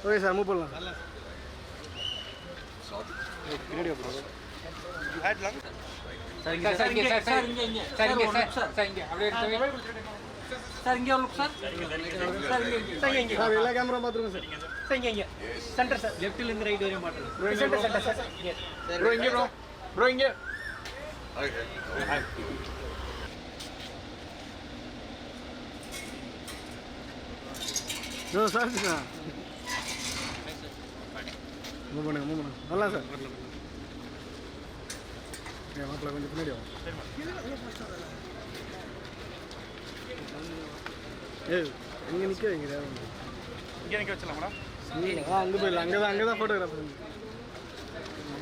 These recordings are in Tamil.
ஓகே சார் மூவ் பண்ணலாம். எல்லா கேமரா பார்த்துருங்க சார். சார் இங்கே சென்டர் சார், லெஃப்ட்லேருந்து ரைட் வரையும் மாட்டோம். சென்டர் சார் ப்ரோ இங்கே ப்ரோ இங்கே சார் மூவ் பண்ணுங்க நல்லா சார் வரல மாப்பிள்ள கொஞ்சம் பின்னாடி இங்கே நிற்க வைங்க. இங்கே நிற்க வச்சலாம்டா. அங்கே போயிடலாம். அங்கே தான் ஃபோட்டோகிராஃபர்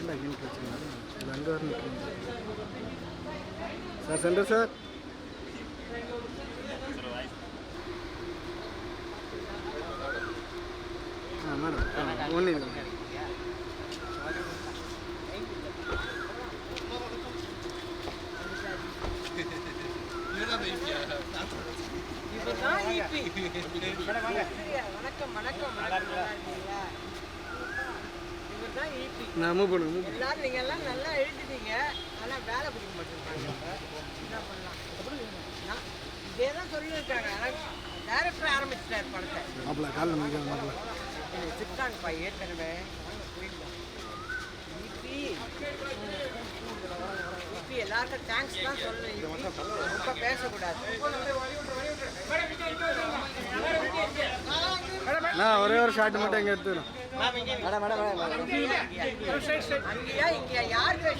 இங்கே நிற்க வச்சுக்கலாம். அங்கே வர நிற்கிறேன் சார். Centre sir. மேடம் ஒன்று நான் மூவ் பண்ணுங்க. எல்லாரும் நீங்க எல்லாம் நல்லா எழுதிட்டீங்க, ஆனா வேலை பிடிக்க மாட்டேங்கிறாங்க. என்ன பண்ணலாம்? இதே தான் சொல்லியிருக்காங்க. டைரக்டர் ஆரம்பிச்சிட்டார் படத்தை. மாப்பிள்ள காலில் முடிக்காது மாப்பிள்ள சித்தாங்கப்பா ஏற்கனவே எல்லாருக்கும் தேங்க்ஸ் தான் சொல்லணும். ரொம்ப பேசக்கூடாது. நான் ஒரே ஒரு ஷாட் மட்டும் இங்கே எடுத்துக்கிறேன். அங்கேயா இங்கேயா யாருக்கு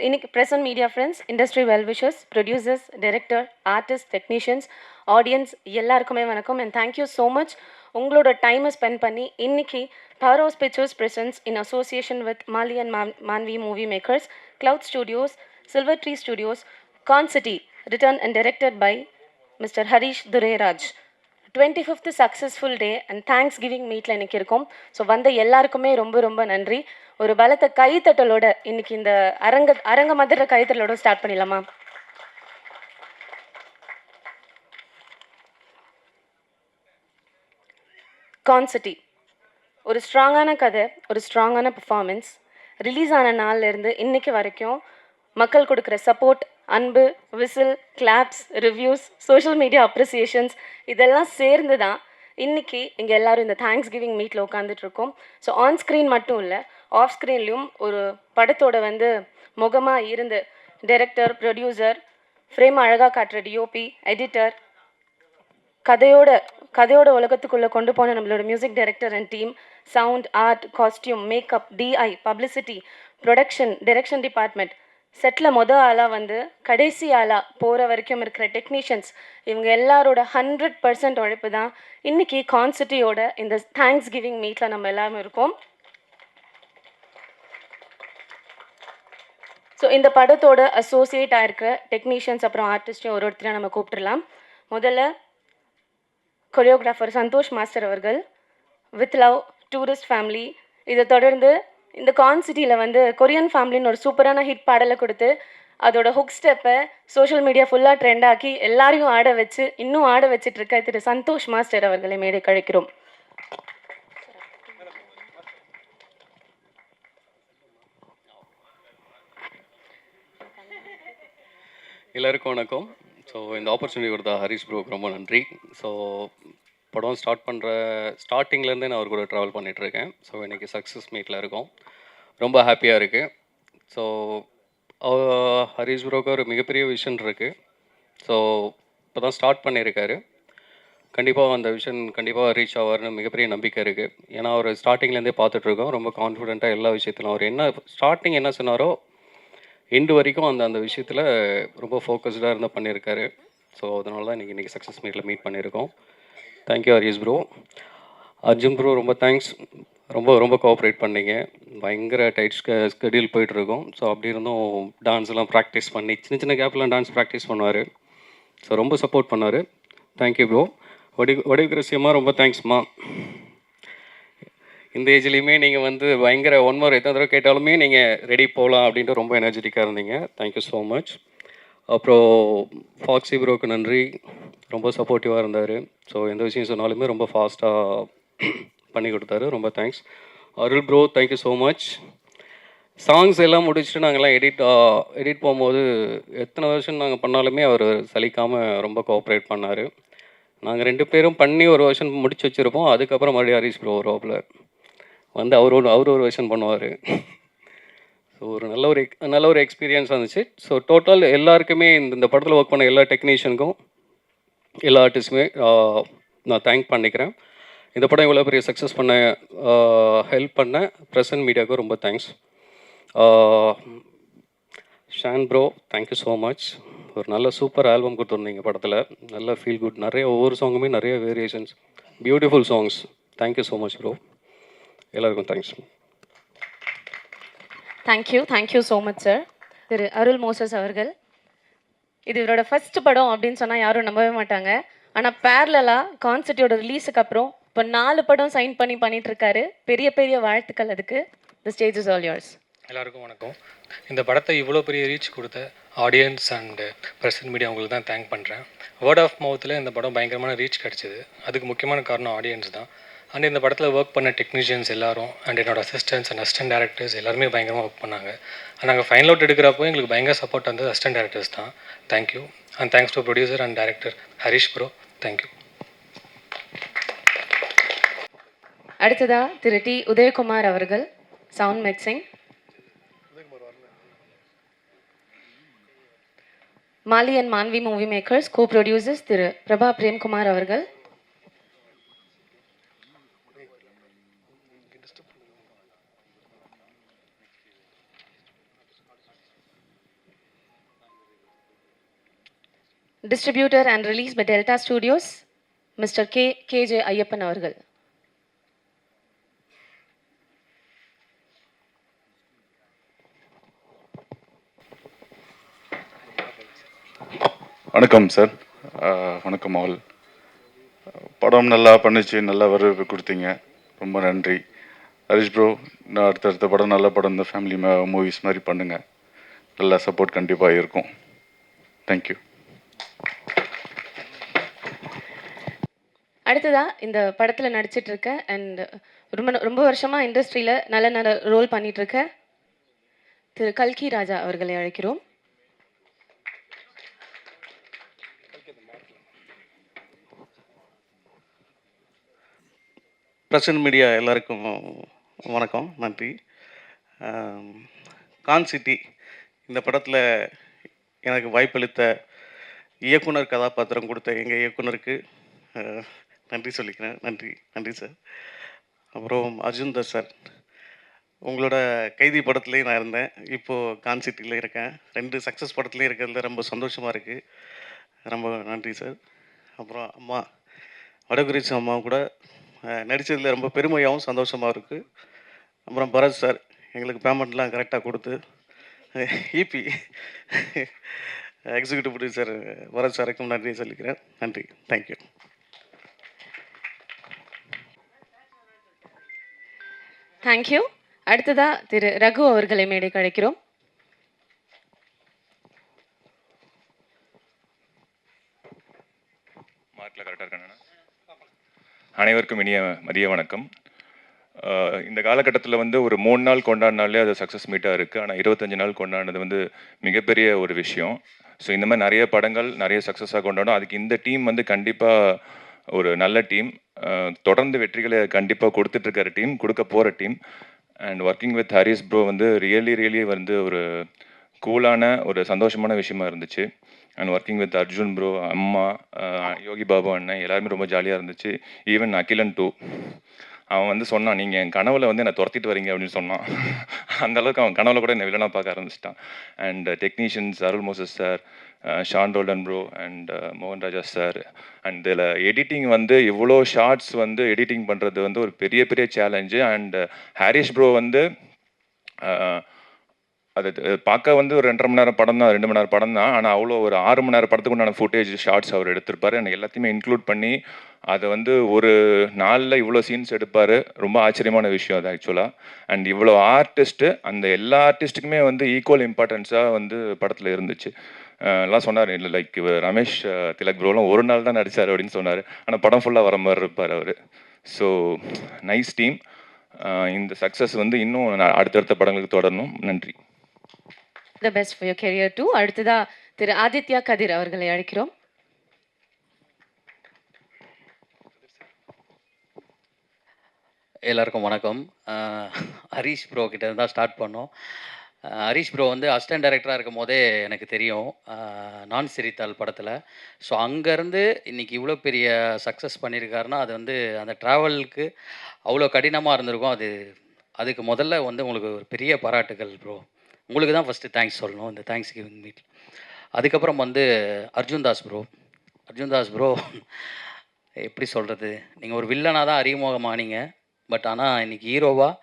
இன்னைக்கு present media friends, industry well-wishers, producers, director, artist, technicians, audience எல்லாருக்குமே வணக்கம். அண்ட் தேங்க்யூ ஸோ மச் உங்களோட டைமை ஸ்பெண்ட் பண்ணி இன்னைக்கு Power House Pictures presents in association with Maali and Manvi Movie Makers, Cloud Studios, Silver Tree Studios, concept written and directed by Mr Harish Durairaj 25th successful day and thanks giving மீட்டில் இன்றைக்கி இருக்கோம். ஸோ வந்த எல்லாருக்குமே ரொம்ப ரொம்ப நன்றி. ஒரு பலத்த கைத்தட்டலோட இன்னைக்கு இந்த அரங்க மதுர கைத்தட்டலோட ஸ்டார்ட் பண்ணிடலாமா? கான்சிட்டி ஒரு ஸ்ட்ராங்கான கதை, ஒரு ஸ்ட்ராங்கான பெர்ஃபார்மன்ஸ். ரிலீஸ் ஆன நாள்லேருந்து இன்றைக்கி வரைக்கும் மக்கள் கொடுக்குற சப்போர்ட், அன்பு, whistle, claps, reviews, social media appreciations இதெல்லாம் சேர்ந்து தான் இன்றைக்கி இங்கே எல்லோரும் இந்த தேங்க்ஸ் கிவிங் மீட்டில் உட்காந்துட்ருக்கோம். ஸோ ஆன் ஸ்க்ரீன் மட்டும் இல்லை, ஆஃப் ஸ்க்ரீன்லேயும் ஒரு படத்தோட முகமாக இருந்து டைரக்டர், ப்ரொடியூசர், ஃப்ரேம் அழகாக காட்டுற டிஓபி, எடிட்டர், கதையோட உலகத்துக்குள்ளே கொண்டு போன நம்மளோட music director and team, sound, art, costume, makeup, DI, publicity, production, direction department, செட்டில் ஆளாக கடைசி ஆளாக போகிற வரைக்கும் இருக்கிற டெக்னீஷியன்ஸ், இவங்க எல்லாரோட 100% உழைப்பு தான் இன்றைக்கி கான்சிட்டியோட இந்த தேங்க்ஸ் கிவிங் மீட்டில் நம்ம எல்லாரும் இருக்கோம். ஸோ இந்த படத்தோட அசோசியேட் ஆகிருக்கிற டெக்னீஷியன்ஸ் அப்புறம் ஆர்டிஸ்டையும் ஒருத்தரையும் நம்ம கூப்பிட்டுடலாம். முதல்ல கொரியோகிராஃபர் சந்தோஷ் மாஸ்டர் அவர்கள், வித் லவ், டூரிஸ்ட் ஃபேமிலி. இதை தொடர்ந்து இந்த கான்சிட்டியில் கொரியன் ஃபேமிலின்னு ஒரு சூப்பரான ஹிட் பாடலை கொடுத்து அதோட ஹுக் ஸ்டெப்பை சோஷியல் மீடியா ஃபுல்லாக ட்ரெண்ட் ஆக்கி எல்லாரையும் ஆட வச்சு இன்னும் ஆட வச்சுட்டு இருக்க திரு சந்தோஷ் மாஸ்டர் அவர்களை மேடை கழிக்கிறோம். எல்லாருக்கும் வணக்கம். ஸோ இந்த ஆப்பர்ச்சுனிட்டி கொடுத்தா ஹரிஷ் ப்ரோக்கு ரொம்ப நன்றி. ஸோ படம் ஸ்டார்டிங்லேருந்து நான் அவர் கூட ட்ராவல் பண்ணிகிட்ருக்கேன். ஸோ இன்றைக்கி சக்ஸஸ் மீட்டில் இருக்கோம், ரொம்ப ஹாப்பியாக இருக்குது. ஸோ ஹரிஷ் ப்ரோக்கு ஒரு மிகப்பெரிய விஷன் இருக்குது. ஸோ இப்போ தான் ஸ்டார்ட் பண்ணியிருக்காரு. கண்டிப்பாக அந்த விஷன் கண்டிப்பாக ரீச் ஆவார்னு மிகப்பெரிய நம்பிக்கை இருக்குது. ஏன்னா அவர் ஸ்டார்டிங்லேருந்தே பார்த்துட்ருக்கோம், ரொம்ப கான்ஃபிடென்ட்டாக எல்லா விஷயத்திலும் அவர் ஸ்டார்டிங் என்ன சொன்னாரோ எண்டு வரைக்கும் அந்த விஷயத்தில் ரொம்ப ஃபோக்கஸ்டாக இருந்தால் பண்ணியிருக்காரு. ஸோ அதனால தான் இன்றைக்கி சக்ஸஸ் மீட்டில் மீட் பண்ணியிருக்கோம். Thank you Harish bro. Arjun bro ரொம்ப தேங்க்ஸ். ரொம்ப ரொம்ப கோஆப்ரேட் பண்ணீங்க. பயங்கர டைட் ஸ்கெடியூல் போயிட்டுருக்கும். ஸோ அப்படி இருந்தும் டான்ஸ்லாம் ப்ராக்டிஸ் பண்ணி சின்ன சின்ன கேப்லாம் டான்ஸ் ப்ராக்டிஸ் பண்ணுவார். ஸோ ரொம்ப சப்போர்ட் பண்ணார். Thank you bro. வடிவகிரசியம்மா ரொம்ப தேங்க்ஸ்மா. இந்த ஏஜ்லேயுமே நீங்கள் வந்து பயங்கர ஒன் மோர் எத்தனை தடவை கேட்டாலுமே நீங்கள் ரெடி போகலாம் அப்படின்ட்டு ரொம்ப எனர்ஜெட்டிக்காக இருந்தீங்க. Thank you so much. அப்புறம் ஃபாக்ஸி ப்ரோக்கு நன்றி. ரொம்ப சப்போர்ட்டிவாக இருந்தார். ஸோ எந்த விஷயம் சொன்னாலுமே ரொம்ப ஃபாஸ்ட்டாக பண்ணி கொடுத்தாரு. ரொம்ப thanks. Arul bro thank you so much. Songs எல்லாம் முடிச்சுட்டு நாங்கள்லாம் எடிட் போகும்போது எத்தனை வருஷம் நாங்கள் பண்ணாலுமே அவர் சலிக்காமல் ரொம்ப கோஆப்ரேட் பண்ணார். நாங்கள் 2 பேரும் பண்ணி ஒரு வருஷன் முடிச்சு வச்சுருப்போம். அதுக்கப்புறம் மறுபடியும் ஹரிஷ் ப்ரோ வருவாப்பில் வந்து அவர் ஒரு வருஷன் பண்ணுவார். ஸோ ஒரு நல்ல ஒரு எக்ஸ்பீரியன்ஸ் இருந்துச்சு. ஸோ டோட்டல் எல்லாருக்குமே இந்த படத்தில் ஒர்க் பண்ண எல்லா டெக்னீஷியனுக்கும் எல்லா ஆர்டிஸ்ட்டுமே நான் தேங்க் பண்ணிக்கிறேன். இந்த படம் இவ்வளோ பெரிய சக்ஸஸ் பண்ண ஹெல்ப் பண்ண பிரசன்ட் மீடியாவுக்கு ரொம்ப thanks. Shaan bro thank you so much. ஒரு நல்ல சூப்பர் ஆல்பம் கொடுத்துருந்தீங்க படத்தில். நல்ல ஃபீல் குட், நிறைய ஒவ்வொரு சாங்குமே நிறைய variations, beautiful songs. Thank you so much bro. எல்லாருக்கும் thanks. Thank you so much sir. Thiru Arul Moses அவர்கள், இது இவரோட ஃபர்ஸ்ட் படம் அப்படின்னு சொன்னால் யாரும் நம்பவே மாட்டாங்க. ஆனால் பேரலாக கான்செர்ட்டோட ரிலீஸுக்கு அப்புறம் இப்போ 4 படம் சைன் பண்ணிட்டு இருக்காரு. பெரிய பெரிய வாழ்த்துக்கள் அதுக்கு. The stage is all yours. எல்லாருக்கும் வணக்கம். இந்த படத்தை இவ்வளோ பெரிய ரீச் கொடுத்த ஆடியன்ஸ் அண்டு பிரசன்ட் மீடியா உங்களுக்கு தான் தேங்க் பண்ணுறேன். வேர்ட் ஆஃப் மவுத்தில் இந்த படம் பயங்கரமான ரீச் கிடச்சிது. அதுக்கு முக்கியமான காரணம் ஆடியன்ஸ் தான். அண்ட் இந்த படத்தில் ஒர்க் பண்ண டெக்னீஷியன்ஸ் எல்லாரும் அண்ட் என்னோட அசிஸ்டன்ட்ஸ் அண்ட் அசிஸ்டன்ட் டேரக்டர்ஸ் எல்லாருமே பயங்கரமாக ஒர்க் பண்ணாங்க. அண்ட் நாங்கள் ஃபைனல் அவுட் எடுக்கிறப்போ எங்களுக்கு பயங்கர சப்போர்ட் வந்தது அசிஸ்டன்ட் டேரக்டர்ஸ் தான். Thank you. And thanks to producer and director Harish bro. Thank you. அடுத்ததா திரு டி உதயகுமார் அவர்கள், sound mixing. Maali and Manvi Movie Makers co producers Thiru Prabha Premkumar அவர்கள். Distributor and release by Delta Studios Mr K J. Ayyappan அவர்கள். வணக்கம் சார். வணக்கம் ஆல். படம் நல்லா பண்ணிச்சு, நல்லா வரவேற்பு கொடுத்தீங்க, ரொம்ப நன்றி. ஹரிஷ் ப்ரோ, நான் அடுத்தடுத்த படம் நல்ல படம் இந்த ஃபேமிலி மூவிஸ் மாதிரி பண்ணுங்கள், நல்ல சப்போர்ட் கண்டிப்பாக இருக்கும். தேங்க்யூ. அடுத்ததா இந்த படத்தில் நடிச்சிட்டு இருக்க அண்ட் ரொம்ப வருஷமாக இண்டஸ்ட்ரியில் நல்ல ரோல் பண்ணிட்டு இருக்க திரு கல்கி ராஜா அவர்களை அழைக்கிறோம். பிரசன்ட் மீடியா எல்லாருக்கும் வணக்கம், நன்றி. கான்சிட்டி இந்த படத்தில் எனக்கு வாய்ப்பளித்த இயக்குனர் கதாபாத்திரம் கொடுத்த எங்கள் இயக்குனருக்கு நன்றி சொல்லிக்கிறேன். நன்றி சார். அப்புறம் அர்ஜுன்தர் சார், உங்களோட கைதி படத்துலேயும் நான் இருந்தேன், இப்போது கான்சிட்டியில் இருக்கேன். 2 சக்ஸஸ் படத்துலேயும் இருக்கிறதுல ரொம்ப சந்தோஷமாக இருக்குது. ரொம்ப நன்றி சார். அப்புறம் அம்மா வடகுரிச்சி அம்மா கூட நடித்ததில் ரொம்ப பெருமையாகவும் சந்தோஷமாக இருக்குது. அப்புறம் பரத் சார் எங்களுக்கு பேமெண்ட்லாம் கரெக்டாக கொடுத்து, இபி எக்ஸிக்யூட்டிவ் ப்ரொடியூசர் பரத் சாருக்கும் நன்றி சொல்லிக்கிறேன். நன்றி, தேங்க்யூ. தேங்க்யூ. அடுத்ததா திரு ரகு அவர்களை மேடைக்கு அழைக்கிறோம். மார்க்கில் கரெக்டாக இருக்கானே. அனைவருக்கும் இனிய மதிய வணக்கம். இந்த காலகட்டத்தில் வந்து ஒரு 3 நாள் கொண்டாடினாலே அது சக்ஸஸ் மீட்டாக இருக்குது. ஆனால் 25 நாள் கொண்டாடினது வந்து மிகப்பெரிய ஒரு விஷயம். ஸோ இந்த மாதிரி நிறைய படங்கள் நிறைய சக்ஸஸாக கொண்டாடும். அதுக்கு இந்த டீம் வந்து கண்டிப்பாக ஒரு நல்ல டீம், தொடர்ந்து வெற்றிகளை கண்டிப்பாக கொடுத்துட்ருக்கிற டீம், கொடுக்க போகிற team. And working with Harish bro வந்து ரியலி வந்து ஒரு கூலான ஒரு சந்தோஷமான விஷயமா இருந்துச்சு. And working with Arjun bro, அம்மா, யோகி பாபு அண்ணன் எல்லாருமே ரொம்ப ஜாலியாக இருந்துச்சு. ஈவன் அகிலன் 2 அவன் வந்து சொன்னான், நீங்கள் என் கனவுல வந்து என்னை துரத்திட்டு வரீங்க அப்படின்னு சொன்னான். அந்த அளவுக்கு அவன் கனவுல கூட என்னை வில்லனாக பார்க்க ஆரம்பிச்சிட்டான். And technicians Arul Moses sir, Shaan Roldan bro and மோகன் ராஜா சார். அண்ட் இதில் எடிட்டிங் வந்து இவ்வளோ ஷார்ட்ஸ் வந்து எடிட்டிங் பண்ணுறது வந்து ஒரு பெரிய பெரிய சேலஞ்சு. அண்ட் ஹாரிஷ் ப்ரோ வந்து அது பார்க்க வந்து ஒரு 2.5 மணி நேரம் படம் தான், 2 மணி நேரம் படம் தான். ஆனால் அவ்வளோ ஒரு 6 மணி நேரம் படத்துக்கு உண்டான ஃபுட்டேஜ் ஷார்ட்ஸ் அவர் எடுத்திருப்பார். எனக்கு எல்லாத்தையுமே இன்க்ளூட் பண்ணி அதை வந்து ஒரு நாளில் இவ்வளோ சீன்ஸ் எடுப்பார். ரொம்ப ஆச்சரியமான விஷயம் அது ஆக்சுவலாக. அண்ட் இவ்வளோ ஆர்டிஸ்ட்டு, அந்த எல்லா ஆர்டிஸ்ட்டுக்குமே வந்து ஈக்குவல் இம்பார்ட்டன்ஸாக வந்து படத்தில் இருந்துச்சு. எல்லாம் சொன்னார், இல்லை லைக் ரமேஷ் திலக் ப்ரோலாம் ஒரு நாள் தான் நடித்தார் அப்படின்னு சொன்னார். ஆனால் படம் ஃபுல்லாக வர மாதிரி இருப்பார் அவர். So nice team. இந்த சக்ஸஸ் வந்து இன்னும் அடுத்தடுத்த படங்களுக்கு தொடரணும். நன்றி. The best for your career too. அடுத்ததா திரு ஆதித்யா கதிர் அவர்களை அழைக்கிறோம். எல்லாருக்கும் வணக்கம். ஹரீஷ் ப்ரோ கிட்ட இருந்தால் ஸ்டார்ட் பண்ணோம். ஹரீஷ் ப்ரோ வந்து அசிஸ்டன்ட் டைரக்டராக இருக்கும் போதே எனக்கு தெரியும், நான் சிரித்தாள் படத்தில். ஸோ அங்கேருந்து இன்றைக்கி இவ்வளோ பெரிய சக்ஸஸ் பண்ணியிருக்காருன்னா அது வந்து அந்த ட்ராவலுக்கு அவ்வளோ கடினமாக இருந்திருக்கும். அதுக்கு முதல்ல வந்து உங்களுக்கு ஒரு பெரிய பாராட்டுகள் ப்ரோ. உங்களுக்கு தான் ஃபஸ்ட்டு தேங்க்ஸ் சொல்லணும் இந்த தேங்க்ஸ் கிவிங் மீட். அதுக்கப்புறம் வந்து அர்ஜுன் தாஸ் ப்ரோ எப்படி சொல்கிறது, நீங்கள் ஒரு வில்லனாக தான் அறிமுகமானீங்க. பட் ஆனால் இன்றைக்கி ஹீரோவாக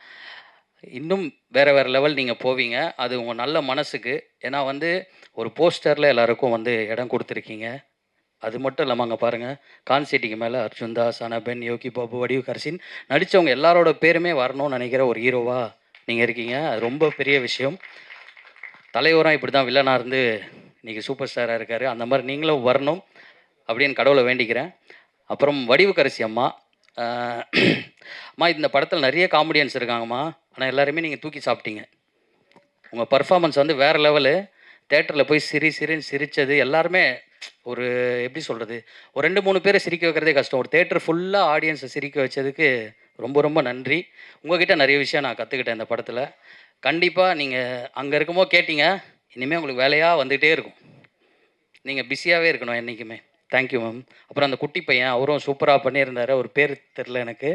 இன்னும் வேறு லெவல் நீங்கள் போவீங்க. அது உங்கள் நல்ல மனசுக்கு. ஏன்னா வந்து ஒரு போஸ்டரில் எல்லாருக்கும் வந்து இடம் கொடுத்துருக்கீங்க. அது மட்டும் இல்லாமல் அங்கே பாருங்கள், கான்செட்டிக்கு மேலே அர்ஜுன் தாஸ், அனபென், யோகி பாபு, வடிவு கரசின் நடித்தவங்க எல்லாரோட பேருமே வரணும்னு நினைக்கிற ஒரு ஹீரோவாக நீங்கள் இருக்கீங்க. அது ரொம்ப பெரிய விஷயம். தலைவராக இப்படி தான் வில்லனாக இருந்து இன்றைக்கி சூப்பர் ஸ்டாராக இருக்கார். அந்த மாதிரி நீங்களும் வரணும் அப்படின்னு கடவுளை வேண்டிக்கிறேன். அப்புறம் வடிவு கரசி அம்மா, அம்மா இந்த படத்தில் நிறைய காமெடியன்ஸ் இருக்காங்கம்மா, ஆனால் எல்லாருமே நீங்கள் தூக்கி சாப்பிட்டீங்க. உங்கள் பர்ஃபார்மன்ஸ் வந்து வேறு லெவலு. தேட்டரில் போய் சிரின்னு சிரித்தது எல்லாருமே ஒரு எப்படி சொல்கிறது, ஒரு 2-3 பேரை சிரிக்க வைக்கிறதே கஷ்டம். ஒரு தேட்டர் ஃபுல்லாக ஆடியன்ஸை சிரிக்க வச்சதுக்கு ரொம்ப ரொம்ப நன்றி. உங்கள்கிட்ட நிறைய விஷயம் நான் கற்றுக்கிட்டேன் இந்த படத்தில். கண்டிப்பாக நீங்கள் அங்கே இருக்கும்போது கேட்டீங்க, இனிமேல் உங்களுக்கு வேலையாக வந்துகிட்டே இருக்கும். நீங்கள் பிஸியாகவே இருக்கணும் என்றைக்குமே. Thank you ma'am. அப்புறம் அந்த குட்டி பையன் அவரும் சூப்பராக பண்ணியிருந்தார். ஒரு பேர் தெரில எனக்கு.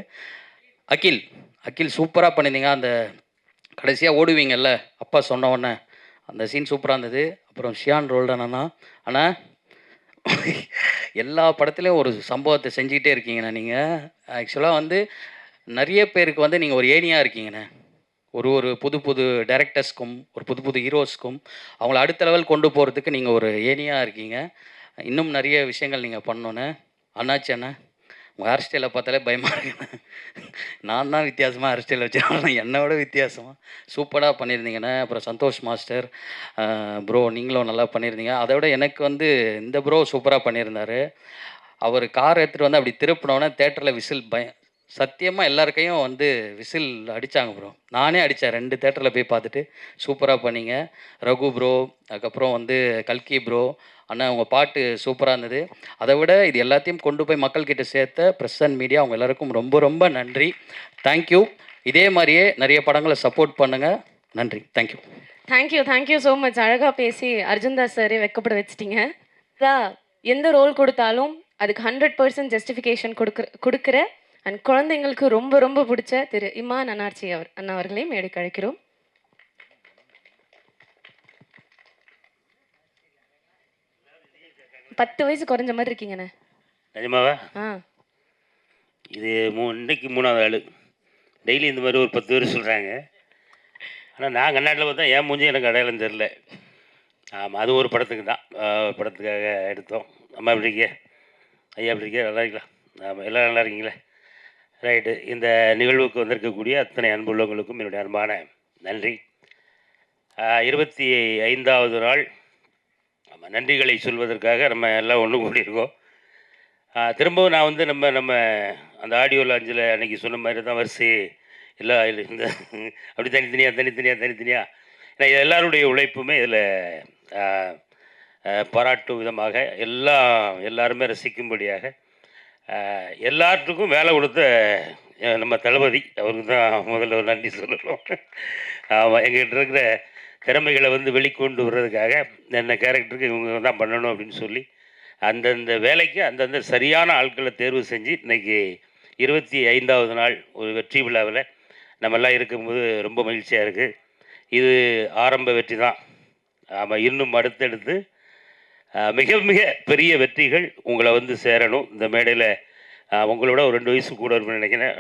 அகில் சூப்பராக பண்ணியிருந்தீங்க. அந்த கடைசியாக ஓடுவீங்கல்ல அப்பா சொன்ன உடனே அந்த சீன் சூப்பராக இருந்தது. அப்புறம் ஷியான் ரோல்டன் ஆனால் எல்லா படத்துலேயும் ஒரு சம்பவத்தை செஞ்சுக்கிட்டே இருக்கீங்கண்ணா. நீங்கள் ஆக்சுவலாக வந்து நிறைய பேருக்கு வந்து நீங்கள் ஒரு ஏணியாக இருக்கீங்கண்ணே. ஒரு புது டைரக்டர்ஸ்க்கும் ஒரு புது ஹீரோஸ்க்கும் அவங்கள அடுத்த லெவல் கொண்டு போகிறதுக்கு நீங்கள் ஒரு ஏணியாக இருக்கீங்க. இன்னும் நிறைய விஷயங்கள் நீங்கள் பண்ணோன்னே. அண்ணாச்சி அண்ணா, உங்கள் ஹேர் ஸ்டைலை பார்த்தாலே பயமாக இருக்குண்ணே. நான் தான் வித்தியாசமாக ஹேர் ஸ்டைல் வச்சுருக்கேன், என்னோட வித்தியாசமாக சூப்பராக பண்ணியிருந்தீங்கண்ணே. அப்புறம் சந்தோஷ் மாஸ்டர் ப்ரோ, நீங்களும் நல்லா பண்ணியிருந்தீங்க. அதை விட எனக்கு வந்து இந்த ப்ரோ சூப்பராக பண்ணியிருந்தார். அவர் கார் எடுத்துகிட்டு வந்து அப்படி திருப்பினோன்னே தேட்டரில் விசில் சத்தியமாக எல்லாருக்கையும் வந்து விசில் அடித்தாங்க ப்ரோ. நானே அடித்தேன் 2 தேட்டரில் போய் பார்த்துட்டு. சூப்பராக பண்ணீங்க ரகு ப்ரோ. அதுக்கப்புறம் வந்து கல்கி ப்ரோ அண்ணா, உங்கள் பாட்டு சூப்பராக இருந்தது. அதை விட இது எல்லாத்தையும் கொண்டு போய் மக்கள்கிட்ட சேர்த்த ப்ரெஸ் அண்ட் மீடியா அவங்க எல்லாருக்கும் ரொம்ப ரொம்ப நன்றி. தேங்க்யூ. இதே மாதிரியே நிறைய படங்களை சப்போர்ட் பண்ணுங்கள். நன்றி. Thank you so much. அழகாக பேசி அர்ஜுன் தாஸ் சாரே வெக்கப்பட வச்சிட்டிங்க. எந்த ரோல் கொடுத்தாலும் அதுக்கு 100% ஜஸ்டிஃபிகேஷன் கொடுக்குற அண்ட் குழந்தைங்களுக்கு ரொம்ப ரொம்ப பிடிச்ச திரு இமான் அனார்ச்சி அண்ணா அவர்களையும் மேடைக்கு அழைக்கிறோம். பத்து வயசு குறைஞ்ச மாதிரி இருக்கீங்கண்ணே. நிஜமாவா? இது இன்னைக்கு 3வது ஆள். டெய்லி இந்த மாதிரி ஒரு 10 பேர் சொல்கிறாங்க. ஆனால் நான் கண்ணாட்டில் பார்த்தா என் மூஞ்சி எனக்கு அடையாளம் தெரில. ஆமாம், அது ஒரு படத்துக்கு தான், படத்துக்காக எடுத்தோம். அம்மா எப்படி இருக்கீங்க? ஐயா எப்படி இருக்கீங்க? நல்லா இருக்கலாம். ஆமாம், எல்லோரும் நல்லா இருக்கீங்களே? ரைட்டு. இந்த நிகழ்வுக்கு வந்திருக்கக்கூடிய அத்தனை அன்புள்ளவங்களுக்கும் என்னுடைய அன்பான நன்றி. 25வது நாள். நம்ம நன்றிகளை சொல்வதற்காக நம்ம எல்லாம் ஒன்று கூடியிருக்கோம். திரும்பவும் நான் வந்து நம்ம அந்த ஆடியோ லாஞ்சில் அன்றைக்கி சொன்ன மாதிரி தான் வரிசை இல்லை இந்த அப்படி தனித்தனியாக ஏன்னா எல்லாருடைய உழைப்புமே இதில் பாராட்டும் விதமாக எல்லாருமே ரசிக்கும்படியாக எல்லாத்துக்கும் வேலை கொடுத்த நம்ம தளபதி அவருக்கு தான் முதல்ல ஒரு நன்றி சொல்லணும். ஆமாம், எங்கள்கிட்ட இருக்கிற திறமைகளை வந்து வெளிக்கொண்டு வர்றதுக்காக என்ன கேரக்டருக்கு இவங்க தான் பண்ணணும் அப்படின்னு சொல்லி அந்தந்த வேலைக்கு அந்தந்த சரியான ஆட்களை தேர்வு செஞ்சு இன்றைக்கி 25வது நாள் ஒரு வெற்றி விழாவில் நம்மெல்லாம் இருக்கும்போது ரொம்ப மகிழ்ச்சியாக இருக்குது. இது ஆரம்ப வெற்றி தான். ஆமாம், இன்னும் அடுத்தடுத்து மிக மிக பெரிய வெற்றிகள் உங்களை வந்து சேரணும். இந்த மேடையில் உங்களோட ஒரு 2 வயசு கூட இருக்குன்னு நினைக்கிறேன்.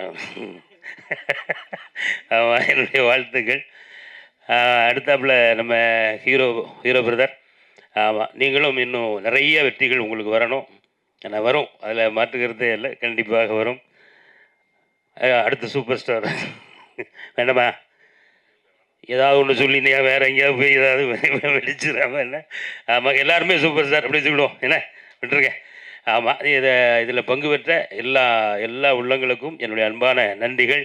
ஆமாம், என்னுடைய வாழ்த்துக்கள். அடுத்தாப்புல நம்ம ஹீரோ பிரதர், ஆமாம், நீங்களும் இன்னும் நிறைய வெற்றிகள் உங்களுக்கு வரணும். ஏன்னா வரும், அதில் மாற்றுக்கிறதே இல்லை, கண்டிப்பாக வரும். அடுத்த சூப்பர் ஸ்டார் வேண்டாமா? ஏதாவது ஒன்று சொல்லினியா வேறு எங்கேயாவது போய் ஏதாவது வெடிச்சிடாம என்ன? ஆமாம், எல்லாருமே சூப்பர் ஸ்டார் அப்படி சொல்லுவோம். என்ன விட்டுருக்கேன். ஆமாம், இதில் பங்கு பெற்ற எல்லா உள்ளங்களுக்கும் என்னுடைய அன்பான நன்றிகள்.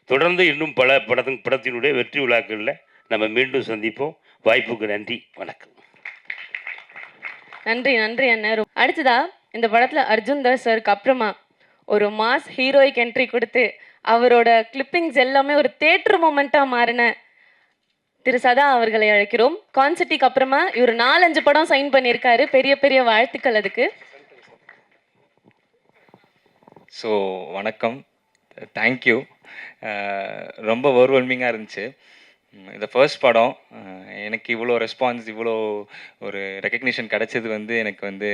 தொடர்ந்து இன்னும் பல படத்தினுடைய வெற்றி விழாக்களில் நம்ம மீண்டும் சந்திப்போம். வாய்ப்புக்கு நன்றி, வணக்கம். நன்றி நன்றி அண்ணா. அடுத்ததா இந்த படத்துல அர்ஜுன் தாஸ் சாருக்கு அப்புறமா ஒரு மாஸ் ஹீரோயிக் என்ட்ரி கொடுத்து அவரோட கிளிப்பிங்ஸ் எல்லாமே ஒரு தேட்டர் மூமெண்ட்டா மாறின திரு சதா அவர்களை அழைக்கிறோம். கான்சர்ட்டுக்கு அப்புறமா இவர் 4-5 படம் சைன் பண்ணியிருக்காரு. பெரிய பெரிய வாழ்த்துக்கள் அதுக்கு. ஸோ வணக்கம், தேங்க்யூ. ரொம்ப ஓவர்வெல்மிங்காக இருந்துச்சு. இந்த ஃபர்ஸ்ட் படம் எனக்கு இவ்வளோ ரெஸ்பான்ஸ், இவ்வளோ ஒரு ரெக்கக்னிஷன் கிடச்சது வந்து எனக்கு வந்து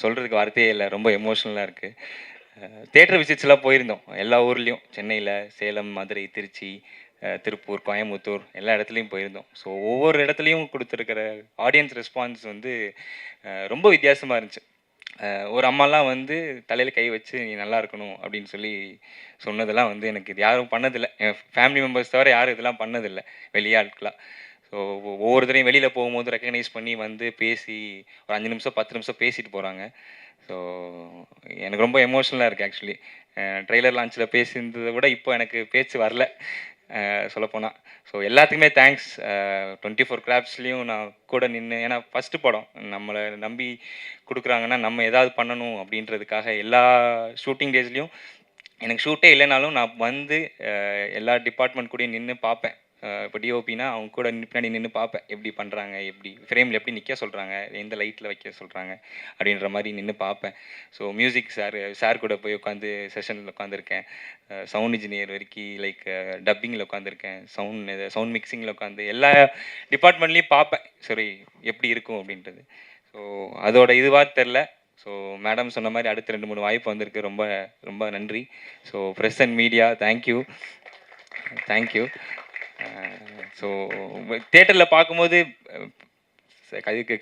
சொல்கிறதுக்கு வார்த்தையே இல்லை. ரொம்ப எமோஷ்னலாக இருக்குது. தேட்டர் விசிட்ஸ்லாம் போயிருந்தோம் எல்லா ஊர்லேயும், சென்னையில், சேலம், மதுரை, திருச்சி, திருப்பூர், கோயம்புத்தூர், எல்லா இடத்துலையும் போயிருந்தோம். ஸோ ஒவ்வொரு இடத்துலையும் கொடுத்துருக்கிற ஆடியன்ஸ் ரெஸ்பான்ஸ் வந்து ரொம்ப வித்தியாசமாக இருந்துச்சு. ஒரு அம்மாலாம் வந்து தலையில் கை வச்சு நீ நல்லா இருக்கணும் அப்படின்னு சொல்லி சொன்னதெல்லாம் வந்து எனக்கு இது யாரும் பண்ணதில்லை. என் ஃபேமிலி மெம்பர்ஸ் தவிர யாரும் இதெல்லாம் பண்ணதில்லை, வெளியாட்களாக. ஸோ ஒவ்வொருத்தரையும் வெளியில் போகும்போது ரெக்கக்னைஸ் பண்ணி வந்து பேசி ஒரு 5 நிமிஷம் 10 நிமிஷம் பேசிட்டு போகிறாங்க. ஸோ எனக்கு ரொம்ப எமோஷ்னலாக இருக்குது ஆக்சுவலி. ட்ரெய்லர் லான்ச்சில் பேசியிருந்ததை விட இப்போ எனக்கு பேச்சு வரல சொல்லப்போனால். ஸோ எல்லாத்துக்குமே தேங்க்ஸ். 24 கிராப்ஸ்லேயும் நான் கூட நின்று, ஏன்னா ஃபஸ்ட்டு படம் நம்மளை நம்பி கொடுக்குறாங்கன்னா நம்ம ஏதாவது பண்ணணும் அப்படின்றதுக்காக எல்லா ஷூட்டிங் டேஸ்லேயும் எனக்கு ஷூட்டே இல்லைனாலும் நான் வந்து எல்லா டிபார்ட்மெண்ட் கூடயும் நின்று பார்ப்பேன். இப்போ டிஓபினா அவங்க கூட பின்னாடி நின்று பார்ப்பேன், எப்படி பண்ணுறாங்க, எப்படி ஃப்ரேமில் எப்படி நிற்க சொல்கிறாங்க, எந்த லைட்டில் வைக்க சொல்கிறாங்க அப்படின்ற மாதிரி நின்று பார்ப்பேன். ஸோ மியூசிக் சார் கூட போய் உட்காந்து செஷனில் உட்காந்துருக்கேன். சவுண்ட் இன்ஜினியர் வரைக்கும் லைக் டப்பிங்கில் உட்காந்துருக்கேன். சவுண்ட் மிக்சிங்கில் உட்காந்து எல்லா டிபார்ட்மெண்ட்லேயும் பார்ப்பேன், சரி எப்படி இருக்கும் அப்படின்றது. ஸோ அதோட இதுவாக தெரில. ஸோ மேடம் சொன்ன மாதிரி அடுத்த 2-3 வாய்ப்பு வந்திருக்கு. ரொம்ப ரொம்ப நன்றி. So press and media, thank you. So தேட்டரில் பார்க்கும்போது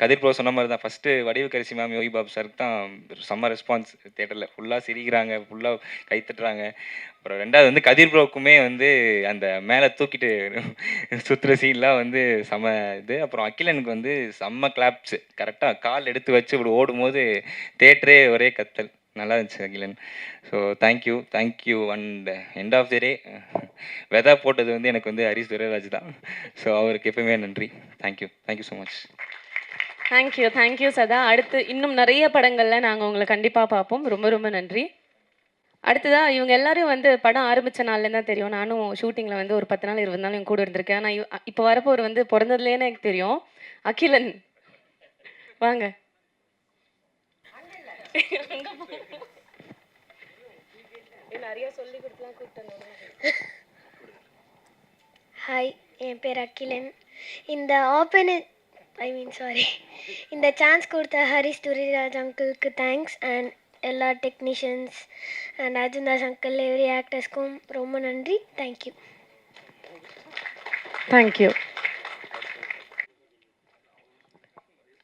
கதிர் ப்ரோ சொன்ன மாதிரி தான், ஃபஸ்ட்டு வடிவு கரிசி மேம், யோகி பாபு சாருக்கு தான் செம்ம ரெஸ்பான்ஸ். தேட்டரில் ஃபுல்லாக சிரிக்கிறாங்க, ஃபுல்லாக கைத்தட்டுறாங்க. அப்புறம் 2வது வந்து கதிர் ப்ரோவுக்குமே வந்து அந்த மேலே தூக்கிட்டு சுற்றுற சீன்லாம் வந்து செம்ம இது. அப்புறம் அகிலனுக்கு வந்து செம்ம கிளாப்ஸு, கரெக்டாக கால் எடுத்து வச்சு இப்படி ஓடும்போது தேட்டரே ஒரே கத்தல். நல்லா இருந்துச்சு Akilan. So thank you. And end of the day வெதா போட்டது வந்து எனக்கு வந்து ஹரிஷ் துரைராஜ் தான். ஸோ அவருக்கு எப்பவுமே நன்றி. Thank you so much. தேங்க்யூ சதா. அடுத்து இன்னும் நிறைய படங்களில் நாங்கள் உங்களை கண்டிப்பாக பார்ப்போம். ரொம்ப ரொம்ப நன்றி. அடுத்ததாக இவங்க எல்லாரும் வந்து படம் ஆரம்பித்த நாள்லேருந்து தான் தெரியும். நானும் ஷூட்டிங்கில் வந்து ஒரு 10 நாள் 20 நாள் என் கூட இருந்திருக்கேன். ஆனால் இப்போ வரப்போ ஒரு வந்து பிறந்ததுலேன்னு எனக்கு தெரியும். அகிலன் வாங்க. ஹாய், என் பேர் அகிலன். இந்த சான்ஸ் கொடுத்த ஹரிஷ் துரைராஜ் அங்கிளுக்கு தேங்க்ஸ். அண்ட் எல்லா technicians and Arjun Das uncle, every ஆக்டர்ஸ்க்கும் ரொம்ப நன்றி. தேங்க்யூ.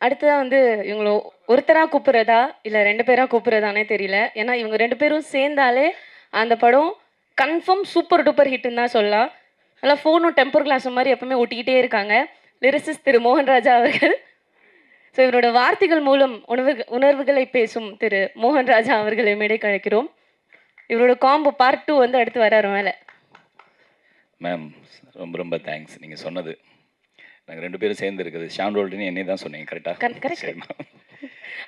அடுத்ததாக வந்து இவங்கள ஒருத்தராக கூப்பிட்றதா இல்லை 2 பேராக கூப்பிட்றதானே தெரியல. ஏன்னா இவங்க 2 பேரும் சேர்ந்தாலே அந்த படம் கன்ஃபார்ம் சூப்பர் டூப்பர் ஹிட்டுன்னு தான் சொல்லலாம். நல்லா ஃபோனும் டெம்பர் கிளாஸ் மாதிரி எப்பவுமே ஒட்டிக்கிட்டே இருக்காங்க. லிரிசிஸ்ட் திரு மோகன்ராஜா அவர்கள். ஸோ இவரோட வார்த்தைகள் மூலம் உணர்வுகளை பேசும் திரு மோகன்ராஜா அவர்களை மேடைக்கு அழைக்கிறோம். இவரோட காம்போ பார்ட் 2 வந்து அடுத்து வராரு மேலே. மேம் ரொம்ப ரொம்ப தேங்க்ஸ். நீங்கள் சொன்னது நாங்கள் 2 பேரும் சேர்ந்து இருக்குது ஷான் ரோல்டுன்னு என்னை தான் சொன்னீங்க, கரெக்டாக? கரெக்ட்.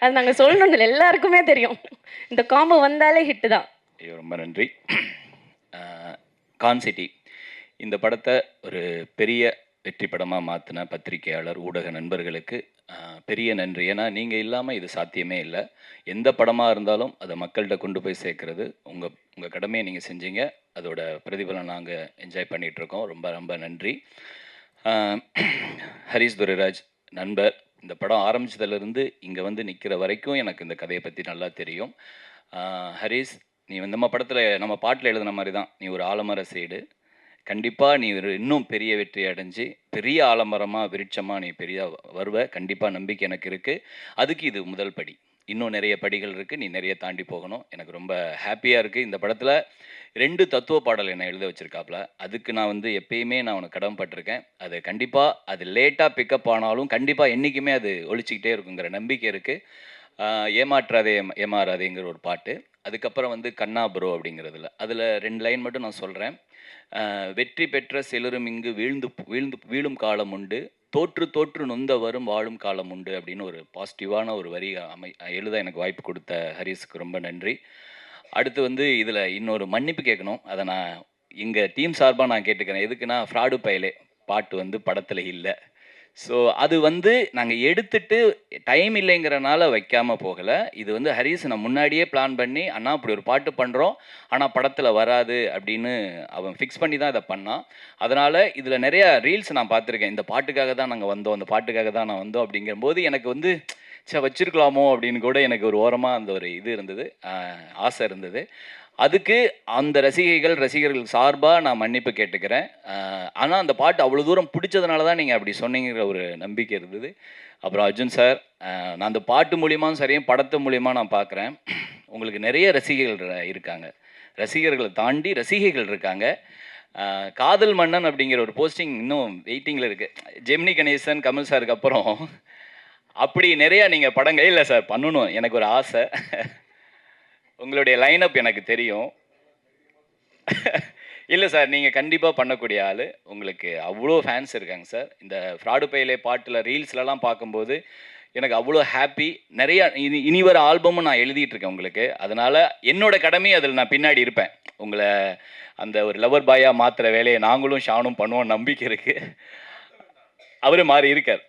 அது நாங்கள் சொல்லணும் இல்லை, எல்லாருக்குமே தெரியும். இந்த காம்போ வந்தாலே ஹிட்டு தான். ஐயோ ரொம்ப நன்றி. கான்சிட்டி இந்த படத்தை ஒரு பெரிய வெற்றி படமாக மாற்றின பத்திரிகையாளர், ஊடக நண்பர்களுக்கு பெரிய நன்றி. ஏன்னா நீங்கள் இல்லாமல் இது சாத்தியமே இல்லை. எந்த படமாக இருந்தாலும் அதை மக்கள்கிட்ட கொண்டு போய் சேர்க்கறது உங்கள் கடமையை நீங்கள் செஞ்சீங்க. அதோட பிரதிபலன் நாங்கள் என்ஜாய் பண்ணிகிட்ருக்கோம். ரொம்ப ரொம்ப நன்றி. ஹரிஷ் துரைராஜ் நண்பர், இந்த படம் ஆரம்பித்ததுலேருந்து இங்கே வந்து நிற்கிற வரைக்கும் எனக்கு இந்த கதையை பற்றி நல்லா தெரியும். ஹரிஷ், நீ நம்ம படத்தில் நம்ம பாட்டில் எழுதின மாதிரி தான். நீ ஒரு ஆலமர சைடு, கண்டிப்பாக நீ ஒரு இன்னும் பெரிய வெற்றி அடைஞ்சு பெரிய ஆலமரமாக விருட்சமாக நீ பெரிய வருவ. கண்டிப்பாக நம்பிக்கை எனக்கு இருக்குது. அதுக்கு இது முதல் படி. இன்னும் நிறைய படிகள் இருக்குது, நீ நிறைய தாண்டி போகணும். எனக்கு ரொம்ப ஹாப்பியாக இருக்குது. இந்த படத்தில் 2 தத்துவ பாடல் என்னை எழுத வச்சுருக்காப்புல. அதுக்கு நான் வந்து எப்பயுமே நான் உனக்கு கடமைப்பட்டிருக்கேன். அது கண்டிப்பாக அது லேட்டாக பிக்கப் ஆனாலும் கண்டிப்பாக என்றைக்குமே அது ஒழிச்சிக்கிட்டே இருக்குங்கிற நம்பிக்கை இருக்குது. ஏமாற்றாதே ஏமாறாதேங்கிற ஒரு பாட்டு. அதுக்கப்புறம் வந்து கண்ணா ப்ரோ அப்படிங்கிறதுல அதில் 2 லைன் மட்டும் நான் சொல்கிறேன். வெற்றி பெற்ற சிலரும் இங்கு வீழும் காலம் உண்டு, தோற்று தோற்று நொந்த வரும் வாழும் காலம் உண்டு அப்படின்னு ஒரு பாசிட்டிவான ஒரு வரி எழுத எனக்கு வாய்ப்பு கொடுத்த ஹரிஸுக்கு ரொம்ப நன்றி. அடுத்து வந்து இதில் இன்னொரு மன்னிப்பு கேட்கணும். அதை நான் எங்கள் டீம் சார்பாக நான் கேட்டுக்கிறேன். எதுக்குன்னா, ஃப்ராடு பயலே பாட்டு வந்து படத்தில் இல்லை. ஸோ அது வந்து நாங்கள் எடுத்துட்டு டைம் இல்லைங்கிறனால வைக்காமல் போகலை. இது வந்து ஹரிஸ் நான் முன்னாடியே பிளான் பண்ணி, அண்ணா இப்படி ஒரு பாட்டு பண்ணுறோம் ஆனால் படத்தில் வராது அப்படின்னு அவன் ஃபிக்ஸ் பண்ணி தான் இதை பண்ணான். அதனால் இதில் நிறையா ரீல்ஸ் நான் பார்த்துருக்கேன். இந்த பாட்டுக்காக தான் நாங்கள் வந்தோம், அந்த பாட்டுக்காக தான் நான் வந்தோம் அப்படிங்கும்போது எனக்கு வந்து வச்சிருக்கலாமோ அப்படின்னு கூட எனக்கு ஒரு ஓரமாக அந்த ஒரு இது இருந்தது, ஆசை இருந்தது. அதுக்கு அந்த ரசிகர்கள் சார்பாக நான் மன்னிப்பு கேட்டுக்கிறேன். ஆனால் அந்த பாட்டு அவ்வளோ தூரம் பிடிச்சதுனால தான் நீங்கள் அப்படி சொன்னீங்கிற ஒரு நம்பிக்கை இருந்தது. அப்புறம் அர்ஜுன் சார், நான் அந்த பாட்டு மூலியமாகவும் சரி படத்து மூலியமாக நான் பார்க்குறேன், உங்களுக்கு நிறைய ரசிகர்கள் இருக்காங்க. ரசிகர்களை தாண்டி ரசிகைகள் இருக்காங்க. காதல் மன்னன் அப்படிங்கிற ஒரு போஸ்டிங் இன்னும் வெயிட்டிங்கில் இருக்குது. ஜெமினி கணேசன், கமல் சாருக்கு அப்புறம் அப்படி நிறையா நீங்கள் படங்கள் இல்லை சார் பண்ணணும். எனக்கு ஒரு ஆசை. உங்களுடைய லைனப் எனக்கு தெரியும். இல்லை சார், நீங்கள் கண்டிப்பாக பண்ணக்கூடிய ஆள். உங்களுக்கு அவ்வளோ ஃபேன்ஸ் இருக்காங்க சார். இந்த ஃப்ராடு பையிலே பாட்டில் ரீல்ஸ்லலாம் பார்க்கும்போது எனக்கு அவ்வளோ ஹாப்பி. நிறையா இனி வர ஆல்பமும் நான் எழுதிட்டு இருக்கேன் உங்களுக்கு. அதனால் என்னோட கடமையை அதில் நான் பின்னாடி இருப்பேன். உங்களை அந்த ஒரு லவர் பாயாக மாற்றுற வேலையை நாங்களும் ஷானும் பண்ணுவோம், நம்பிக்கை இருக்குது. அவரு மாறி இருக்கார்.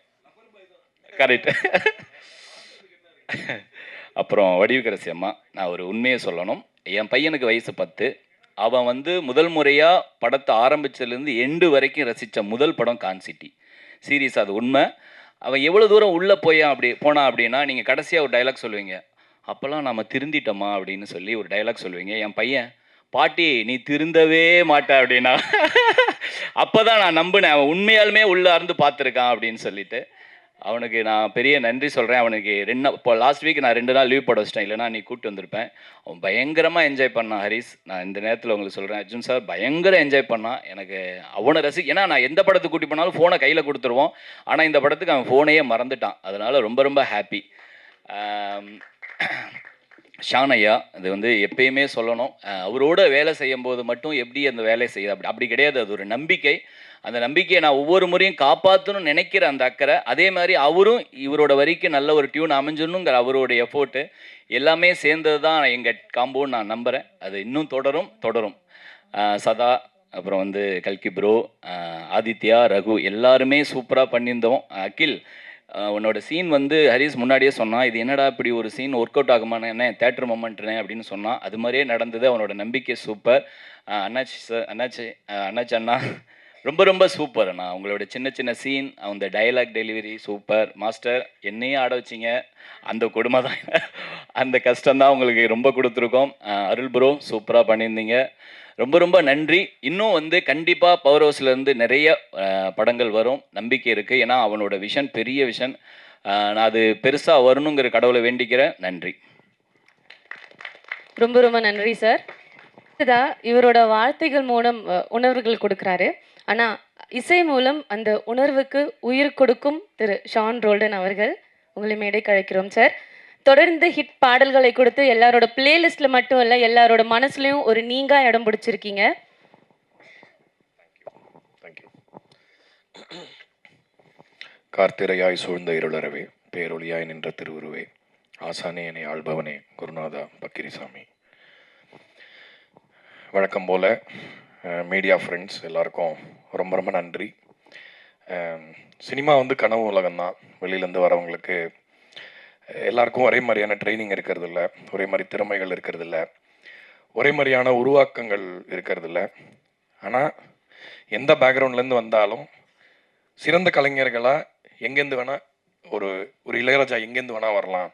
கரெக்ட். அப்புறம் வடிவுக்கரசி அம்மா, நான் ஒரு உண்மையை சொல்லணும். என் பையனுக்கு வயசு 10. அவன் வந்து முதல் முறையாக படத்தை ஆரம்பித்ததுலேருந்து எண்டு வரைக்கும் ரசித்த முதல் படம் கான்சிட்டி சீரியஸ். அது உண்மை. அவன் எவ்வளோ தூரம் உள்ளே போனான் அப்படின்னா, நீங்கள் கடைசியாக ஒரு டைலாக் சொல்லுவீங்க, அப்போல்லாம் நம்ம திருந்திட்டோமா அப்படின்னு சொல்லி ஒரு டைலாக் சொல்லுவீங்க. என் பையன், பாட்டி நீ திருந்தவே மாட்ட அப்படின்னா அப்போ தான் நான் நம்பினேன் அவன் உண்மையாலுமே உள்ளே இருந்து பார்த்துருக்கான் அப்படின்னு சொல்லிட்டு. அவனுக்கு நான் பெரிய நன்றி சொல்கிறேன். அவனுக்கு இப்போ லாஸ்ட் வீக் நான் 2 நாள் லீவ் போட வச்சிட்டேன், இல்லைனா நீ கூப்பிட்டு வந்திருப்பேன். அவன் பயங்கரமாக என்ஜாய் பண்ணான். ஹரிஸ், நான் இந்த நேரத்தில் உங்களுக்கு சொல்கிறேன், அர்ஜுன் சார் பயங்கர என்ஜாய் பண்ணான். எனக்கு அவனை ஏன்னா நான் எந்த படத்துக்கு கூட்டி போனாலும் ஃபோனை கையில் கொடுத்துருவோம். ஆனால் இந்த படத்துக்கு அவன் ஃபோனையே மறந்துட்டான். அதனால் ரொம்ப ரொம்ப ஹாப்பி. ஷான் ஐயா, அது வந்து எப்பயுமே சொல்லணும், அவரோட வேலை செய்யும்போது மட்டும் எப்படி அந்த வேலையை செய்யுது அப்படி கிடையாது. அது ஒரு நம்பிக்கை. அந்த நம்பிக்கையை நான் ஒவ்வொரு முறையும் காப்பாற்றணும்னு நினைக்கிற அந்த அக்கறை, அதே மாதிரி அவரும் இவரோட வரிக்கு நல்ல ஒரு டியூன் அமைஞ்சிடணுங்கிற அவரோட எஃபோர்ட்டு எல்லாமே சேர்ந்தது தான் எங்கள் காம்போன்னு நான் நம்புகிறேன். அது இன்னும் தொடரும். சதா, அப்புறம் வந்து கல்கி ப்ரோ, ஆதித்யா, ரகு எல்லாருமே சூப்பராக பண்ணியிருந்தோம். அகில், உன்னோட சீன் வந்து ஹரிஸ் முன்னாடியே சொன்னான், இது என்னடா இப்படி ஒரு சீன் ஒர்க் அவுட் ஆகுமான்னு, என்ன தேட்டர் மொமெண்ட்னே அப்படின்னு சொன்னான். அது மாதிரியே நடந்தது. அவனோட நம்பிக்கை சூப்பர். அண்ணாச்சி சார், அண்ணாச்சி அண்ணா ரொம்ப ரொம்ப சூப்பர் அண்ணா. உங்களோட சின்ன சின்ன சீன், அந்த டைலாக் டெலிவரி சூப்பர். மாஸ்டர், என்னையும் ஆட வச்சிங்க, அந்த கொடுமை தான், அந்த கஷ்டம்தான் உங்களுக்கு ரொம்ப கொடுத்துருக்கோம். அருள் ப்ரோ சூப்பராக பண்ணியிருந்தீங்க, ரொம்ப ரொம்ப நன்றி. இன்னும் வந்து கண்டிப்பாக பவர் ஹவுஸ்லேருந்து நிறைய படங்கள் வரும், நம்பிக்கை இருக்குது. ஏன்னா அவனோட விஷன் பெரிய விஷன். நான் அது பெருசாக வரணுங்கிற கடவுளை வேண்டிக்கிறேன். நன்றி. ரொம்ப ரொம்ப நன்றி சார். இவரோட வார்த்தைகள் மூலம் உணர்வுகள் கொடுக்குறாரு. ஆனால் இசை மூலம் அந்த உணர்வுக்கு உயிர் கொடுக்கும் திரு ஷான் ரோல்டன் அவர்கள், உங்களை மேடை கழிக்கிறோம் சார். தொடர்ந்து ஹிட் பாடல்களை கொடுத்து எல்லாரோட பிளேலிஸ்ட்டில் மட்டும் இல்லை, எல்லாரோட மனசுலையும் ஒரு நீங்கா இடம் பிடிச்சிருக்கீங்க. கார்த்திரையாய் சூழ்ந்த இருளறவே, பேரொழியாய் நின்ற திருவுருவே, ஆசானே என்னை ஆள்பவனே, குருநாதா பக்கிரிசாமி. வழக்கம் போல் மீடியா ஃப்ரெண்ட்ஸ் எல்லாருக்கும் ரொம்ப ரொம்ப நன்றி. சினிமா வந்து கனவு உலகம் தான். வெளியிலேருந்து வரவங்களுக்கு எல்லாருக்கும் ஒரே மாதிரியான ட்ரைனிங் இருக்கிறதில்ல, ஒரே மாதிரி திறமைகள் இருக்கிறதில்ல, ஒரே மாதிரியான உருவாக்கங்கள் இருக்கிறதில்ல. ஆனால் எந்த பேக்ரவுண்ட்லேருந்து வந்தாலும் சிறந்த கலைஞர்களாக எங்கேருந்து வேணால் ஒரு ஒரு இளையராஜா எங்கேருந்து வேணால் வரலாம்,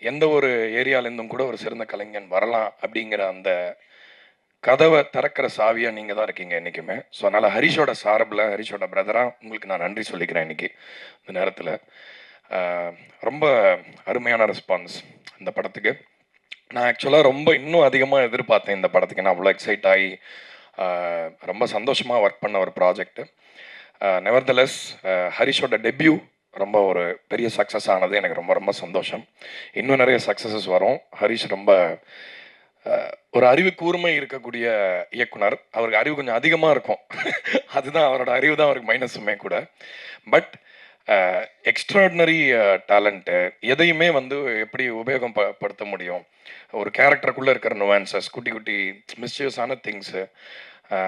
எந்த ஒரு ஏரியாலேருந்தும் கூட ஒரு சிறந்த கலைஞன் வரலாம் அப்படிங்கிற அந்த கதவை திறக்கிற சாவியாக நீங்கள் தான் இருக்கீங்க என்றைக்குமே. ஸோ அதனால் ஹரிஷோட சார்பில், ஹரிஷோட பிரதராக உங்களுக்கு நான் நன்றி சொல்லிக்கிறேன் இன்றைக்கி இந்த நேரத்தில். ரொம்ப அருமையான ரெஸ்பான்ஸ் இந்த படத்துக்கு. நான் ஆக்சுவலாக ரொம்ப இன்னும் அதிகமாக எதிர்பார்த்தேன் இந்த படத்துக்கு. நான் அவ்வளோ எக்ஸைட் ஆகி ரொம்ப சந்தோஷமாக ஒர்க் பண்ண ஒரு ப்ராஜெக்ட்டு. நெவர்தலெஸ் ஹரிஷோட டெபியூ ரொம்ப ஒரு பெரிய சக்ஸஸ் ஆனது எனக்கு ரொம்ப ரொம்ப சந்தோஷம். இன்னும் நிறைய சக்ஸஸஸ் வரும். ஹரிஷ் ரொம்ப ஒரு அறிவு கூர்மை இருக்கக்கூடிய இயக்குனர். அவருக்கு அறிவு கொஞ்சம் அதிகமாக இருக்கும். அதுதான் அவரோட அறிவு தான் அவருக்கு மைனஸுமே கூட. But extraordinary talent. எதையுமே வந்து எப்படி உபயோகப்படுத்த முடியும், ஒரு கேரக்டருக்குள்ளே இருக்கிற நுவான்சஸ், குட்டி குட்டி மிஸ்யூஸான திங்ஸு.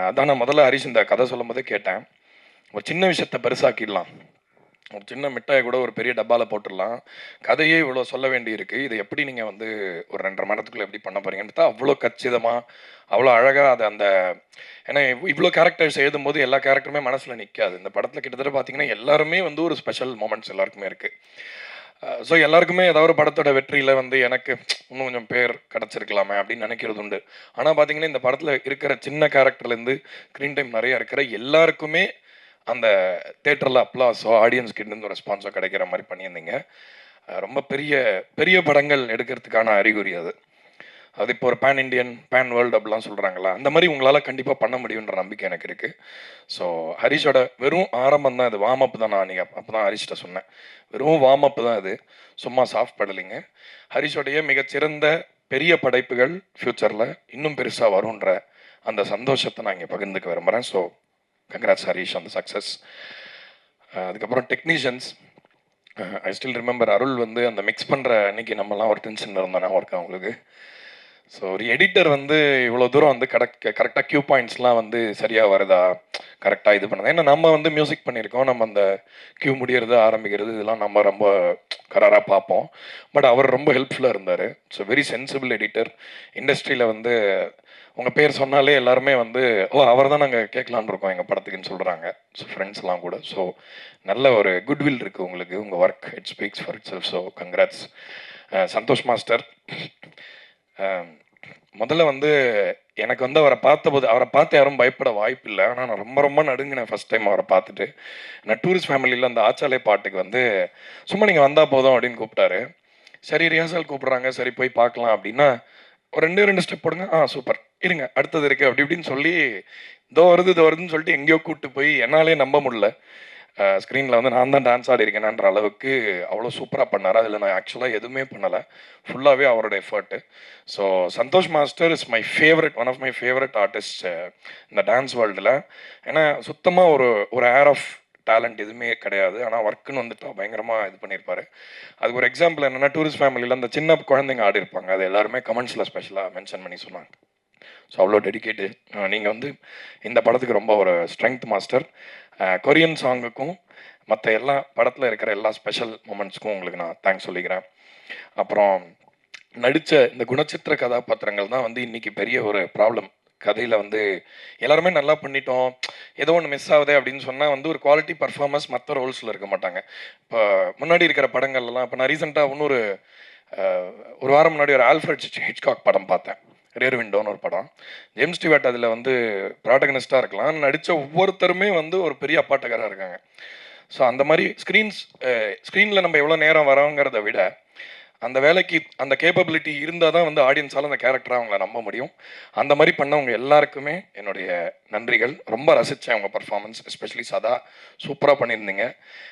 அதான் நான் முதல்ல ஹரிஷ் இந்த கதை சொல்லும் போதே கேட்டேன், ஒரு சின்ன விஷயத்த பெருசாக்கிடலாம், ஒரு சின்ன மிட்டாயை கூட ஒரு பெரிய டப்பாவில் போட்டுடலாம், கதையே இவ்வளோ சொல்ல வேண்டி இருக்குது, இதை எப்படி நீங்கள் வந்து ஒரு 2.5 மணி நேரத்துக்குள்ளே எப்படி பண்ண போகிறீங்கன்னு அவ்வளோ கச்சிதமாக அவ்வளோ அழகாக அது அந்த ஏன்னா இவ்வளோ கேரக்டர்ஸ் எழுதும்போது எல்லா கேரக்டருமே மனசில் நிற்காது. இந்த படத்தில் கிட்டத்தட்ட பார்த்தீங்கன்னா எல்லாருமே வந்து ஒரு ஸ்பெஷல் மூமெண்ட்ஸ் எல்லாருக்குமே இருக்குது. ஸோ எல்லாருக்குமே ஏதாவது ஒரு படத்தோட வெற்றியில் வந்து எனக்கு இன்னும் கொஞ்சம் பேர் கிடச்சிருக்கலாமே அப்படின்னு நினைக்கிறது உண்டு. ஆனால் பார்த்தீங்கன்னா இந்த படத்தில் இருக்கிற சின்ன கேரக்டர்லேருந்து ஸ்க்ரீன் டைம் நிறையா இருக்கிற எல்லாருக்குமே அந்த தேட்டரில் அப்ளாஸோ ஆடியன்ஸ் கிட்டேருந்து ரெஸ்பான்ஸோ கிடைக்கிற மாதிரி பண்ணியிருந்தீங்க. ரொம்ப பெரிய பெரிய படங்கள் எடுக்கிறதுக்கான அறிகுறி அது. அது இப்போ ஒரு பேன் இண்டியன், பேன் வேர்ல்டு அப்படிலாம் சொல்கிறாங்களா, அந்த மாதிரி உங்களால் கண்டிப்பாக பண்ண முடியுன்ற நம்பிக்கை எனக்கு இருக்குது. ஸோ ஹரிஷோட வெறும் ஆரம்பம் தான் இது, வார்ம் அப் தான். நான் நீங்கள் அப்போ தான் ஹரிஷ்ட சொன்னேன், வெறும் வார்ம் அப் தான் இது, சும்மா சாஃப்ட் படலிங்க. ஹரிஷோடைய மிகச்சிறந்த பெரிய படைப்புகள் ஃப்யூச்சரில் இன்னும் பெருசாக வரும்ன்ற அந்த சந்தோஷத்தை நான் இங்கே பகிர்ந்துக்க விரும்புகிறேன். ஸோ கங்க்ராட்ஸ் ஹரிஷ் அந்த சக்ஸஸ். அதுக்கப்புறம் டெக்னீஷியன்ஸ், ஐ ஸ்டில் ரிமெம்பர் அருள் வந்து அந்த மிக்ஸ் பண்ணுற அன்றைக்கி நம்மலாம் ஒரு டென்ஷனில் இருந்தோன்னா ஒர்க் அவங்களுக்கு. ஸோ ஒரு எடிட்டர் வந்து இவ்வளோ தூரம் வந்து கரெக்டாக கியூ பாயிண்ட்ஸ்லாம் வந்து சரியாக வருதா, கரெக்டாக இது பண்ணுது. ஏன்னா நம்ம வந்து மியூசிக் பண்ணியிருக்கோம், நம்ம அந்த கியூ முடிகிறது ஆரம்பிக்கிறது இதெல்லாம் நம்ம ரொம்ப கராராக பார்ப்போம். பட் அவர் ரொம்ப ஹெல்ப்ஃபுல்லாக இருந்தார். So very sensible editor. இண்டஸ்ட்ரியில் வந்து உங்கள் பேர் சொன்னாலே எல்லாருமே வந்து அவர் தான் நாங்கள் கேட்கலான்னு இருக்கோம் எங்கள் படத்துக்குன்னு சொல்கிறாங்க. ஸோ ஃப்ரெண்ட்ஸ்லாம் கூட. ஸோ நல்ல ஒரு குட்வில் இருக்குது உங்களுக்கு, உங்கள் work it speaks for itself. So congrats. Santhosh master, முதல்ல வந்து எனக்கு வந்து அவரை பார்த்து யாரும் பயப்பட வாய்ப்பு இல்லை. ஆனால் நான் ரொம்ப ரொம்ப நடுங்கினேன் ஃபஸ்ட் டைம் அவரை பார்த்துட்டு. நான் டூரிஸ்ட் ஃபேமிலியில் அந்த ஆச்சாலே பாட்டுக்கு வந்து சும்மா நீங்கள் வந்தால் போதும் அப்படின்னு கூப்பிட்டாரு. சரி ரிஹர்சல் கூப்பிட்றாங்க, சரி போய் பார்க்கலாம் அப்படின்னா, ஒரு 2 ஸ்டெப் போடுங்க, சூப்பர் இருங்க அடுத்தது இருக்குது அப்படி இப்படின்னு சொல்லி இதோ வருதுன்னு சொல்லிட்டு எங்கேயோ கூப்பிட்டு போய் என்னாலே நம்ப முடியல. ஸ்க்ரீனில் வந்து நான் தான் டான்ஸ் ஆடி இருக்கேனான்ற அளவுக்கு அவ்வளோ சூப்பராக பண்ணார். அதில் நான் ஆக்சுவலாக எதுவுமே பண்ணலை, ஃபுல்லாகவே அவரோட effort. So Santhosh master is my favourite, one of my favourite artist இந்த டான்ஸ் வேர்ல்டில். ஏன்னா சுத்தமாக ஒரு ஏர் ஆஃப் டேலண்ட் எதுவுமே கிடையாது, ஆனால் ஒர்க்குன்னு வந்துட்டு பயங்கரமாக இது பண்ணியிருப்பார். அதுக்கு ஒரு எக்ஸாம்பிள் என்னென்னா, டூரிஸ்ட் ஃபேமிலியில் அந்த சின்ன குழந்தைங்க ஆடி இருப்பாங்க, அது எல்லாருமே கமெண்ட்ஸில் ஸ்பெஷலாக மென்ஷன் பண்ணி சொன்னாங்க. ஸோ அவ்வளோ டெடிக்கேட்டட். நீங்கள் வந்து இந்த படத்துக்கு ரொம்ப ஒரு ஸ்ட்ரென்த் மாஸ்டர். கொரியன் சாங்குக்கும் மற்ற எல்லா படத்தில் இருக்கிற எல்லா ஸ்பெஷல் மூமெண்ட்ஸ்க்கும் உங்களுக்கு நான் தேங்க்ஸ் சொல்லிக்கிறேன். அப்புறம் நடித்த இந்த குணச்சித்திர கதாபாத்திரங்கள் தான் வந்து இன்றைக்கி பெரிய ஒரு ப்ராப்ளம். கதையில் வந்து எல்லாருமே நல்லா பண்ணிட்டோம், ஏதோ ஒன்று மிஸ் ஆகுது அப்படின்னு சொன்னால் வந்து ஒரு குவாலிட்டி பர்ஃபார்மன்ஸ் மற்ற ரோல்ஸில் இருக்க மாட்டாங்க. இப்போ முன்னாடி இருக்கிற படங்கள்லாம், இப்போ நான் ரீசெண்டாக ஒரு வாரம் முன்னாடி ஒரு ஆல்ஃப்ரெட் ஹிட்ச்காக் படம் பார்த்தேன், ரியர் விண்டோன்னு ஒரு படம். ஜேம்ஸ் ஸ்டீவர்ட் அதில் வந்து ப்ராட்டகனிஸ்டாக இருக்கலாம், நடித்த ஒவ்வொருத்தருமே வந்து ஒரு பெரிய அப்பாட்டக்காராக இருக்காங்க. ஸோ அந்த மாதிரி ஸ்க்ரீனில் நம்ம எவ்வளோ நேரம் வரோங்கிறத விட அந்த வேலைக்கு அந்த கேப்பபிலிட்டி இருந்தால் தான் வந்து ஆடியன்ஸால் அந்த கேரக்டராக அவங்கள நம்ப முடியும். அந்த மாதிரி பண்ணவங்க எல்லாருக்குமே என்னுடைய நன்றிகள். ரொம்ப ரசித்தேன் அவங்க பர்ஃபார்மன்ஸ், எஸ்பெஷலி சதா சூப்பராக பண்ணியிருந்தீங்க.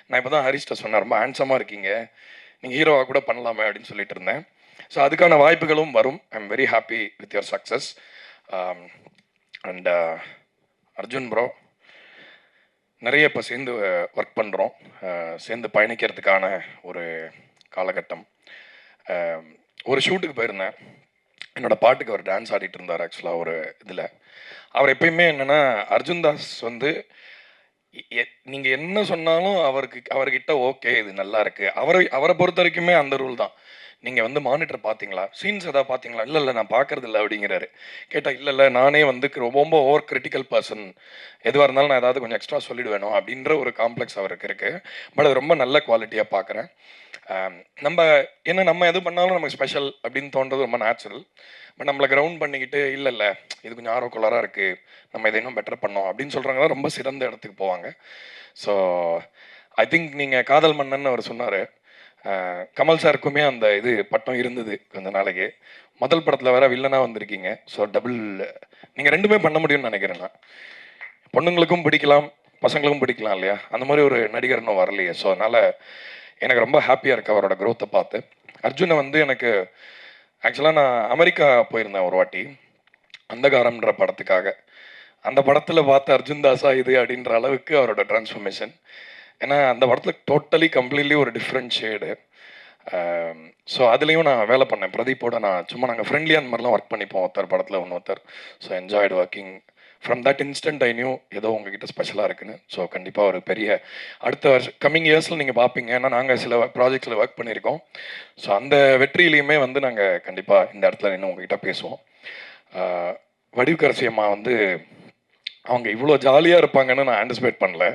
நான் இப்போ தான் ஹரிஷ்ட சொன்னேன், ரொம்ப ஹேண்ட்ஸமாக இருக்கீங்க, நீங்கள் ஹீரோவாக கூட பண்ணலாமே அப்படின்னு சொல்லிட்டு இருந்தேன். ஸோ அதுக்கான வாய்ப்புகளும் வரும். I am very happy with your success. And Arjun bro, நிறைய இப்போ சேர்ந்து ஒர்க் பண்ணுறோம், சேர்ந்து பயணிக்கிறதுக்கான ஒரு காலகட்டம். ஒரு ஷூட்டுக்கு போயிருந்தேன், என்னோடய பாட்டுக்கு அவர் டான்ஸ் ஆடிட்டு இருந்தார். ஆக்சுவலாக ஒரு இதில் அவர் எப்பயுமே என்னென்னா, அர்ஜுன் தாஸ் வந்து நீங்கள் என்ன சொன்னாலும் அவர்கிட்ட ஓகே இது நல்லா இருக்கு. அவரை பொறுத்த வரைக்குமே அந்த ரூல் தான். நீங்கள் வந்து மானிட்டர் பார்த்தீங்களா, சீன்ஸ் எதாவது பார்த்தீங்களா, இல்லை இல்லை நான் பார்க்கறது இல்லை அப்படிங்கிறாரு. கேட்டால் இல்லை இல்லை நானே வந்து ரொம்ப ஓவர் கிரிட்டிக்கல் பர்சன், எதுவாக இருந்தாலும் நான் ஏதாவது கொஞ்சம் எக்ஸ்ட்ரா சொல்லிடுவேணும் அப்படின்ற ஒரு காம்ப்ளெக்ஸ் அவருக்கு இருக்குது. பட் அது ரொம்ப நல்ல குவாலிட்டியாக பார்க்குறேன். நம்ம எது பண்ணாலும் நமக்கு ஸ்பெஷல் அப்படின்னு தோன்றது ரொம்ப நேச்சுரல். பட் நம்மளை கிரவுண்ட் பண்ணிக்கிட்டு இல்லை இல்லை இது கொஞ்சம் ஆர்வக்குள்ளாராக இருக்குது, நம்ம இதை இன்னும் பெட்டர் பண்ணோம் அப்படின்னு சொல்கிறவங்க தான் ரொம்ப சிறந்த இடத்துக்கு போவாங்க. ஸோ ஐ திங்க் நீங்கள் காதல் மன்னன் அவர் சொன்னார், கமல் சாருக்குமே அந்த இது பட்டம் இருந்தது கொஞ்ச நாளைக்கு. முதல் படத்தில் வேற வில்லனாக வந்திருக்கீங்க. ஸோ டபுள் நீங்கள் ரெண்டுமே பண்ண முடியும்னு நினைக்கிறேன். நான் பொண்ணுங்களுக்கும் பிடிக்கலாம் பசங்களுக்கும் பிடிக்கலாம் இல்லையா, அந்த மாதிரி ஒரு நடிகர் இன்னும் வரலையே. ஸோ அதனால் எனக்கு ரொம்ப ஹாப்பியாக இருக்குது அவரோட க்ரோத்தை பார்த்து. அர்ஜுனை வந்து எனக்கு ஆக்சுவலாக நான் அமெரிக்கா போயிருந்தேன் ஒரு வாட்டி அந்தகாரம்ன்ற படத்துக்காக. அந்த படத்தில் பார்த்த அர்ஜுன் தாஸா இது அப்படின்ற அளவுக்கு அவரோட டிரான்ஸ்ஃபர்மேஷன். ஏன்னா அந்த படத்தில் டோட்டலி கம்ப்ளீட்லி ஒரு டிஃப்ரெண்ட் ஷேடு. ஸோ அதுலேயும் நான் வேலை பண்ணேன் பிரதீப்போட. நான் சும்மா நாங்கள் ஃப்ரெண்ட்லியாக அந்த மாதிரிலாம் ஒர்க் பண்ணிப்போம் ஒருத்தர் படத்தில் ஒருத்தர். So enjoyed working. From that instant I knew ஏதோ உங்ககிட்ட ஸ்பெஷலாக இருக்குன்னு. ஸோ கண்டிப்பாக ஒரு பெரிய அடுத்த வருஷம் கம்மிங் இயர்ஸில் நீங்கள் பார்ப்பீங்க. ஏன்னா நாங்கள் சில ப்ராஜெக்ட்ஸில் ஒர்க் பண்ணியிருக்கோம். ஸோ அந்த வெற்றியிலையுமே வந்து நாங்கள் கண்டிப்பாக இந்த இடத்துல இன்னும் உங்ககிட்ட பேசுவோம். வடிவுக்கரசி அம்மா வந்து அவங்க இவ்வளோ ஜாலியாக இருப்பாங்கன்னு நான் ஆன்டிசிபேட் பண்ணல.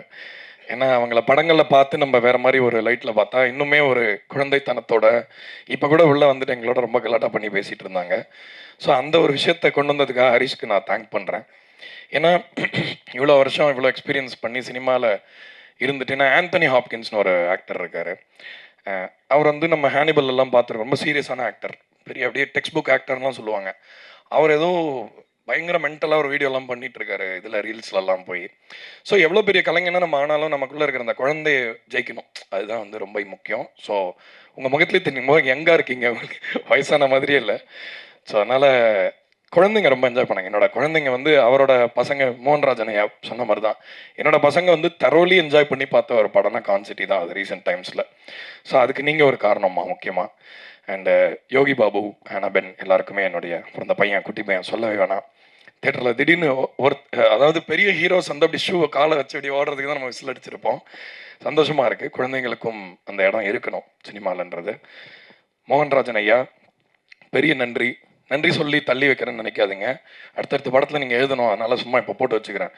ஏன்னா அவங்கள படங்களில் பார்த்து நம்ம வேறு மாதிரி ஒரு லைட்டில் பார்த்தா இன்னுமே ஒரு குழந்தைத்தனத்தோட இப்போ கூட உள்ளே வந்துட்டு எங்களோட ரொம்ப கலாட்டா பண்ணி பேசிகிட்டு இருந்தாங்க. ஸோ அந்த ஒரு விஷயத்தை கொண்டு வந்ததுக்காக ஹரிஷ்க்கு நான் தேங்க் பண்ணுறேன். ஏன்னா இவ்வளோ வருஷம் இவ்வளோ எக்ஸ்பீரியன்ஸ் பண்ணி சினிமாவில் இருந்துட்டு, ஏன்னா ஆந்தனி ஹாப்கின்ஸ்னு ஒரு ஆக்டர் இருக்கார். அவர் வந்து நம்ம ஹேனிபல் எல்லாம் பார்த்துருக்கோம். ரொம்ப சீரியஸான ஆக்டர், பெரிய அப்படியே டெக்ஸ்ட் புக் ஆக்டர்லாம் சொல்லுவாங்க. அவர் ஏதோ பயங்கர மென்டலாக ஒரு வீடியோலாம் பண்ணிட்டு இருக்காரு இதில் ரீல்ஸ்லலாம் போய். ஸோ எவ்வளோ பெரிய கலைஞனா நம்ம ஆனாலும் நமக்குள்ளே இருக்கிற அந்த குழந்தைய ஜெயிக்கணும், அதுதான் வந்து ரொம்ப முக்கியம். ஸோ உங்கள் முகத்துலேயே தெரியும் முகம் எங்கே இருக்கீங்க, வயசான மாதிரியே இல்லை. ஸோ அதனால் குழந்தைங்க ரொம்ப என்ஜாய் பண்ணாங்க. என்னோட குழந்தைங்க வந்து அவரோட பசங்க மோகன்ராஜன் ஐயா சொன்ன மாதிரி தான், என்னோட பசங்க வந்து தரோலி என்ஜாய் பண்ணி பார்த்த ஒரு படம்னா கான்சிட்டி தான் அது ரீசெண்ட் டைம்ஸில். ஸோ அதுக்கு நீங்கள் ஒரு காரணமா முக்கியமாக. அண்டு யோகி பாபு, ஹேனாபென் எல்லாருக்குமே என்னுடைய பிறந்த பையன் குட்டி பையன் சொல்லவே வேணாம். தேட்டரில் திடீர்னு அதாவது பெரிய ஹீரோஸ் வந்து அப்படி ஷூவை காலை வச்சு அப்படி ஓடுறதுக்கு தான் நம்ம விசில் அடிச்சிருப்போம். சந்தோஷமாக இருக்குது. குழந்தைங்களுக்கும் அந்த இடம் இருக்கணும் சினிமாலன்றது. மோகன்ராஜன் ஐயா பெரிய நன்றி. நன்றி சொல்லி தள்ளி வைக்கிறேன்னு நினைக்காதீங்க. அடுத்தடுத்த படத்தில் நீங்கள் எழுதணும், அதனால் சும்மா இப்போ போட்டு வச்சுக்கிறேன்.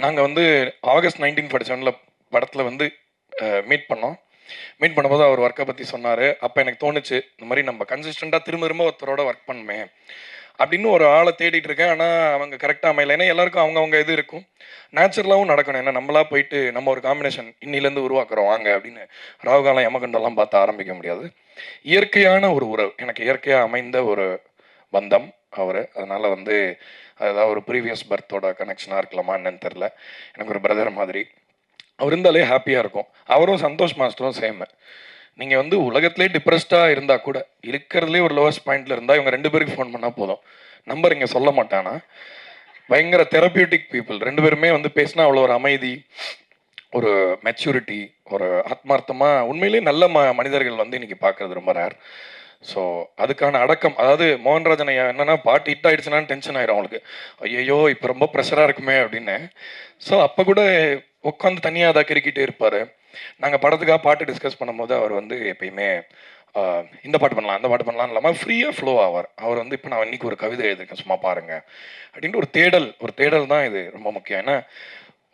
நாங்கள் வந்து ஆகஸ்ட் 1947 படத்தில் வந்து மீட் பண்ணும்போது அவர் ஒர்க்கை பற்றி சொன்னார். அப்போ எனக்கு தோணுச்சு இந்த மாதிரி நம்ம கன்சிஸ்டண்ட்டாக திரும்ப ஒருத்தரோட ஒர்க் பண்ணுமே அப்படின்னு ஒரு ஆளை தேடிட்டு இருக்கேன். ஆனால் அவங்க கரெக்டாக அமையலை. ஏன்னா எல்லாருக்கும் அவங்கவுங்க இது இருக்கும், நேச்சுரலாகவும் நடக்கணும். ஏன்னா நம்மளா போயிட்டு நம்ம ஒரு காம்பினேஷன் இன்னிலேருந்து உருவாக்குறோம் வாங்க அப்படின்னு ராகுகாலம் யமகண்டெல்லாம் பார்த்து ஆரம்பிக்க முடியாது. இயற்கையான ஒரு உறவு, எனக்கு இயற்கையாக அமைந்த ஒரு பந்தம் அவர். அதனால் வந்து அதாவது ஒரு ப்ரீவியஸ் பர்த்தோட கனெக்ஷனாக இருக்கலாமா என்னன்னு தெரில, எனக்கு ஒரு பிரதர் மாதிரி. அவர் இருந்தாலே ஹாப்பியாக இருக்கும். அவரும் சந்தோஷ் மாஸ்டரும் சேம். நீங்கள் வந்து உலகத்திலே டிப்ரெஸ்டாக இருந்தால் கூட இருக்கிறதுலே ஒரு லோவஸ்ட் பாயிண்டில் இருந்தால் இவங்க 2 பேருக்கு ஃபோன் பண்ணால் போதும். நம்பர் இங்கே சொல்ல மாட்டானா, பயங்கர தெரப்பியூட்டிக் பீப்புள். 2 பேருமே வந்து பேசினா அவ்வளோ ஒரு அமைதி, ஒரு மெச்சூரிட்டி, ஒரு ஆத்மார்த்தமாக உண்மையிலேயே நல்ல மனிதர்கள் வந்து இன்றைக்கி பார்க்குறது ரொம்ப ரேர். ஸோ அதுக்கான அடக்கம், அதாவது மோகன்ராஜன் ஐயா என்னென்னா பாட்டு ஹிட் ஆகிடுச்சுனான்னு டென்ஷன் ஆகிடும் அவங்களுக்கு. ஐயோ இப்போ ரொம்ப ப்ரெஷராக இருக்குமே அப்படின்னு. ஸோ அப்போ கூட உட்காந்து தனியாக அதை கிரிக்கிட்டே இருப்பார். நாங்கள் படத்துக்காக பாட்டு டிஸ்கஸ் பண்ணும்போது அவர் வந்து எப்பயுமே இந்த பாட்டு பண்ணலாம் அந்த பாட்டு பண்ணலாம் இல்லாமல் ஃப்ரீயாக ஃப்ளோ ஆவார். அவர் வந்து இப்போ நான் இன்றைக்கி ஒரு கவிதை எழுதியிருக்கேன் சும்மா பாருங்கள் அப்படின்ட்டு ஒரு தேடல் தான் இது ரொம்ப முக்கியம். ஏன்னா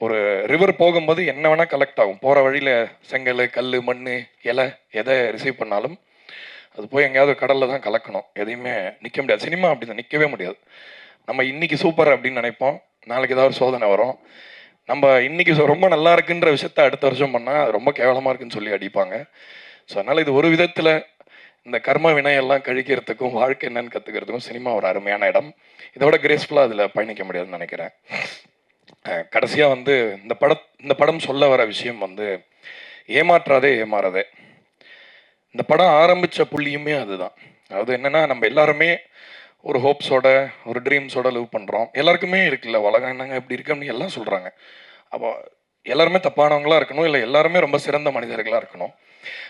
ஒரு ரிவர் போகும்போது என்ன வேணால் கலெக்ட் ஆகும். போகிற வழியில் செங்கல் கல் மண் இலை எதை ரிசீவ் பண்ணாலும் அது போய் எங்கேயாவது கடலில் தான் கலக்கணும். எதையுமே நிற்க முடியாது. சினிமா அப்படி தான், நிற்கவே முடியாது. நம்ம இன்றைக்கி சூப்பர் அப்படின்னு நினைப்போம், நாளைக்கு ஏதாவது ஒரு சோதனை வரும். நம்ம இன்றைக்கி ரொம்ப நல்லா இருக்குன்ற விஷயத்த அடுத்த வருஷம் பண்ணால் அது ரொம்ப கேவலமாக இருக்குன்னு சொல்லி அடிப்பாங்க. ஸோ அதனால் இது ஒரு விதத்தில் இந்த கர்ம வினையெல்லாம் கழிக்கிறதுக்கும் வாழ்க்கை என்னன்னு கற்றுக்கிறதுக்கும் சினிமா ஒரு அருமையான இடம். இதோட கிரேஸ்ஃபுல்லாக அதில் பயணிக்க முடியாதுன்னு நினைக்கிறேன். கடைசியாக வந்து இந்த படம் சொல்ல வர விஷயம் வந்து ஏமாற்றாதே ஏமாறதே. இந்த படம் ஆரம்பித்த புள்ளியுமே அதுதான். அதாவது என்னென்னா நம்ம எல்லாருமே ஒரு ஹோப்ஸோட ஒரு ட்ரீம்ஸோட லிவ் பண்ணுறோம். எல்லாருக்குமே இருக்குல்ல உலகம் என்னங்க இப்படி இருக்கு அப்படின்னு எல்லாம் சொல்கிறாங்க. அப்போ எல்லாருமே தப்பானவங்களாக இருக்கணும், இல்லை எல்லாருமே ரொம்ப சிறந்த மனிதர்களாக இருக்கணும்.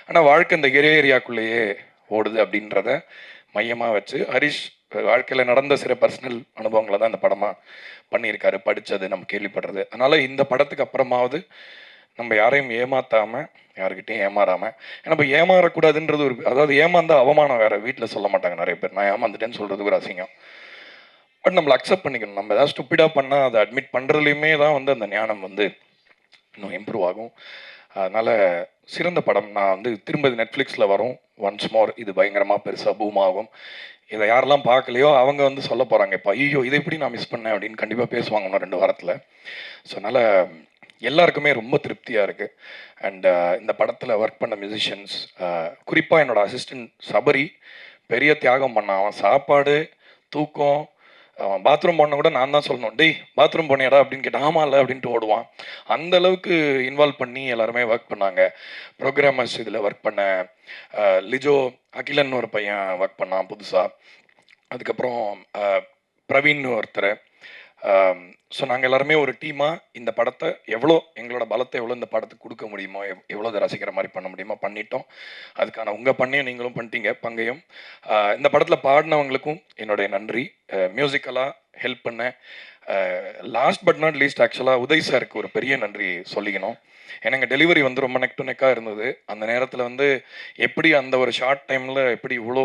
ஆனால் வாழ்க்கை இந்த ஏரியாக்குள்ளேயே ஓடுது அப்படின்றத மையமாக வச்சு ஹரிஷ் வாழ்க்கையில் நடந்த சில பர்சனல் அனுபவங்களை தான் இந்த படமாக பண்ணியிருக்காரு, படித்தது நம்ம கேள்விப்படுறது. அதனால் இந்த படத்துக்கு அப்புறமாவது நம்ம யாரையும் ஏமாற்றாமல், யாருக்கிட்டையும் ஏமாறாமல், ஏன்னா இப்போ ஏமாறக்கூடாதுன்றது ஒரு, அதாவது ஏமாந்தா அவமானம் வேறு, வீட்டில் சொல்ல மாட்டாங்க நிறைய பேர், நான் ஏமாந்துட்டேன்னு சொல்கிறதுக்கு ஒரு அசிங்கம். பட் நம்மளை அக்செப்ட் பண்ணிக்கணும். நம்ம ஏதாவது ஸ்டூப்பிடாக பண்ணால் அதை அட்மிட் பண்ணுறதுலையுமே தான் வந்து அந்த ஞானம் வந்து இன்னும் இம்ப்ரூவ் ஆகும். அதனால் சிறந்த படம். நான் வந்து திரும்ப நெட்ஃப்ளிக்ஸில் வரும் ஒன்ஸ் மோர். இது பயங்கரமாக பெருசாக பூம் ஆகும். இதை யாரெல்லாம் பார்க்கலையோ அவங்க வந்து சொல்ல போகிறாங்க, இப்போ ஐயோ இதை எப்படி நான் மிஸ் பண்ணேன் அப்படின்னு கண்டிப்பாக பேசுவாங்க இன்னும் 2 வாரத்தில். ஸோ அதனால் எல்லாருக்குமே ரொம்ப திருப்தியாக இருக்குது. அண்ட் இந்த படத்தில் ஒர்க் பண்ண மியூசிஷியன்ஸ், குறிப்பாக என்னோடய அசிஸ்டன்ட் சபரி பெரிய தியாகம் பண்ணான். அவன் சாப்பாடு, தூக்கம், அவன் பாத்ரூம் போன கூட நான் தான் சொல்லணும், டேய் பாத்ரூம் போனியாடா அப்படின்னு கேட்டால் ஆமாம் இல்லை அப்படின்ட்டு ஓடுவான். அந்த அளவுக்கு இன்வால்வ் பண்ணி எல்லாருமே ஒர்க் பண்ணாங்க. ப்ரோக்ராமர்ஸ் இதில் ஒர்க் பண்ண லிஜோ அகிலன் ஒரு பையன் ஒர்க் பண்ணான் புதுசாக. அதுக்கப்புறம் பிரவீன் ஒருத்தர். ஸோ நாங்கள் எல்லாருமே ஒரு டீமாக இந்த படத்தை எவ்வளோ, எங்களோட பலத்தை எவ்வளோ இந்த படத்துக்கு கொடுக்க முடியுமோ, எவ்வளோ அதை ரசிக்கிற மாதிரி பண்ண முடியுமோ பண்ணிட்டோம். அதுக்கான உங்கள் பண்ணியும் நீங்களும் பண்ணிட்டீங்க பங்கையும். இந்த படத்தில் பாடினவங்களுக்கும் என்னுடைய நன்றி. மியூசிக்கலாக ஹெல்ப் பண்ண லாஸ்ட் பட் நாட் லீஸ்ட் ஆக்சுவலாக உதய் சாருக்கு ஒரு பெரிய நன்றி சொல்லிக்கணும். ஏன்னா எங்கள் டெலிவரி வந்து ரொம்ப நெக் டு நெக்காக இருந்தது. அந்த நேரத்தில் வந்து எப்படி அந்த ஒரு ஷார்ட் டைமில் எப்படி இவ்வளோ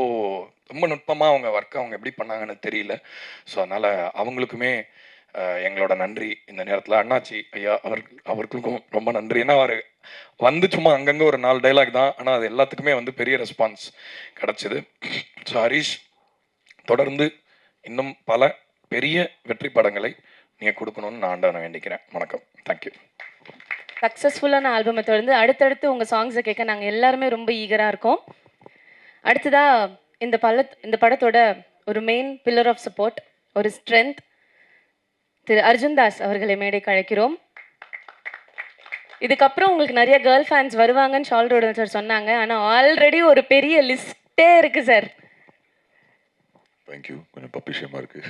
ரொம்ப நுட்பமாக அவங்க ஒர்க்கை அவங்க எப்படி பண்ணாங்கன்னு தெரியல. ஸோ அதனால் அவங்களுக்குமே எங்களோட நன்றி இந்த நேரத்தில். அண்ணாச்சி ஐயா அவர்களுக்கும் ரொம்ப நன்றி. ஏன்னா அவர் வந்து சும்மா அங்கங்கே ஒரு 4 டைலாக் தான், ஆனால் அது எல்லாத்துக்குமே வந்து பெரிய ரெஸ்பான்ஸ் கிடச்சிது. ஸோ ஹரிஷ், தொடர்ந்து இன்னும் பல பெரிய வெற்றி படங்களை நீங்கள் கொடுக்கணும்னு நான் ஆண்டவனை வேண்டிக்கிறேன். வணக்கம். தேங்க்யூ. சக்ஸஸ்ஃபுல்லான ஆல்பமை தொடர்ந்து அடுத்தடுத்து உங்கள் சாங்ஸை கேட்க நாங்கள் எல்லாருமே ரொம்ப ஈகராக இருக்கோம். அடுத்ததாக இந்த படத்தோட ஒரு மெயின் பில்லர் ஆஃப் சப்போர்ட், ஒரு ஸ்ட்ரென்த், திரு அர்ஜுன் தாஸ் அவர்களை மேடைக்கு அழைக்கிறோம். இதுக்கப்புறம் உங்களுக்கு நிறைய கேர்ள் ஃபேன்ஸ் வருவாங்கன்னு ஷால்ரோட சார் சொன்னாங்க. ஆனால் ஆல்ரெடி ஒரு பெரிய லிஸ்ட்டே இருக்குது சார். தேங்க்யூ. கொஞ்சம் பப்பிஷமாக இருக்குது.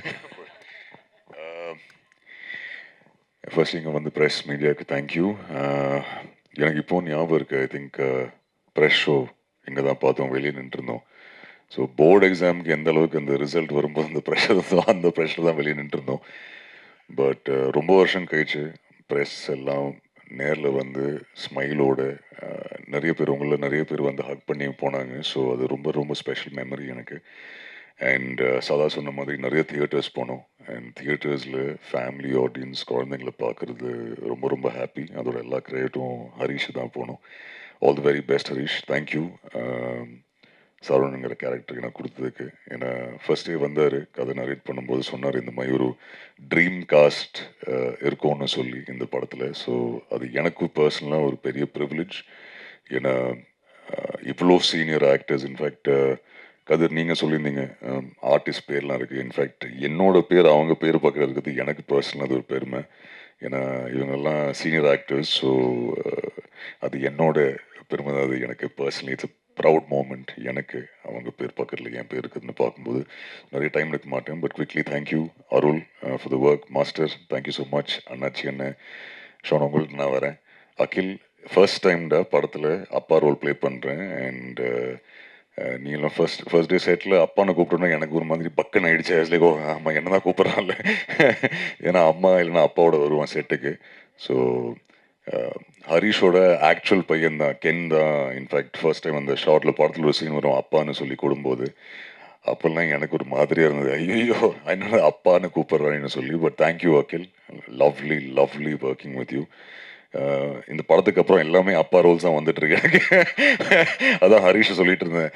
ஃபர்ஸ்ட் இங்கே வந்து ப்ரெஸ் மீடியாவுக்கு தேங்க்யூ. எனக்கு இப்போ ஞாபகம் இருக்குது, ஐ திங்க் ப்ரெஸ் ஷோ இங்கே தான் பார்த்தோம், வெளியே நின்றுருந்தோம். ஸோ போர்டு எக்ஸாமுக்கு எந்த அளவுக்கு அந்த ரிசல்ட் வரும்போது அந்த ப்ரெஷர் தான் வெளியே நின்றுருந்தோம். பட் ரொம்ப வருஷம் கழிச்சு ப்ரெஸ் எல்லாம் நேரில் வந்து ஸ்மைலோட நிறைய பேர் வந்து ஹக் பண்ணி போனாங்க. ஸோ அது ரொம்ப ரொம்ப ஸ்பெஷல் மெமரி எனக்கு. அண்ட் சதா சொன்ன மாதிரி நிறைய தியேட்டர்ஸ் போனோம். அண்ட் தியேட்டர்ஸில் ஃபேமிலி ஆடியன்ஸ் குழந்தைங்களை பார்க்குறது ரொம்ப ரொம்ப ஹாப்பி. அதோட எல்லா கிரெடிட்டும் ஹரிஷ் தான் போனோம். All the very best Harish. Thank you சரவணங்கிற கேரக்டருக்கு நான் கொடுத்ததுக்கு. ஏன்னா ஃபர்ஸ்ட் டே வந்தார், கதை நரேட் பண்ணும்போது சொன்னார் இந்த மாதிரி ஒரு ட்ரீம் காஸ்ட் இருக்கும்னு சொல்லி இந்த படத்தில். ஸோ அது எனக்கு பர்சனலாக ஒரு பெரிய ப்ரிவிலேஜ். ஏன்னா இவ்வளோ சீனியர் ஆக்டர்ஸ், இன்ஃபேக்ட் கதிர் நீங்கள் சொல்லியிருந்தீங்க ஆர்டிஸ்ட் பேர்லாம் இருக்குது. இன்ஃபேக்ட் என்னோட பேர் அவங்க பேர் பக்கம் இருக்கிறது எனக்கு பர்சனலாக அது ஒரு பெருமை. ஏன்னா இவங்கெல்லாம் சீனியர் ஆக்டர்ஸ். ஸோ அது என்னோட பெருமை தான். அது எனக்கு பர்சனலி இட்ஸ் ப்ரவுட் மூமெண்ட். எனக்கு அவங்க பேர் பக்கத்தில் என் பேர் இருக்குதுன்னு பார்க்கும்போது நிறைய டைம் எடுக்க மாட்டேன். But quickly thank you Arul for the work. Master thank you so much. அண்ணாச்சி அண்ணன் ஷோன் உங்களுக்கு நான் வரேன். அகில் ஃபர்ஸ்ட் டைம்டா படத்தில் அப்பா ரோல் ப்ளே பண்ணுறேன். அண்ட் நீங்களும் ஃபர்ஸ்ட் டே செட்டில் அப்பானை கூப்பிட்டோன்னா எனக்கு ஒரு மாதிரி பக்குன்னு ஆகிடுச்சு. ஆஸ்லேக் ஓ ஆமாம் என்ன தான் கூப்பிட்றான்ல. ஏன்னா அம்மா இல்லைன்னா அப்பாவோட வருவான் செட்டுக்கு. ஸோ ஹரிஷோட ஆக்சுவல் பையன் தான், கென் தான். இன்ஃபேக்ட் ஃபர்ஸ்ட் டைம் அந்த ஷார்ட்டில் படத்தில் ஒரு சீன் வரும் அப்பான்னு சொல்லி கொடும்போது அப்போல்லாம் எனக்கு ஒரு மாதிரியாக இருந்தது, ஐயோ என்ன அப்பான்னு கூப்பிட்றான்னு சொல்லி. But thank you Akhil, lovely working with you. இந்த படத்துக்கு அப்புறம் எல்லாமே அப்பா ரோல்ஸ் தான் வந்துட்டு இருக்கு எனக்கு. அதான் ஹரிஷை சொல்லிட்டு இருந்தேன்.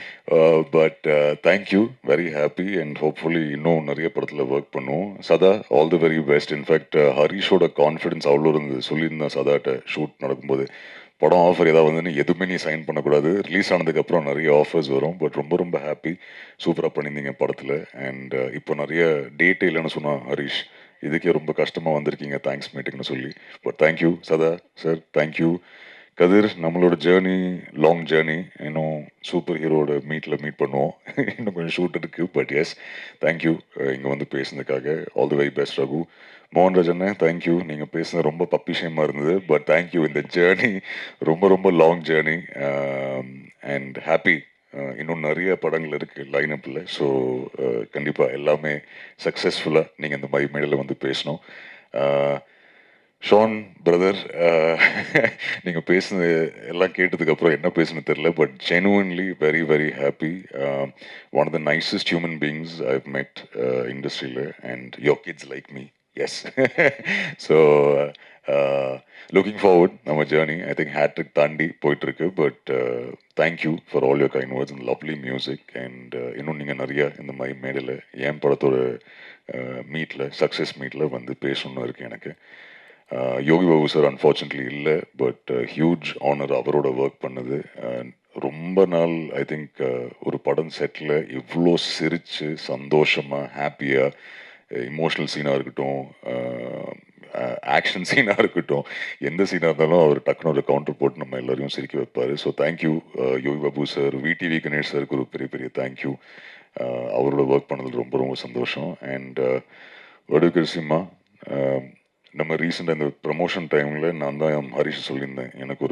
But thank you, very happy. And hopefully இன்னும் நிறைய படத்தில் ஒர்க் பண்ணுவோம். சதா all the very best. In fact ஹரிஷோட கான்ஃபிடன்ஸ் அவ்வளோ இருந்தது. சொல்லியிருந்தேன் சதாட்ட ஷூட் நடக்கும்போது, படம் ஆஃபர் ஏதாவது வந்து எதுவுமே நீ சைன் பண்ணக்கூடாது, ரிலீஸ் ஆனதுக்கப்புறம் நிறைய ஆஃபர்ஸ் வரும். பட் ரொம்ப ரொம்ப ஹாப்பி, சூப்பராக பண்ணியிருந்தீங்க படத்தில். அண்ட் இப்போ நிறைய டேட்டே இல்லைன்னு சொன்னான் ஹரிஷ், இதுக்கே ரொம்ப கஷ்டமாக வந்திருக்கீங்க தேங்க்ஸ் மீட்டிங்னு சொல்லி. பட் தேங்க்யூ சதா சார், தேங்க்யூ கதிர். நம்மளோட ஜேர்னி லாங் ஜேர்னி. இன்னும் சூப்பர் ஹீரோட மீட் பண்ணுவோம். இன்னும் கொஞ்சம் ஷூட் இருக்குது. பட் எஸ் தேங்க்யூ இங்கே வந்து பேசுனதுக்காக. All the very best Raghu. Mohanraj அண்ணன் தேங்க்யூ, நீங்கள் பேசுனது ரொம்ப பப்பிஷயமாக இருந்தது. பட் தேங்க்யூ, இந்த ஜேர்னி ரொம்ப ரொம்ப லாங் ஜேர்னி. அண்ட் ஹாப்பி இன்னும் நிறைய படங்கள் இருக்குது லைனப்பில். ஸோ கண்டிப்பாக எல்லாமே சக்ஸஸ்ஃபுல்லாக நீங்கள் இந்த மாதிரி மேடையில் வந்து பேசணும். ஷான் பிரதர், நீங்கள் பேசுனது எல்லாம் கேட்டதுக்கப்புறம் என்ன பேசுன்னு தெரில, but genuinely very very happy. One of the nicest human beings I've met இண்டஸ்ட்ரியில், and your kids like me. Yes. So looking forward நம்ம ஜேர்னி. ஐ திங்க் ஹேட்ரிக் தாண்டி போயிட்டுருக்கு. But thank you for all your kind words and lovely music. And இன்னும் நீங்கள் நிறையா இந்த மாதிரி மேடையில் என் படத்தோட மீட்டில், சக்ஸஸ் மீட்டில் வந்து பேசணுன்னு இருக்குது எனக்கு. யோகி பாபு சார் அன்ஃபார்ச்சுனேட்லி இல்லை, பட் ஹியூஜ் ஆனர் அவரோட ஒர்க் பண்ணது. ரொம்ப நாள் ஐ திங்க் ஒரு படம் செட்டில் இவ்வளோ சிரித்து சந்தோஷமாக ஹாப்பியாக, இமோஷ்னல் சீனாக இருக்கட்டும், ஆக்ஷன் சீனாக இருக்கட்டும், எந்த சீனாக இருந்தாலும் அவர் டக்குன்னு ஒரு கவுண்டர் போட்டு நம்ம எல்லோரையும் சிரிக்க வைப்பார். So thank you Yogi Babu sir. VTV Ganesh சாருக்கு ஒரு பெரிய பெரிய தேங்க்யூ. அவரோட ஒர்க் பண்ணது ரொம்ப ரொம்ப சந்தோஷம். அண்ட் வடுகரிசிம்மா, நம்ம ரீசெண்டாக இந்த ப்ரமோஷன் டைமில் நான் தான் ஹரிஷ் சொல்லியிருந்தேன், எனக்கு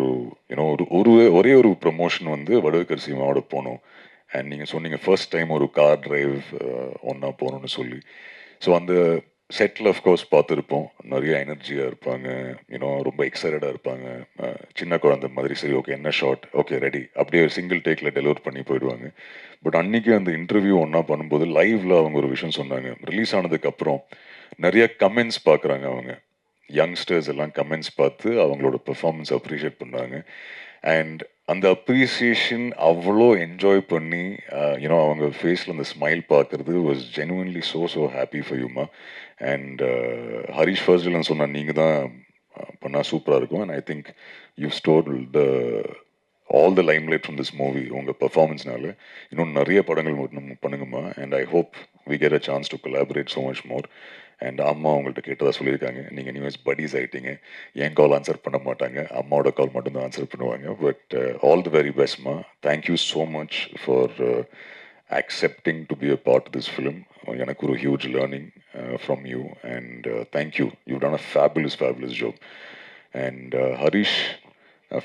ஒரே ஒரு ப்ரமோஷன் வந்து வடுகரிசிமாவோட போகணும். அண்ட் நீங்கள் சொன்னீங்க ஃபர்ஸ்ட் டைம் ஒரு கார் டிரைவ் ஒன்றா போகணுன்னு சொல்லி. ஸோ அந்த செட்டில் அஃப்கோர்ஸ் பார்த்துருப்போம், நிறைய எனர்ஜியாக இருப்பாங்க, ரொம்ப எக்ஸைட்டடாக இருப்பாங்க, சின்ன குழந்தை மாதிரி. சரி, ஓகே, என்ன ஷார்ட், ஓகே ரெடி, அப்படியே ஒரு சிங்கிள் டேக்கில் டெலிவர் பண்ணி போயிடுவாங்க. பட் அன்றைக்கி அந்த இன்டர்வியூ ஒன்றா பண்ணும்போது லைவில் அவங்க ஒரு விஷயம் சொன்னாங்க. ரிலீஸ் ஆனதுக்கப்புறம் நிறைய கமெண்ட்ஸ் பார்க்குறாங்க அவங்க, யங்ஸ்டர்ஸ் எல்லாம் கமெண்ட்ஸ் பார்த்து அவங்களோட பெர்ஃபார்மன்ஸ் அப்ரிஷியேட் பண்ணாங்க. அண்ட் அந்த அப்ரிசியேஷன் அவ்வளோ என்ஜாய் பண்ணி அவங்க ஃபேஸில் அந்த ஸ்மைல் பார்க்குறது was genuinely so happy for யூமா. அண்ட் ஹரிஷ் ஃபர்ஸ்ட்ல சொன்னால் நீங்கள் தான் பண்ணால் சூப்பராக இருக்கும். And I think you stole all the limelight from this movie உங்கள் பெர்ஃபார்மன்ஸ்னால. இன்னும் நிறைய படங்கள் பண்ணுங்கம்மா. And I hope we get a chance to collaborate so much more. And அம்மா அவங்கள்ட்ட கேட்டதாக சொல்லியிருக்காங்க, நீங்கள் நியூஸ் படீஸ் ஆகிட்டீங்க, என் கால் ஆன்சர் பண்ண மாட்டாங்க, அம்மாவோட கால் மட்டும்தான் ஆன்சர் பண்ணுவாங்க. பட் ஆல் தி வெரி பெஸ்ட்மா. Thank you so much for accepting to be a part of this film. எனக்கு ஒரு huge learning from you. And thank you, you done a fabulous job. And Harish,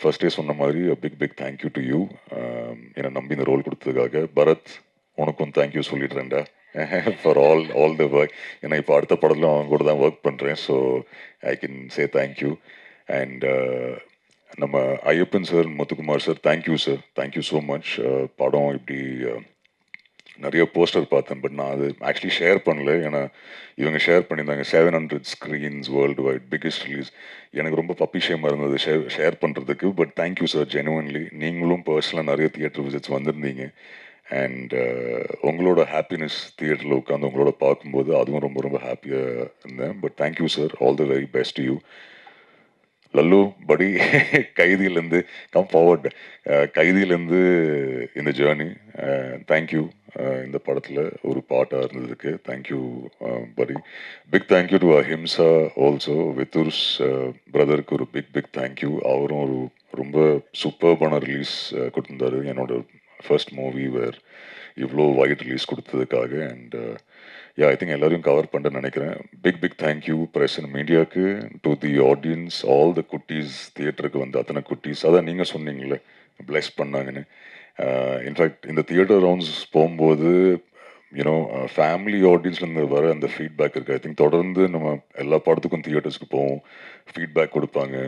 ஃபர்ஸ்டே சொன்ன மாதிரி பிக் தேங்க்யூ டு யூ, என்னை நம்பி இந்த ரோல் கொடுத்ததுக்காக. பரத், உனக்கும் தேங்க்யூ சொல்லிடுறேன்டா ஃபார் ஆல் த ஒர்க். ஏன்னா இப்போ அடுத்த படத்தில் அவங்க கூட தான் ஒர்க் பண்ணுறேன். So I can say thank you. And நம்ம Ayyappan sir, Muthukumar sir, thank you sir, thank you so much. படம் இப்படி நிறைய போஸ்டர் பார்த்தேன், பட் நான் அது ஆக்சுவலி ஷேர் பண்ணல. ஏன்னா இவங்க ஷேர் பண்ணியிருந்தாங்க 700 screens world wide, biggest release. எனக்கு ரொம்ப பப்பிஷேமாக இருந்தது ஷேர் பண்ணுறதுக்கு. But thank you sir, genuinely. நீங்களும் பர்சனலாக நிறைய தியேட்டர் விசிட்ஸ் வந்திருந்தீங்க. அண்ட் உங்களோட ஹாப்பினஸ் தியேட்டரில் உட்காந்து உங்களோட பார்க்கும்போது அதுவும் ரொம்ப ஹாப்பியாக இருந்தேன். But thank you sir, all the very best you. Lalu படி, கைதியிலேருந்து கம் ஃபார்வர்ட், கைதியிலேருந்து இந்த ஜேர்னி, தேங்க்யூ. இந்த படத்தில் ஒரு பாட்டாக இருந்ததுக்கு தேங்க்யூ படி. Big thank you to Ahimsa also. Vithurs பிரதருக்கு ஒரு பிக் தேங்க்யூ. அவரும் ஒரு ரொம்ப சூப்பர்பான ரிலீஸ் கொடுத்துருந்தாரு, என்னோட ஃபர்ஸ்ட் மூவி வேர் இவ்வளோ வைட் ரிலீஸ் கொடுத்ததுக்காக. அண்ட் ஐ திங்க் எல்லாரையும் கவர் பண்ணுறேன்னு நினைக்கிறேன். பிக் தேங்க்யூ ப்ரெஸ் அண்ட் மீடியாவுக்கு, to the audience, all the குட்டீஸ், தியேட்டருக்கு வந்து அத்தனை குட்டீஸ். அதான் நீங்கள் சொன்னீங்களே பிளெஸ் பண்ணாங்கன்னு. இன்ஃபேக்ட் இந்த தியேட்டர் ரவுண்ட்ஸ் போகும்போது ஃபேமிலி ஆடியன்ஸ்லேருந்து வர அந்த ஃபீட்பேக் இருக்குது. ஐ திங்க் தொடர்ந்து நம்ம எல்லா படத்துக்கும் தியேட்டர்ஸ்க்கு போவோம், ஃபீட்பேக் கொடுப்பாங்க.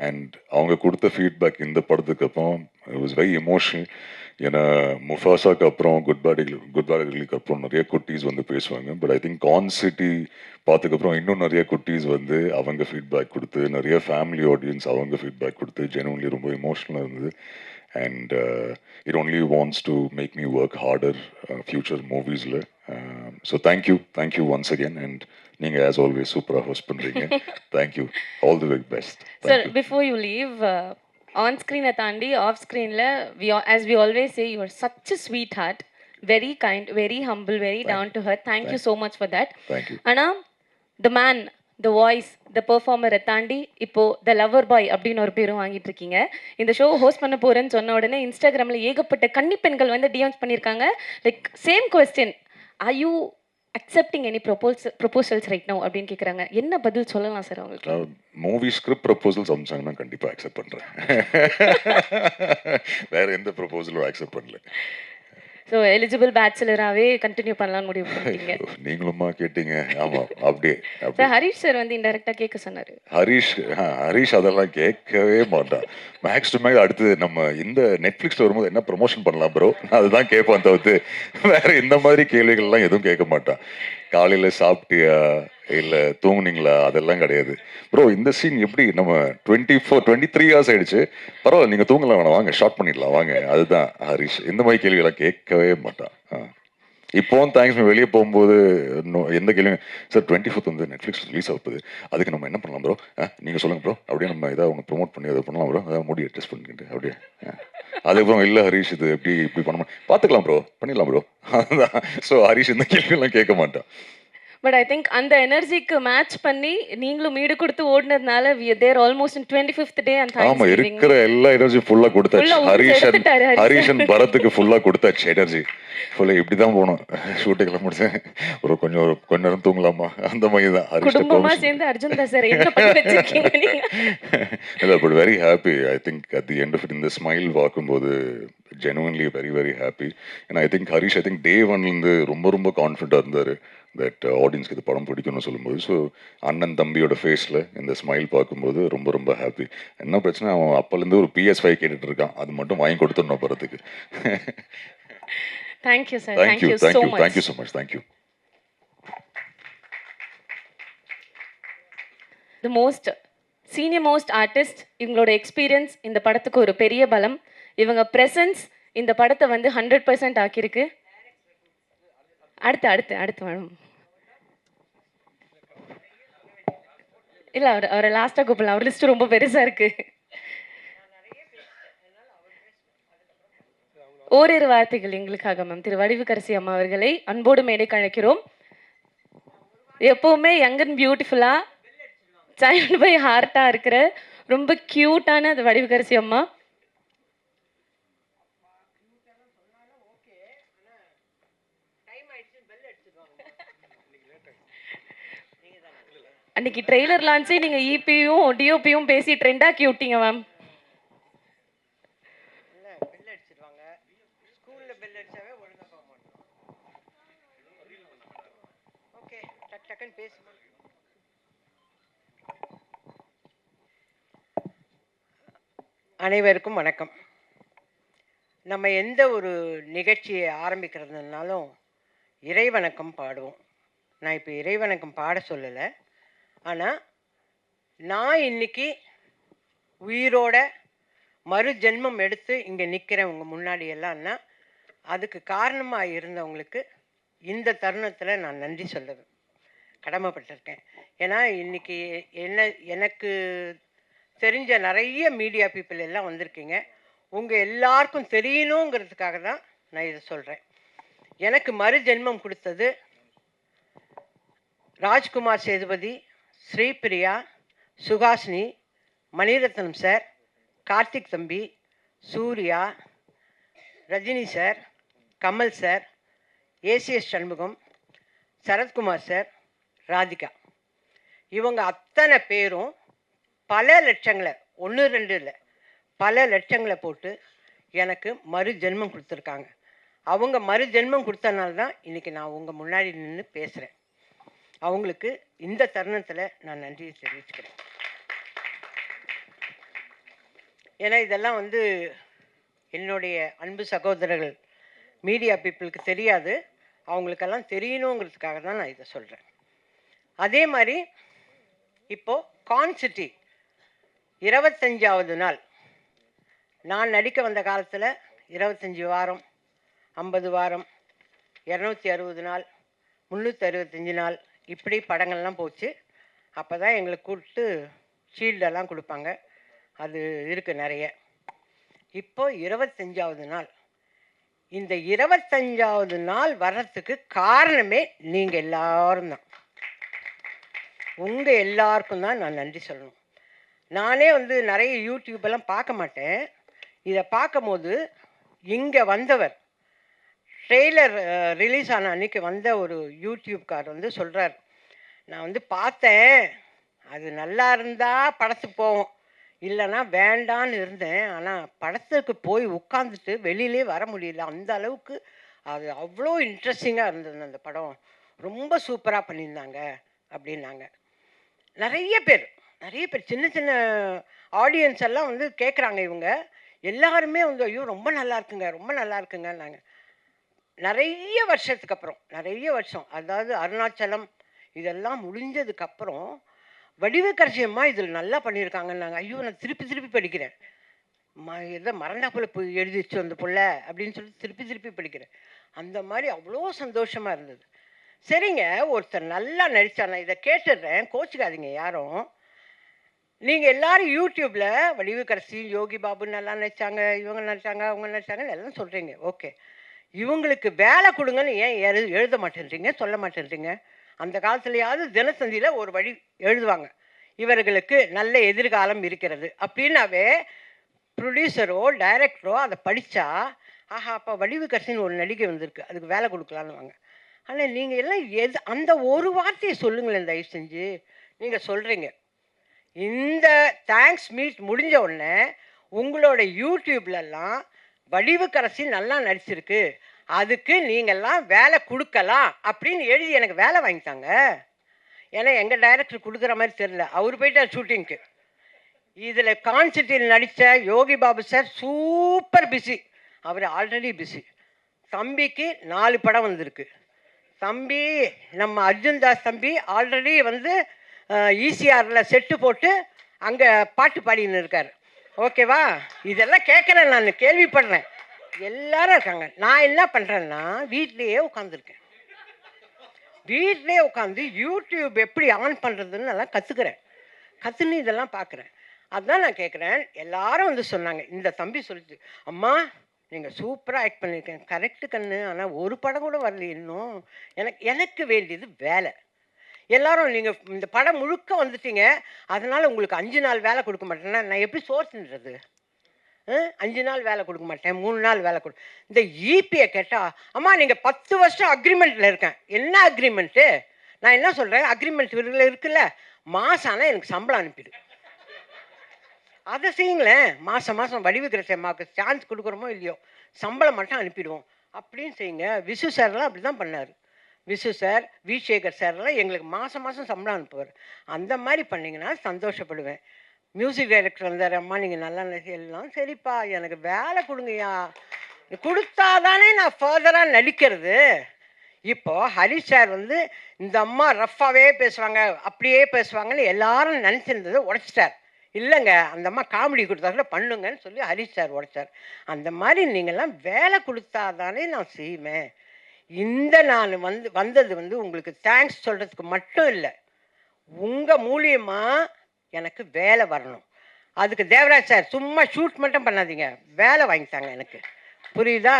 அண்ட் அவங்க கொடுத்த ஃபீட்பேக் இந்த படத்துக்கு அப்புறம் இட் வாஸ் வெரி எமோஷனல். ஏன்னா முஃபாசாக்கு அப்புறம் குட் பேட் அக்லிக்கு அப்புறம் நிறைய குட்டீஸ் வந்து பேசுவாங்க. But I think con city பார்த்ததுக்கப்புறம் இன்னும் நிறைய குட்டீஸ் வந்து அவங்க ஃபீட்பேக் கொடுத்து, நிறைய ஃபேமிலி ஆடியன்ஸ் அவங்க ஃபீட்பேக் கொடுத்து, ஜெனுவன்லி ரொம்ப எமோஷ்னலாக இருந்தது. And it only wants to make me work harder future மூவிஸில். So thank you once again. And நீங்கள் ஆஸ் ஆல்வேஸ் சூப்பராக ஹோஸ்ட் பண்ணுறீங்க. Thank you, all the very best. Sir, before you leave, on ஸ்க்ரீனை தாண்டி ஆஃப் ஸ்க்ரீனில் as we always say, you are such a sweetheart, very kind, very humble, very down to earth. Thank you so much for that. ஆனால் the man, the voice, the performer தாண்டி இப்போ the lover boy அப்படின்னு ஒரு பேரும் வாங்கிட்டு இருக்கீங்க. இந்த ஷோ ஹோஸ்ட் பண்ண போகிறேன்னு சொன்ன உடனே இன்ஸ்டாகிராமில் ஏகப்பட்ட கன்னி பெண்கள் வந்து டிஎம்ஸ் பண்ணியிருக்காங்க. Like same question, are you accepting any proposals right now அப்படின்னு கேட்குறாங்க. என்ன பதில் சொல்லலாம் சார் அவங்களுக்கு? மூவி ஸ்கிரிப்ட் ப்ரப்போசல்ஸ் அமிச்சாங்கன்னா கண்டிப்பாக அக்செப்ட் பண்ணுறேன். வேற எந்த ப்ரப்போசலும் அக்செப்ட் பண்ணல. ஸோ எலிஜிபிள் பேச்சுலராகவே கண்டினியூ பண்ணலாம்னு முடிவு பண்ணிட்டீங்க. நீங்களுமா கேட்டீங்க? ஆமாம், அப்படியே சார் ஹரிஷ் சார் வந்து இன்டெரக்டாக கேட்க சொன்னார். ஹரிஷ் அதெல்லாம் கேட்கவே மாட்டான். மேக்ஸ் டு மேக்ஸ் அடுத்து நம்ம இந்த நெட்ஃப்ளிக்ஸில் வரும்போது என்ன ப்ரொமோஷன் பண்ணலாம் ப்ரோ, அதுதான் கேட்பான் தவிர்த்து வேற இந்த மாதிரி கேள்விகள்லாம் எதுவும் கேட்க மாட்டான். காலையில் சாப்பிட்டியா இல்லை தூங்குனீங்களா அதெல்லாம் கிடையாது. ப்ரோ இந்த சீன் எப்படி நம்ம 23 ஹவர்ஸ் ஆயிடுச்சு, பரவாயில்ல நீங்கள் தூங்கலாம், வேணாம் வாங்க ஷார்ட் பண்ணிடலாம் வாங்க, அதுதான் ஹரிஷ். இந்த மாதிரி கேள்விகள்லாம் கேட்கவே மாட்டான். இப்போவும் தேங்க்ஸ் வெளியே போகும்போது எந்த கேள்வியும் சார் 24th வந்து நெட்ஃப்ளிக்ஸ் ரிலீஸ் ஆகுது, அதுக்கு நம்ம என்ன பண்ணலாம் ப்ரோ, நீங்கள் சொல்லுங்கள் ப்ரோ, அப்படியே நம்ம ஏதாவது அவங்க ப்ரொமோட் பண்ணி அதை பண்ணலாம் ப்ரோ, அதாவது மூடி அட்ஜஸ்ட் பண்ணிக்கிட்டு அப்படியே. அதுக்கப்புறம் இல்லை ஹரிஷ் இது எப்படி இப்படி பண்ண பார்த்துக்கலாம் ப்ரோ, பண்ணிடலாம் ப்ரோ, அதுதான். ஸோ ஹரிஷ் இந்த கேள்வியெல்லாம் கேட்க மாட்டான். பட் ஐ திங்க் அந்த எனர்ஜிக்கு மேட்ச் பண்ணி நீங்களும் மீடு கொடுத்து ஓடினதுனால தேர் ஆல்மோஸ்ட் 25th டே அண்ட் ஆமா, இருக்கிற எல்லா எனர்ஜி ஃபுல்லா கொடுத்தாச்சு. ஹரிஷன் பரத்துக்கு ஃபுல்லா கொடுத்தாச்சு எனர்ஜி ஃபுல்லா. இப்படிதான் போனோம் ஷூட்டிங்லாம் முடிச்சேன். கொஞ்ச நேரம் தூங்கலாமா அந்த மாதிரி தான். குடும்பமா சேர்ந்து அர்ஜுன் தாஸ் சார் என்ன பண்ணி வச்சிருக்கீங்க நீங்க? இல்ல but very happy. I think at the end of it இந்த ஸ்மைல் பார்க்கும்போது ஜெனுவன்லி வெரி வெரி ஹாப்பி. ஏன்னா ஐ திங்க் ஹரிஷ் டே ஒன்லேருந்து ரொம்ப கான்ஃபிடென்ட்டாக இருந்தார் தட் ஆடியன்ஸ்க்கு இது படம் பிடிக்கும்னு சொல்லும்போது. ஸோ அண்ணன் தம்பியோட ஃபேஸில் இந்த ஸ்மைல் பார்க்கும்போது ரொம்ப ஹாப்பி. என்ன பிரச்சனை, அவன் அப்போலேருந்து ஒரு PS5 கேட்டுட்டு இருக்கான், அது மட்டும் வாங்கி கொடுத்துடணும் படத்துக்கு. Thank you sir. Thank you so much. Thank you. The most senior most artist, இவங்களோட எக்ஸ்பீரியன்ஸ் இந்த படத்துக்கு ஒரு பெரிய பலம். இவங்க ப்ரெசன்ஸ் இந்த படத்தை வந்து 100% ஆக்கியிருக்கு. அடுத்து மேடம் இல்லை அவரை லாஸ்ட்டாக கூப்பிடலாம், அவர் லிஸ்ட்டு ரொம்ப பெருசாக இருக்கு. ஓரிரு வார்த்தைகள் எங்களுக்காக மேம். திரு வடிவுக்கரசி அம்மா அவர்களை அன்போடு மேடைக்கு அழைக்கிறோம். எப்போவுமே யங் அண்ட் பியூட்டிஃபுல்லாக சைல்டு பை ஹார்ட்டாக இருக்கிற ரொம்ப க்யூட்டான அது வடிவுக்கரசி அம்மா. அன்னைக்கு ட்ரெய்லர் லான்ச்சே நீங்கள் இபியும் டிஓபியும் பேசி ட்ரெண்டாக்கி விட்டீங்க மேம். பெல் அடிச்சிருவாங்க, ஸ்கூலில் பெல் அடிச்சாவே ஒழுங்காக போக மாட்டோம். ஓகே, டக்குன்னு பேசு. அனைவருக்கும் வணக்கம். நம்ம எந்த ஒரு நிகழ்ச்சியை ஆரம்பிக்கிறதுனாலும் இறைவணக்கம் பாடுவோம். நான் இப்போ இறைவணக்கம் பாட சொல்லலை, ஆனால் நான் இன்னைக்கு உயிரோட மறு ஜென்மம் எடுத்து இங்கே நிற்கிறேன் உங்கள் முன்னாடி எல்லாம்னா அதுக்கு காரணமாக இருந்தவங்களுக்கு இந்த தருணத்தில் நான் நன்றி சொல்ல கடமைப்பட்டிருக்கேன். ஏன்னா இன்றைக்கி எனக்கு தெரிஞ்ச நிறைய மீடியா பீப்புள் எல்லாம் வந்திருக்கீங்க. உங்கள் எல்லாருக்கும் தெரியணுங்கிறதுக்காக தான் நான் இதை சொல்கிறேன். எனக்கு மறு ஜென்மம் கொடுத்தது ராஜ்குமார் சேதுபதி, ஸ்ரீபிரியா, சுகாசினி, மணிரத்னம் சார், கார்த்திக் தம்பி, Suriya, Rajini sir, Kamal sir, ACS Shanmugam, Sarathkumar sir, Radhika. இவங்க அத்தனை பேரும் பல லட்சங்களை, 1-2 இல்லை, பல லட்சங்களை போட்டு எனக்கு மறு ஜென்மம் கொடுத்துருக்காங்க. அவங்க மறு ஜென்மம் கொடுத்தனால தான் இன்றைக்கி நான் உங்கள் முன்னாடி நின்று பேசுகிறேன். அவங்களுக்கு இந்த தருணத்தில் நான் நன்றியை தெரிவிச்சுக்கிறேன். ஏன்னா இதெல்லாம் வந்து என்னுடைய அன்பு சகோதரர்கள் மீடியா பீப்புளுக்கு தெரியாது, அவங்களுக்கெல்லாம் தெரியணுங்கிறதுக்காக தான் நான் இதை சொல்கிறேன். அதே மாதிரி இப்போது கான்சிட்டி 25வது நாள். நான் நடிக்க வந்த காலத்தில் 25 வாரம், 50 வாரம், 260 நாள், 365 நாள் இப்படி படங்கள்லாம் போச்சு. அப்போ தான் எங்களை கூப்பிட்டு ஷீல்டெல்லாம் கொடுப்பாங்க, அது இருக்குது நிறைய. இப்போ 25வது நாள். இந்த 25வது நாள் வர்றதுக்கு காரணமே நீங்கள் எல்லாரும் தான். உங்கள் எல்லாருக்கும் தான் நான் நன்றி சொல்லணும். நானே வந்து நிறைய யூடியூப்பெல்லாம் பார்க்க மாட்டேன். இதை பார்க்கும்போது இங்கே வந்தவர் ட்ரெய்லர் ரிலீஸ் ஆன அன்றைக்கி வந்த ஒரு யூடியூப்கார் வந்து சொல்கிறார், நான் வந்து பார்த்தேன், அது நல்லா இருந்தால் படத்துக்கு போவோம், இல்லைன்னா வேண்டான்னு இருந்தேன். ஆனால் படத்துக்கு போய் உட்காந்துட்டு வெளியிலே வர முடியல. அந்த அளவுக்கு அது அவ்வளோ இன்ட்ரெஸ்டிங்காக இருந்தது அந்த படம். ரொம்ப சூப்பராக பண்ணியிருந்தாங்க அப்படின்னாங்க. நிறைய பேர் சின்ன சின்ன ஆடியன்ஸ் எல்லாம் வந்து கேட்குறாங்க. இவங்க எல்லாருமே வந்து ஐயோ ரொம்ப நல்லா இருக்குங்க, ரொம்ப நல்லா இருக்குங்கன்னாங்க. நிறைய வருஷத்துக்கு அப்புறம், நிறைய வருஷம், அதாவது அருணாச்சலம் இதெல்லாம் முடிஞ்சதுக்கப்புறம் வடிவுக்கரசி அம்மா இதில் நல்லா பண்ணியிருக்காங்கன்னாங்க. ஐயோ நான் திருப்பி திருப்பி படிக்கிறேன். எதை மறந்தா போல போய் எழுதிச்சு அந்த புள்ள அப்படின்னு சொல்லிட்டு திருப்பி திருப்பி படிக்கிறேன். அந்த மாதிரி அவ்வளோ சந்தோஷமாக இருந்தது. சரிங்க, ஒருத்தர் நல்லா நடித்தார். இதை கேட்டுடுறேன், கோச்சிக்காதீங்க யாரும். நீங்கள் எல்லாரும் யூடியூப்பில் வடிவுக்கரசி, யோகி பாபு நல்லா நடித்தாங்க, இவங்க நடித்தாங்க, அவங்க நடித்தாங்கன்னு எல்லாம் சொல்கிறீங்க. ஓகே, இவங்களுக்கு வேலை கொடுங்கன்னு ஏன் எழுத மாட்டேன்றீங்க, சொல்ல மாட்டேன்றீங்க? அந்த காலத்துலையாவது தினத்தந்தியில் ஒரு வழி எழுதுவாங்க, இவர்களுக்கு நல்ல எதிர்காலம் இருக்கிறது அப்படின்னாவே ப்ரொடியூசரோ டைரக்டரோ அதை படித்தா ஆஹா அப்போ வடிவுக்கரசின்னு ஒரு நடிகை வந்திருக்கு, அதுக்கு வேலை கொடுக்கலான்னு வாங்க. ஆனால் நீங்கள் எல்லாம் அந்த ஒரு வார்த்தையை சொல்லுங்களேன் தயவு செஞ்சு. நீங்கள் சொல்கிறீங்க இந்த தேங்க்ஸ் மீட் முடிஞ்ச உடனே உங்களோட யூடியூப்லலாம் வடிவுக்கரசி நல்லா நடிச்சிருக்கு, அதுக்கு நீங்கள்லாம் வேலை கொடுக்கலாம் அப்படின்னு எழுதி எனக்கு வேலை வாங்கித்தாங்க. ஏன்னா எங்கள் டைரக்டர் கொடுக்குற மாதிரி தெரில, அவர் போயிட்டார் ஷூட்டிங்க்கு. இதில் கான்செப்டில் நடித்த Yogi Babu sir super busy, அவர் ஆல்ரெடி பிஸி. தம்பிக்கு 4 படம் வந்திருக்கு. தம்பி நம்ம அர்ஜுன் தாஸ் தம்பி ஆல்ரெடி வந்து ஈசிஆரில் செட்டு போட்டு அங்கே பாட்டு பாடின்னு இருக்கார். ஓகேவா? இதெல்லாம் கேட்குறேன், நான் கேள்விப்படுறேன், எல்லாரும் இருக்காங்க. நான் என்ன பண்ணுறேன்னா வீட்லேயே உட்காந்துருக்கேன். வீட்லேயே உட்காந்து யூடியூப் எப்படி ஆன் பண்ணுறதுன்னு நல்லா கற்றுன்னு இதெல்லாம் பார்க்குறேன். அதுதான் நான் கேட்குறேன். எல்லாரும் வந்து சொன்னாங்க, இந்த தம்பி சொல்லிச்சு, அம்மா நீங்கள் சூப்பராக ஆக்ட் பண்ணியிருக்கேன். கரெக்டு கண்ணு, ஆனால் ஒரு படம் கூட வரல இன்னும். எனக்கு வேண்டியது வேலை. எல்லாரும் நீங்கள் இந்த படம் முழுக்க வந்துட்டீங்க, அதனால் உங்களுக்கு 5 நாள் வேலை கொடுக்க மாட்டேன்னா நான் எப்படி சோர்ஸ்ன்றது? 5 நாள் வேலை கொடுக்க மாட்டேன், 3 நாள் வேலை இந்த ஈபியை கேட்டால் அம்மா நீங்கள் 10 வருஷம் அக்ரிமெண்ட்டில் இருக்கேன். என்ன அக்ரிமெண்ட்டு? நான் என்ன சொல்கிறேன், அக்ரிமெண்ட் இருக்குல்ல, மாதம் ஆனால் எனக்கு சம்பளம் அனுப்பிடு, அதை செய்யுங்களேன். மாதம் வடிவுக்கரசி அம்மாவுக்கு சான்ஸ் கொடுக்குறோமோ இல்லையோ, சம்பளம் மட்டும் அனுப்பிடுவோம் அப்படின்னு செய்யுங்க. விசு சார்லாம் அப்படி தான் பண்ணார். விசு சார், வி சேகர் சார்லாம் எங்களுக்கு மாதம் சம்பளம் அனுப்புவார். அந்த மாதிரி பண்ணிங்கன்னா சந்தோஷப்படுவேன். மியூசிக் டைரக்டர் வந்தார், அம்மா நீங்கள் நல்லா எல்லாம் சரிப்பா, எனக்கு வேலை கொடுங்கய்யா, கொடுத்தா தானே நான் ஃபர்தராக நடிக்கிறது. இப்போது ஹரிஷ் சார் வந்து இந்த அம்மா ரஃப்பாகவே பேசுவாங்க, அப்படியே பேசுவாங்கன்னு எல்லாரும் நினச்சிருந்ததை உடைச்சிட்டார். இல்லைங்க, அந்த அம்மா காமெடி கொடுத்தா கூட பண்ணுங்கன்னு சொல்லி ஹரிஷ் சார் உடைச்சார். அந்த மாதிரி நீங்கள்லாம் வேலை கொடுத்தா தானே நான் செய்வேன். நான் வந்தது வந்து உங்களுக்கு தேங்க்ஸ் சொல்கிறதுக்கு மட்டும் இல்லை, உங்கள் மூலியமாக எனக்கு வேலை வரணும். அதுக்கு தேவராஜ் சார் சும்மா ஷூட் மட்டும் பண்ணாதீங்க, வேலை வாங்கித்தாங்க எனக்கு, புரியுதா?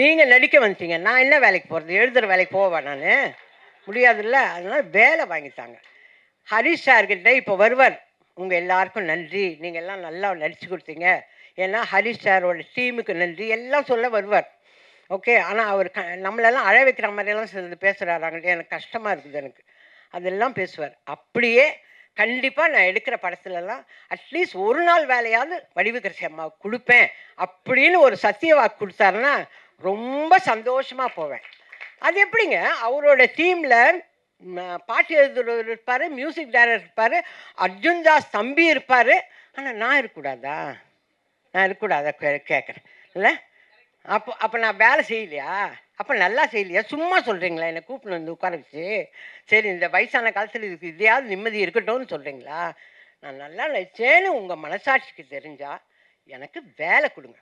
நீங்கள் நடிக்க வந்துட்டீங்க, நான் என்ன வேலைக்கு போகிறது? எழுதுகிற வேலைக்கு போவேன் நான், முடியாதுல்ல. அதனால் வேலை வாங்கித்தாங்க. ஹரிஷ் சார்கிட்ட இப்போ வருவார், உங்கள் எல்லாருக்கும் நன்றி, நீங்கள் எல்லாம் நல்லா நடித்து கொடுத்தீங்க, ஏன்னா ஹரிஷ் சாரோட டீமுக்கு நன்றி எல்லாம் சொல்ல வருவார். ஓகே, ஆனால் அவர் நம்மளெல்லாம் அழ வைக்கிற மாதிரியெல்லாம் சிலது பேசுகிறாராங்கள்ட்ட எனக்கு கஷ்டமாக இருக்குது. எனக்கு அதெல்லாம் பேசுவார். அப்படியே கண்டிப்பாக நான் எடுக்கிற படத்துலலாம் அட்லீஸ்ட் ஒரு நாள் வேலையாவது வடிவுக்கரசி அம்மாவுக்கு கொடுப்பேன் அப்படின்னு ஒரு சத்திய வாக்கு கொடுத்தாருன்னா ரொம்ப சந்தோஷமாக போவேன். அது எப்படிங்க, அவரோட டீமில் பாட்டு எழுதுறவர் இருப்பார், மியூசிக் டைரக்டர் இருப்பார், அர்ஜுன் தாஸ் தம்பி இருப்பார், ஆனால் நான் இருக்கக்கூடாதா கேட்குறேன் இல்லை? அப்போ நான் வேலை செய்யலையா? அப்போ நல்லா செய்யலையா? சும்மா சொல்கிறீங்களா? என்னை கூப்பிட்டு வந்து உட்கார வச்சு, சரி இந்த வயசான காலத்தில் இதுக்கு இதையாவது நிம்மதி இருக்கட்டும்னு சொல்கிறீங்களா? நான் நல்லா நடிச்சேன்னு உங்கள் மனசாட்சிக்கு தெரிஞ்சால் எனக்கு வேலை கொடுங்க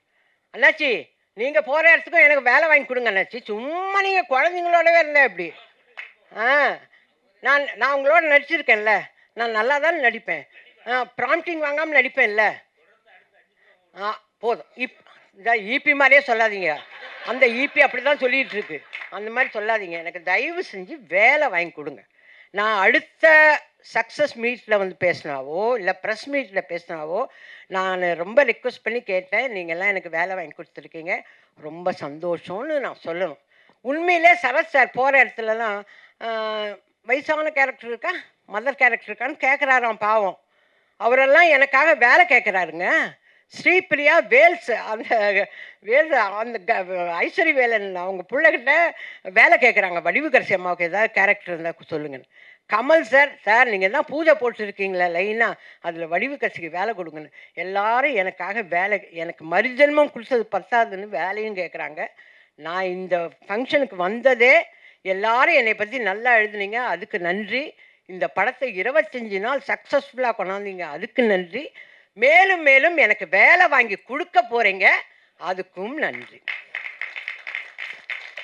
அண்ணாச்சி. நீங்கள் போகிற இடத்துக்கும் எனக்கு வேலை வாங்கி கொடுங்க அண்ணாச்சி. சும்மா நீங்கள் குழந்தைங்களோடவே இருந்தேன் இப்படி. நான் உங்களோட நடிச்சிருக்கேன்ல, நான் நல்லா தான் நடிப்பேன், ப்ராம்ப்டிங் வாங்காமல் நடிப்பேன்ல. போதும். இந்த ஈபி மாதிரியே சொல்லாதீங்க, அந்த ஈபி அப்படி தான் சொல்லிகிட்டு இருக்கு, அந்த மாதிரி சொல்லாதீங்க. எனக்கு தயவு செஞ்சு வேலை வாங்கி கொடுங்க. நான் அடுத்த சக்ஸஸ் மீட்டில் வந்து பேசினாவோ இல்லை ப்ரெஸ் மீட்டில் பேசினாவோ நான் ரொம்ப ரிக்வெஸ்ட் பண்ணி கேட்டேன், நீங்கள்லாம் எனக்கு வேலை வாங்கி கொடுத்துருக்கீங்க, ரொம்ப சந்தோஷம்னு நான் சொல்லணும். உண்மையிலே சரத் சார் போகிற இடத்துலலாம் வயசான கேரக்டர் இருக்கா, மதர் கேரக்டர் இருக்கான்னு கேட்குறாராம் பாவம். அவரெல்லாம் எனக்காக வேலை கேட்குறாருங்க. ஸ்ரீபிரியா வேல்ஸ், அந்த வேல்ஸ் அந்த ஐஸ்வரி வேலன் அவங்க பிள்ளைகிட்ட வேலை கேட்குறாங்க, வடிவுக்கரசி அம்மாவுக்கு ஏதாவது கேரக்டர் இருந்தால் சொல்லுங்கன்னு. கமல் சார் நீங்கள் தான் பூஜை போட்டுருக்கீங்களா லைனாக, அதில் வடிவுக்கரசிக்கு வேலை கொடுங்கன்னு. எல்லாரும் எனக்காக வேலை, எனக்கு மறுஜென்மம் கொடுத்தது பத்தாதுன்னு வேலையும் கேட்குறாங்க. நான் இந்த ஃபங்க்ஷனுக்கு வந்ததே எல்லாரும் என்னை பற்றி நல்லா எழுதுனீங்க, அதுக்கு நன்றி. இந்த படத்தை 25 நாள் சக்ஸஸ்ஃபுல்லாக கொண்டாந்தீங்க, அதுக்கு நன்றி. மேலும் மேலும் எனக்கு வேலை வாங்கி கொடுக்க போகிறீங்க, அதுக்கும் நன்றி.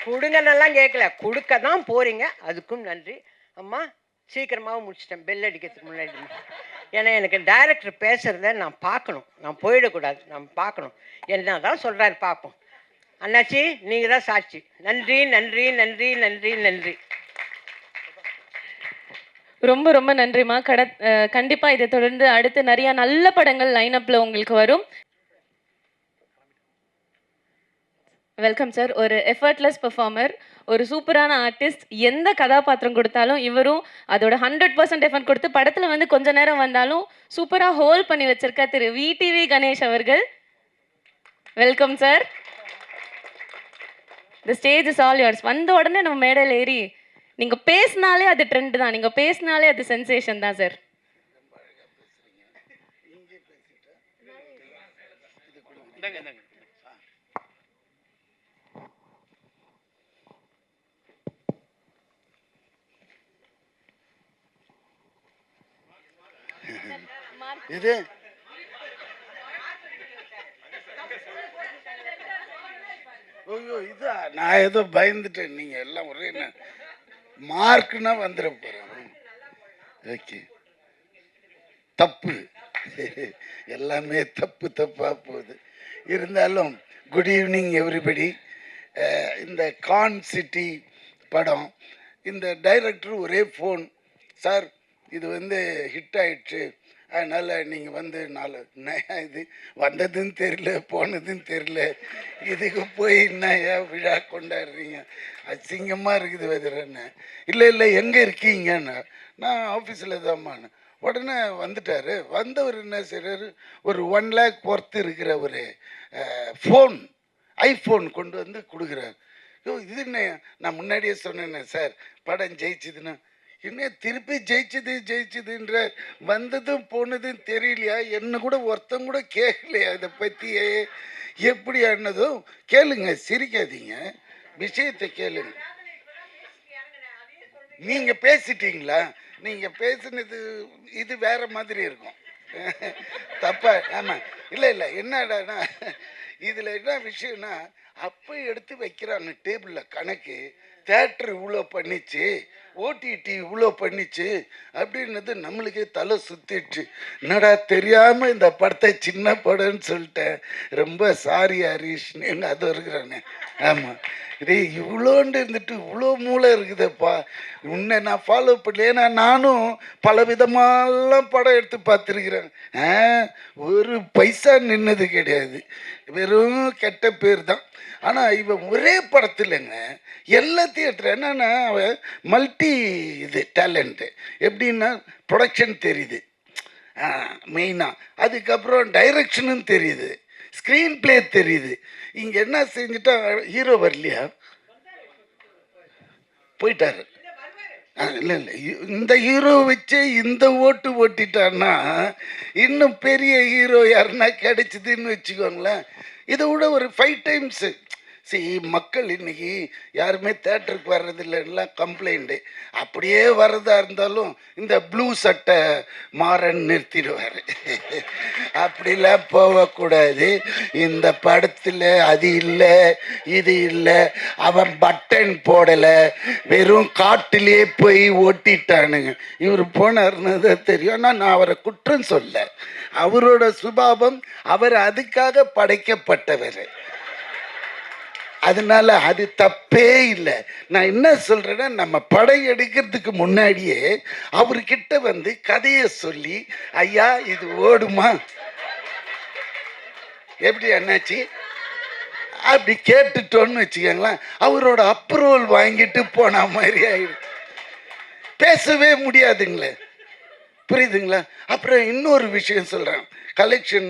கொடுங்கன்னெல்லாம் கேட்கல, கொடுக்க தான் போகிறீங்க, அதுக்கும் நன்றி. அம்மா சீக்கிரமாகவும் முடிச்சிட்டேன், பெல் அடிக்கிறதுக்கு முன்னாடி. ஏன்னா எனக்கு டைரக்டர் பேசுகிறத நான் பார்க்கணும், நான் போயிடக்கூடாது, நான் பார்க்கணும். என்ன தான் சொல்கிறாரு பார்ப்போம். அண்ணாச்சி நீங்கள் தான் சாட்சி. நன்றி நன்றி நன்றி நன்றி நன்றி. ரொம்ப ரொம்ப நன்றிம்மா. கண்டிப்பாக இதை தொடர்ந்து அடுத்து நிறையா நல்ல படங்கள் லைனப்பில் உங்களுக்கு வரும். Welcome sir. ஒரு எஃபர்ட்லெஸ் பெர்ஃபார்மர், ஒரு சூப்பரான ஆர்டிஸ்ட். எந்த கதாபாத்திரம் கொடுத்தாலும் இவரும் அதோட 100% எஃபர்ட் கொடுத்து படத்தில் வந்து கொஞ்ச நேரம் வந்தாலும் சூப்பராக ஹோல்ட் பண்ணி வச்சிருக்க திரு VTV கணேஷ் அவர்கள். Welcome sir. The stage is all yours. வந்த உடனே நம்ம மேடையில் ஏறி நீங்கள் பேசினாலே அது ட்ரெண்ட் தான், நீங்கள் பேசினாலே அது சென்சேஷன் தான் சார். இது ஐயோ இதா, நான் ஏதோ பயந்துட்டேன். நீங்கள் எல்லாம் ஒரே மார்க்குன்னா வந்துட போகிறேன். ஓகே, தப்பு எல்லாமே தப்பாக போகுது. இருந்தாலும் குட் ஈவினிங் எவ்ரிபடி. இந்த கான் சிட்டி படம், இந்த டைரக்டர் ஒரே ஃபோன், சார் இது வந்து ஹிட் ஆயிடுச்சு, அதனால் நீங்கள் வந்து இது வந்ததுன்னு தெரியல போனதுன்னு தெரியல, இதுக்கு போய் என்னையா விழா கொண்டாடுறீங்க, அசிங்கமாக இருக்குது வெதுறன்னு. இல்லை எங்கே இருக்கீங்கன்னு, நான் ஆஃபீஸில் தான்மான்னு. உடனே வந்துட்டார். வந்தவர் என்ன செய்கிறாரு, ஒரு 1 lakh ஒர்த்து இருக்கிற ஒரு ஐஃபோன் கொண்டு வந்து கொடுக்குறாரு. இது என்ன, நான் முன்னாடியே சொன்னேன்னே சார் படம் ஜெயிச்சுதுன்னா, இன்னும் திருப்பி ஜெயிச்சுதுன்ற, வந்ததும் போனதும் தெரியலையா, என்ன கூட ஒருத்தம் கூட கேட்கலையா இதை பற்றியே, எப்படி ஆனதும் கேளுங்க, சிரிக்காதீங்க, விஷயத்தை கேளுங்க. நீங்கள் பேசிட்டீங்களா, நீங்கள் பேசுனது இது வேற மாதிரி இருக்கும் தப்பா. ஆமாம், இல்லை என்னடானா இதில் என்ன விஷயம்னா, அப்போ எடுத்து வைக்கிறாங்க டேபிளில் கணக்கு, தேட்டர் இவ்வளோ பண்ணிச்சு, ஓடிடி இவ்வளோ பண்ணிச்சு அப்படின்னது நம்மளுக்கே தலை சுற்றிடுச்சு. என்னடா தெரியாமல் இந்த படத்தை சின்ன படம்னு சொல்லிட்டேன், ரொம்ப சாரி ஹரீஷ்னு எங்கள் அது இருக்கிறானே. ஆமாம், இதே இவ்வளோண்டு இருந்துட்டு இவ்வளோ மூளை இருக்குதுப்பா, உன்னை நான் ஃபாலோ பண்ணல. ஏன்னா நானும் பல விதமாலாம் படம் எடுத்து பார்த்துருக்குறேன், ஒரு பைசா நின்னது கிடையாது, வெறும் கெட்ட பேர் தான். ஆனால் இவன் ஒரே படத்துலங்க எல்லாத்தையும் எடுத்துகிற, என்னன்னா அவன் மல்டி இது டேலண்ட்டு. எப்படின்னா ப்ரொடக்ஷன் தெரியுது மெயினாக, அதுக்கப்புறம் டைரக்ஷனும் தெரியுது, ஸ்க்ரீன் பிளே தெரியுது. இங்கே என்ன செஞ்சுட்டா, ஹீரோ வரலையா, போயிட்டாரு. இல்லை இந்த ஹீரோ வச்சு இந்த ஓட்டு ஓட்டிட்டான்னா இன்னும் பெரிய ஹீரோ யாருன்னா கிடைச்சிதுன்னு வச்சுக்கோங்களேன். இதை விட ஒரு 5 times. மக்கள் இன்னைக்கு யாருமே தேட்டருக்கு வர்றதில்லைன்னா கம்ப்ளைண்ட்டு. அப்படியே வர்றதா இருந்தாலும் இந்த ப்ளூ சட்டை மாறன் நிறுத்திடுவார். அப்படிலாம் போகக்கூடாது. இந்த படத்தில் அது இல்லை இது இல்லை, அவன் பட்டன் போடலை, வெறும் காட்டிலே போய் ஓட்டிட்டானுங்க. இவர் போனார்னு தான் தெரியும். ஆனால் நான் அவரை குற்றம் சொல்ல, அவரோட சுபாவம், அவர் அதுக்காக படைக்கப்பட்டவர், அதனால அது தப்பே இல்லை. நான் என்ன சொல்றேன்னா, நம்ம படம் எடுக்கிறதுக்கு முன்னாடியே அவர்கிட்ட வந்து கதையை சொல்லி, ஐயா இது ஓடுமா, எப்படி அண்ணாச்சி அப்படி கேட்டுட்டோன்னு வச்சுக்கோங்களேன், அவரோட அப்ரூவல் வாங்கிட்டு போன மாதிரி ஆயிடும். பேசவே முடியாதுங்களே, புரியுதுங்களா? அப்புறம் இன்னொரு விஷயம் சொல்கிறேன். கலெக்ஷன்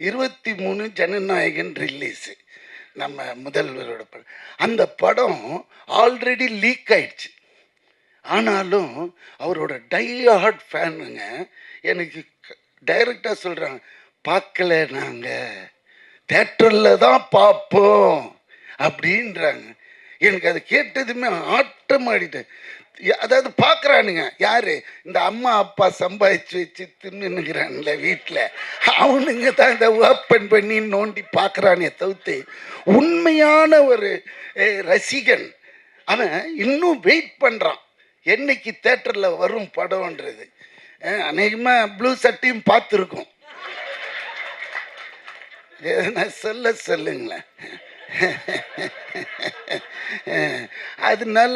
23 ஜனநாயகன் ரிலீஸு, நம்ம முதல்வரோட படம். அந்த படம் ஆல்ரெடி லீக் ஆயிடுச்சு. ஆனாலும் அவரோட டை ஹார்ட் ஃபேனுங்க எனக்கு டைரக்டாக சொல்கிறாங்க, பார்க்கல, நாங்கள் தேட்டரில் தான் பார்ப்போம் அப்படின்றாங்க. எனக்கு அதை கேட்டதுமே ஆட்டம் ஆடிட்டேன். அதாவது பார்க்குறானுங்க யார், இந்த அம்மா அப்பா சம்பாதிச்சு வச்சு தின்னுங்கிறான்ல வீட்டில், அவனுங்க தான் இதை ஓப்பன் பண்ணி நோண்டி பார்க்குறானே தவிர்த்து உண்மையான ஒரு ரசிகன் அவன் இன்னும் வெயிட் பண்ணுறான் என்னைக்கு தேட்டரில் வரும் படம்ன்றது. அநேகமாக ப்ளூ சட்டையும் பார்த்துருக்கோம். எதனா சொல்லுங்களேன். அதனால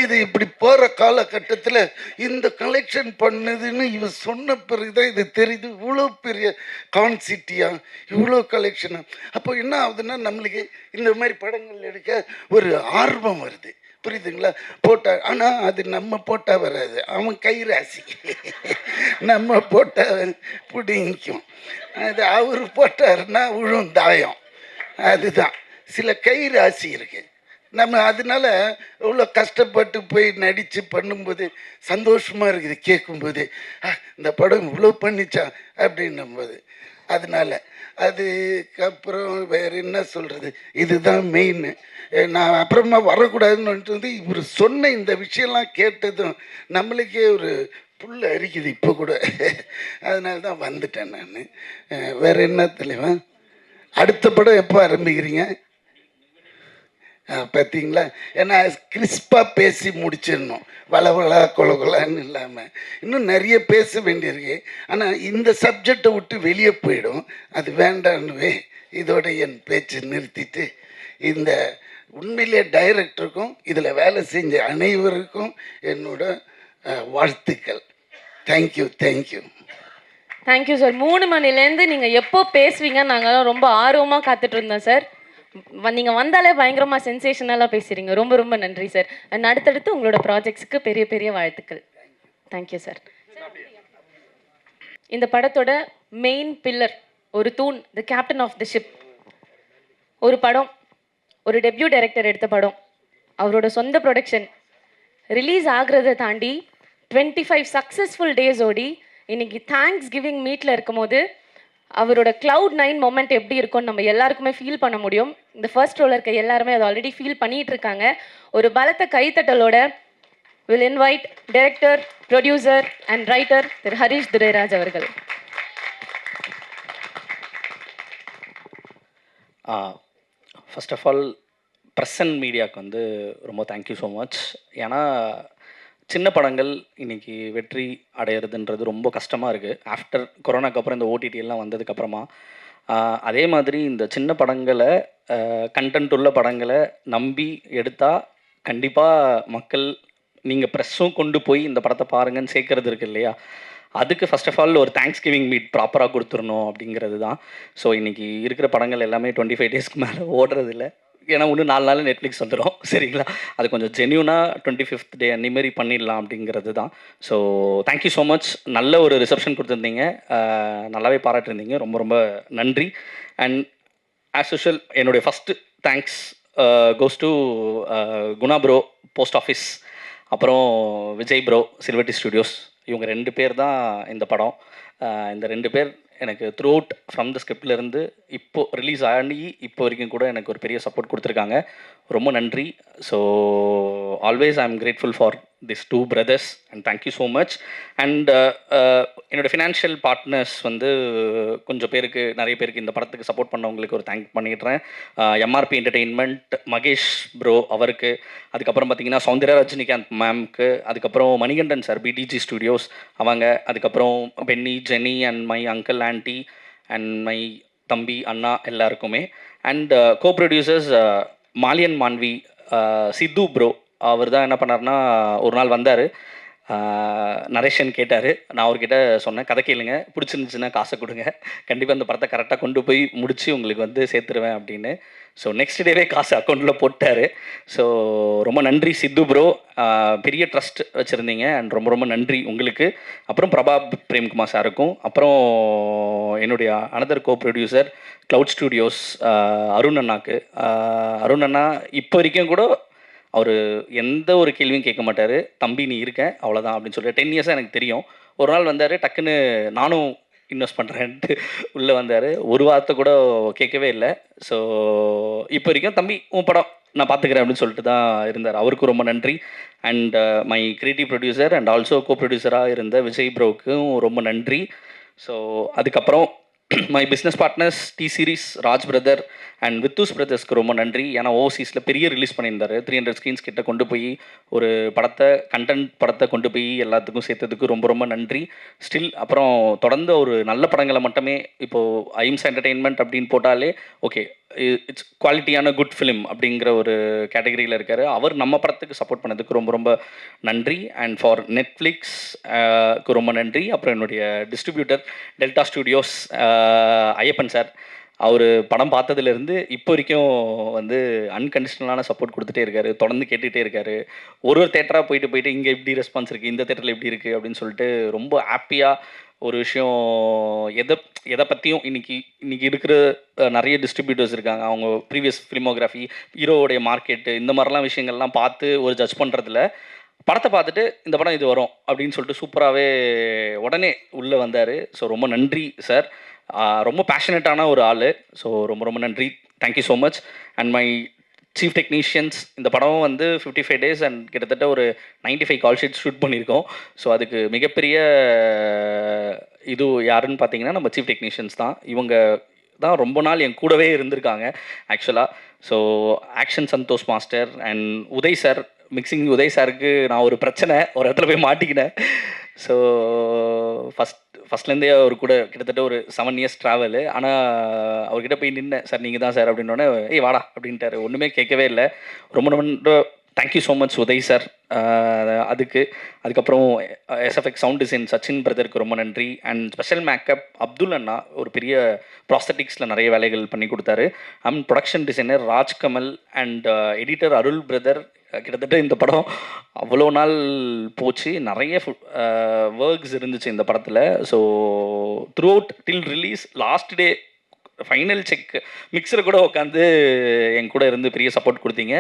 இது இப்படி போகிற காலகட்டத்தில் இந்த கலெக்ஷன் பண்ணுதுன்னு இவன் சொன்ன பிறகுதான் இது தெரியுது. இவ்வளோ பெரிய கான்சிட்டியா, இவ்வளோ கலெக்ஷனா. அப்போ என்ன ஆகுதுன்னா, நம்மளுக்கு இந்த மாதிரி படங்கள் எடுக்க ஒரு ஆர்வம் வருது, புரியுதுங்களா? போட்டா, ஆனால் அது நம்ம போட்டால் வராது, அவன் கை ராசி. நம்ம போட்டால் பிடிக்கும், அது அவர் போட்டாருன்னா விழும் தாயம். அதுதான் சில கை ராசி இருக்கு. நம்ம அதனால இவ்வளோ கஷ்டப்பட்டு போய் நடித்து பண்ணும்போது சந்தோஷமாக இருக்குது கேட்கும்போது, இந்த படம் இவ்வளோ பண்ணிச்சா அப்படின்னும்போது. அதனால அதுக்கப்புறம் வேறு என்ன சொல்கிறது, இதுதான் மெயின். நான் அப்புறமா வரக்கூடாதுன்னு வந்து இவர் சொன்ன இந்த விஷயம்லாம் கேட்டதும் நம்மளுக்கே ஒரு புல் அரிக்குது இப்போ கூட. அதனால தான் வந்துட்டேன் நான். வேறு என்ன தலைவா, அடுத்த படம் எப்போ ஆரம்பிக்கிறீங்க? பார்த்தீங்களா? ஏன்னா கிறிஸ்பாக பேசி முடிச்சிடணும், வளவளா கொலகொலான்னு இல்லாமல். இன்னும் நிறைய பேச வேண்டியிருக்கு, ஆனால் இந்த சப்ஜெக்டை விட்டு வெளியே போயிடும், அது வேண்டான்னுவே இதோட என் பேச்சு நிறுத்திட்டு, இந்த உண்மையிலே டைரக்டருக்கும் இதில் வேலை செஞ்ச அனைவருக்கும் என்னோட வாழ்த்துக்கள். தேங்க்யூ. Thank you sir. 3 மணிலேருந்து நீங்கள் எப்போ பேசுவீங்கன்னு நாங்கள்லாம் ரொம்ப ஆர்வமாக காத்துட்டு இருந்தோம் சார். நீங்கள் வந்தாலே பயங்கரமாக சென்சேஷனலாக பேசுகிறீங்க. ரொம்ப ரொம்ப நன்றி சார். அண்ட் அடுத்தடுத்து உங்களோட ப்ராஜெக்ட்ஸுக்கு பெரிய பெரிய வாழ்த்துக்கள். Thank you sir. இந்த படத்தோட மெயின் பில்லர், ஒரு தூண், the captain of the ship. ஒரு படம், ஒரு டெபியூ டைரக்டர் எடுத்த படம், அவரோட சொந்த ப்ரொடக்ஷன், ரிலீஸ் ஆகிறத தாண்டி 25 சக்ஸஸ்ஃபுல் டேஸ் ஓடி இன்னைக்கு தேங்க்ஸ் கிவிங் மீட்டில் இருக்கும் போது அவரோட Cloud9 மொமெண்ட் எப்படி இருக்கும்னு நம்ம எல்லாருக்குமே ஃபீல் பண்ண முடியும். இந்த ஃபர்ஸ்ட் ரோல இருக்க எல்லாருமே அதை ஆல்ரெடி ஃபீல் பண்ணிட்டு இருக்காங்க. ஒரு பலத்த கைத்தட்டலோட will invite director, producer and writer Thiru Harish Durairaj அவர்கள். ஃபர்ஸ்ட் ஆஃப் ஆல் ப்ரெசன்ட் மீடியாவுக்கு வந்து ரொம்ப தேங்க்யூ ஸோ மச். ஏன்னா சின்ன படங்கள் இன்றைக்கி வெற்றி அடையிறதுன்றது ரொம்ப கஷ்டமாக இருக்குது. ஆஃப்டர் கொரோனாக்கு அப்புறம் இந்த ஓடிடி எல்லாம் வந்ததுக்கப்புறமா அதே மாதிரி இந்த சின்ன படங்களை, கண்டென்ட் உள்ள படங்களை நம்பி எடுத்தால் கண்டிப்பாக மக்கள், நீங்கள் ப்ரெஸ்ஸும் கொண்டு போய் இந்த படத்தை பாருங்கன்னு சேர்க்கறது இருக்குது இல்லையா, அதுக்கு ஃபர்ஸ்ட் ஆஃப் ஆல் ஒரு தேங்க்ஸ் கிவிங் மீட் ப்ராப்பராக கொடுத்துடணும் அப்படிங்கிறது தான். ஸோ இன்றைக்கி இருக்கிற படங்கள் எல்லாமே 25 டேஸ்க்கு மேலே ஓடுறதில்ல. ஏன்னா இன்னும் 4 நாள் நெட்ஃப்ளிக்ஸ் வந்துடும், சரிங்களா? அது கொஞ்சம் ஜென்யூனாக 25th டே அன்னிமாரி பண்ணிடலாம் அப்படிங்கிறது தான். So thank you so much. நல்ல ஒரு ரிசப்ஷன் கொடுத்துருந்தீங்க, நல்லாவே பாராட்டிருந்தீங்க, ரொம்ப ரொம்ப நன்றி. அண்ட் ஆஸ் யூஷுவல் என்னுடைய first thanks goes to Guna bro, post office, அப்புறம் விஜய் ப்ரோ, சில்வர்டி ஸ்டுடியோஸ். இவங்க 2 பேர் தான் இந்த படம். இந்த 2 பேர் எனக்கு த்ரூ அவுட் ஃப்ரம் த ஸ்கிரிப்ட்லேருந்து இப்போது ரிலீஸ் ஆகி இப்போ வரைக்கும் கூட எனக்கு ஒரு பெரிய சப்போர்ட் கொடுத்துருக்காங்க. ரொம்ப நன்றி. So always I am grateful for this 2 brothers and thank you so much. And என்னோடய ஃபினான்ஷியல் பார்ட்னர்ஸ் வந்து கொஞ்சம் பேருக்கு, நிறைய பேருக்கு இந்த படத்துக்கு சப்போர்ட் பண்ணவங்களுக்கு ஒரு தேங்க் பண்ணிடுறேன். எம்ஆர்பி என்டர்டெயின்மெண்ட், மகேஷ் ப்ரோ அவருக்கு, அதுக்கப்புறம் பார்த்தீங்கன்னா சௌந்தர்யா ரஜினிகாந்த் மேம்க்கு, அதுக்கப்புறம் மணிகண்டன் சார், பிடிஜி ஸ்டுடியோஸ் அவங்க, அதுக்கப்புறம் Benny, Jenny and my uncle, aunty and my தம்பி, அண்ணா எல்லாருக்குமே. And co producers Malian Manvi, Sidhu bro. அவர் தான் என்ன பண்ணார்னா, ஒரு நாள் வந்தார், நரேஷன் கேட்டார். நான் அவர்கிட்ட சொன்னேன், கதை கேளுங்க, பிடிச்சிருந்துச்சுன்னா காசை கொடுங்க, கண்டிப்பாக இந்த படத்தை கரெக்டாக கொண்டு போய் முடித்து உங்களுக்கு வந்து சேர்த்துருவேன் அப்படின்னு. ஸோ நெக்ஸ்ட் டேவே காசு அக்கௌண்ட்டில் போட்டார். ஸோ ரொம்ப நன்றி சித்து ப்ரோ, பெரிய ட்ரஸ்ட் வச்சுருந்தீங்க அண்ட் ரொம்ப ரொம்ப நன்றி உங்களுக்கு. அப்புறம் பிரபா பிரேம்குமார் சாருக்கும், அப்புறம் என்னுடைய அனதர் கோ ப்ரொடியூசர் க்ளவுட் ஸ்டூடியோஸ் அருண் அண்ணாக்கு. அருண் அண்ணா இப்போ வரைக்கும் கூட அவர் எந்த ஒரு கேள்வியும் கேட்க மாட்டார், தம்பி நீ இருக்க அவ்வளோதான் அப்படின்னு சொல்லிட்டு 10 இயர்ஸாக எனக்கு தெரியும். ஒரு நாள் வந்தார், டக்குன்னு நானும் இன்வெஸ்ட் பண்ணுறேன்ட்டு உள்ளே வந்தார், ஒரு வார்த்தை கூட கேட்கவே இல்லை. ஸோ இப்போ வரைக்கும் தம்பி உன் படம் நான் பார்த்துக்கிறேன் அப்படின்னு சொல்லிட்டு தான் இருந்தார். அவருக்கும் ரொம்ப நன்றி. And my creative producer and also co ப்ரொடியூசராக இருந்த விஜய் ப்ரோவுக்கும் ரொம்ப நன்றி. ஸோ அதுக்கப்புறம் my business partners T Series, Raj brother and Vithoos பிரதர்ஸ்க்கு ரொம்ப நன்றி. ஏன்னா ஓவர்சீஸில் பெரிய ரிலீஸ் பண்ணியிருந்தார், 300 ஸ்க்ரீன்ஸ் கிட்ட கொண்டு போய் ஒரு படத்தை கண்டென்ட் படத்தை கொண்டு போய் எல்லாத்துக்கும் சேர்த்ததுக்கு ரொம்ப ரொம்ப நன்றி. ஸ்டில் அப்புறம் தொடர்ந்து ஒரு நல்ல படங்களை மட்டுமே, இப்போது ஐம்ஸ் என்டர்டெயின்மெண்ட் அப்படின்னு போட்டாலே ஓகே இட்ஸ் குவாலிட்டியான குட் ஃபிலிம் அப்படிங்கிற ஒரு கேட்டகரியில் இருக்கார். அவர் நம்ம படத்துக்கு சப்போர்ட் பண்ணதுக்கு ரொம்ப ரொம்ப நன்றி. அண்ட் ஃபார் நெட்ஃப்ளிக்ஸ்க்கு ரொம்ப நன்றி. அப்புறம் என்னுடைய distributor Delta Studios Ayyappan sir, அவர் படம் பார்த்ததுலேருந்து இப்போ வரைக்கும் வந்து அன்கண்டிஷனலான சப்போர்ட் கொடுத்துட்டே இருக்காரு, தொடர்ந்து கேட்டுகிட்டே இருக்காரு. ஒரு தேட்டராக போயிட்டு இங்கே எப்படி ரெஸ்பான்ஸ் இருக்குது, இந்த தேட்டரில் எப்படி இருக்குது அப்படின்னு சொல்லிட்டு ரொம்ப ஹாப்பியாக ஒரு விஷயம். எதை பற்றியும் இன்றைக்கி இருக்கிற நிறைய டிஸ்ட்ரிபியூட்டர்ஸ் இருக்காங்க, அவங்க ப்ரீவியஸ் ஃபிலிமோகிராஃபி, ஹீரோவுடைய மார்க்கெட்டு, இந்த மாதிரிலாம் விஷயங்கள்லாம் பார்த்து ஒரு ஜட்ஜ் பண்ணுறதுல படத்தை பார்த்துட்டு இந்த படம் இது வரும் அப்படின்னு சொல்லிட்டு சூப்பராகவே உடனே உள்ளே வந்தார். ஸோ ரொம்ப நன்றி சார், ரொம்ப பேஷனேட்டான ஒரு ஆள். ஸோ ரொம்ப ரொம்ப நன்றி, thank you so much. And my chief technicians, இந்த படம் வந்து 55 days அண்ட் கிட்டத்தட்ட ஒரு 95 கால் ஷீட்ஸ் ஷூட் பண்ணியிருக்கோம். ஸோ அதுக்கு மிகப்பெரிய இது யாருன்னு பார்த்தீங்கன்னா நம்ம சீஃப் டெக்னீஷியன்ஸ் தான். இவங்க தான் ரொம்ப நாள் என் கூடவே இருந்திருக்காங்க ஆக்சுவலாக. So action Santhosh master and Uday sir, mixing Uday சாருக்கு நான் ஒரு பிரச்சனை ஒரு இடத்துல போய் மாட்டிக்கினேன். ஸோ ஃபஸ்ட்லேருந்தே அவர் கூட கிட்டத்தட்ட ஒரு 7 years ட்ராவலு. ஆனால் அவர்கிட்ட போய் நின்னேன், சார் நீங்கள் தான் சார் அப்படின்னோடனே ஏய் வாடா அப்படின்ட்டாரு, ஒன்றுமே கேட்கவே இல்லை. ரொம்ப ரொம்ப thank you so much Uday sir அதுக்கப்புறம் எஸ்எஃப்எக்ஸ் சவுண்ட் டிசைன் சச்சின் பிரதருக்கு ரொம்ப நன்றி. அண்ட் ஸ்பெஷல் மேக்கப் அப்துல் அண்ணா ஒரு பெரிய ப்ராஸ்தட்டிக்ஸில் நிறைய வேலைகள் பண்ணி கொடுத்தாரு. And production designer Rajkamal and editor Arul brother. கிட்டத்தட்ட இந்த படம் அவ்வளோ நாள் போச்சு, நிறைய ஒர்க்ஸ் இருந்துச்சு இந்த படத்தில். So throughout till release last day final check மிக்சரை கூட உட்காந்து என் கூட இருந்து பெரிய சப்போர்ட் கொடுத்தீங்க.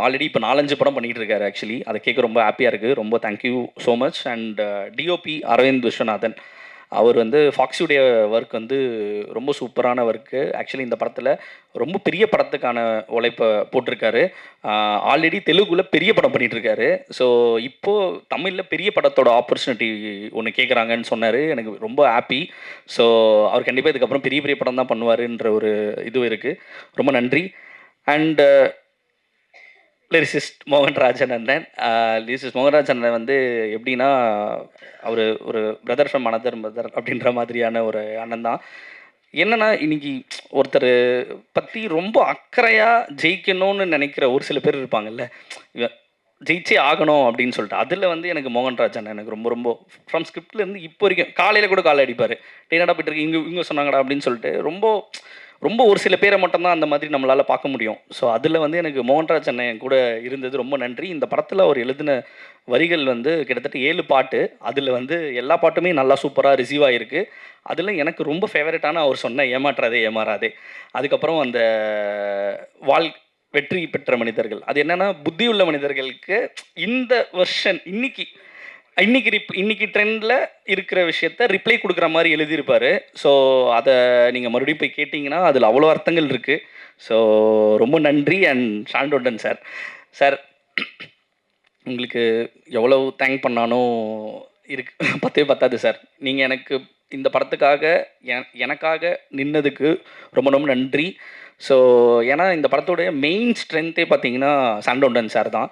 ஆல்ரெடி இப்போ 4-5 படம் பண்ணிகிட்டு இருக்காரு ஆக்சுவலி, அதை கேட்க ரொம்ப ஹாப்பியாக இருக்குது. ரொம்ப thank you so much. And DOP Aravind Viswanathan, அவர் வந்து ஃபாக்ஸுடைய ஒர்க் வந்து ரொம்ப சூப்பரான ஒர்க்கு. ஆக்சுவலி இந்த படத்தில் ரொம்ப பெரிய படத்துக்கான உழைப்பை போட்டிருக்காரு. ஆல்ரெடி தெலுங்குல பெரிய படம் பண்ணிகிட்ருக்காரு. ஸோ இப்போது தமிழில் பெரிய படத்தோட ஆப்பர்ச்சுனிட்டி ஒன்று கேட்குறாங்கன்னு சொன்னார், எனக்கு ரொம்ப ஹாப்பி. ஸோ அவர் கண்டிப்பாக இதுக்கப்புறம் பெரிய பெரிய படம் தான் பண்ணுவாருன்ற ஒரு இது இருக்குது. ரொம்ப நன்றி. அண்ட் லிரிசிஸ்ட் மோகன்ராஜன் அண்ணன், லிரிசிஸ்ட் மோகன்ராஜன் அண்ணன் வந்து எப்படின்னா அவர் ஒரு பிரதர் ஃப்ரம் அனதர் பிரதர் அப்படின்ற மாதிரியான ஒரு அண்ணன் தான். என்னென்னா இன்றைக்கி ஒருத்தர் பற்றி ரொம்ப அக்கறையாக ஜெயிக்கணும்னு நினைக்கிற ஒரு சில பேர் இருப்பாங்கல்ல, ஜெயிச்சே ஆகணும் அப்படின்னு சொல்லிட்டு, அதில் வந்து எனக்கு மோகன்ராஜ் அண்ணன் எனக்கு ரொம்ப ரொம்ப ஃப்ரம் ஸ்கிரிப்ட்லேருந்து இப்போ வரைக்கும் காலையில் கூட காலை அடிப்பார், டேனடா போய்ட்டு இருக்கு இங்கே சொன்னாங்கடா அப்படின்னு சொல்லிட்டு ரொம்ப ஒரு சில பேரை மட்டும்தான் அந்த மாதிரி நம்மளால் பார்க்க முடியும். ஸோ அதில் வந்து எனக்கு மோகன்ராஜ் அண்ணன் கூட இருந்தது ரொம்ப நன்றி. இந்த படத்தில் அவர் எழுதின வரிகள் வந்து கிட்டத்தட்ட 7 பாட்டு, அதில் வந்து எல்லா பாட்டுமே நல்லா சூப்பராக ரிசீவ் ஆகிருக்கு. அதில் எனக்கு ரொம்ப ஃபேவரட்டான அவர் சொன்ன ஏமாற்றாதே ஏமாறாதே, அதுக்கப்புறம் அந்த வெற்றி பெற்ற மனிதர்கள், அது என்னென்னா புத்தியுள்ள மனிதர்களுக்கு இந்த வெர்ஷன் இன்னைக்கு ட்ரெண்டில் இருக்கிற விஷயத்த ரிப்ளை கொடுக்குற மாதிரி எழுதியிருப்பார். ஸோ அதை நீங்கள் மறுபடியும் போய் கேட்டிங்கன்னா அதில் அவ்வளோ அர்த்தங்கள் இருக்குது. ஸோ ரொம்ப நன்றி. அண்ட் ஷாண்டோடன் சார் உங்களுக்கு எவ்வளோ தேங்க் பண்ணாலும் பத்தாது சார். நீங்கள் எனக்கு இந்த படத்துக்காக எனக்காக நின்னதுக்கு ரொம்ப ரொம்ப நன்றி. ஸோ ஏன்னா இந்த படத்தோடைய மெயின் ஸ்ட்ரென்த்தே பார்த்தீங்கன்னா சாண்டோடன் சார் தான்.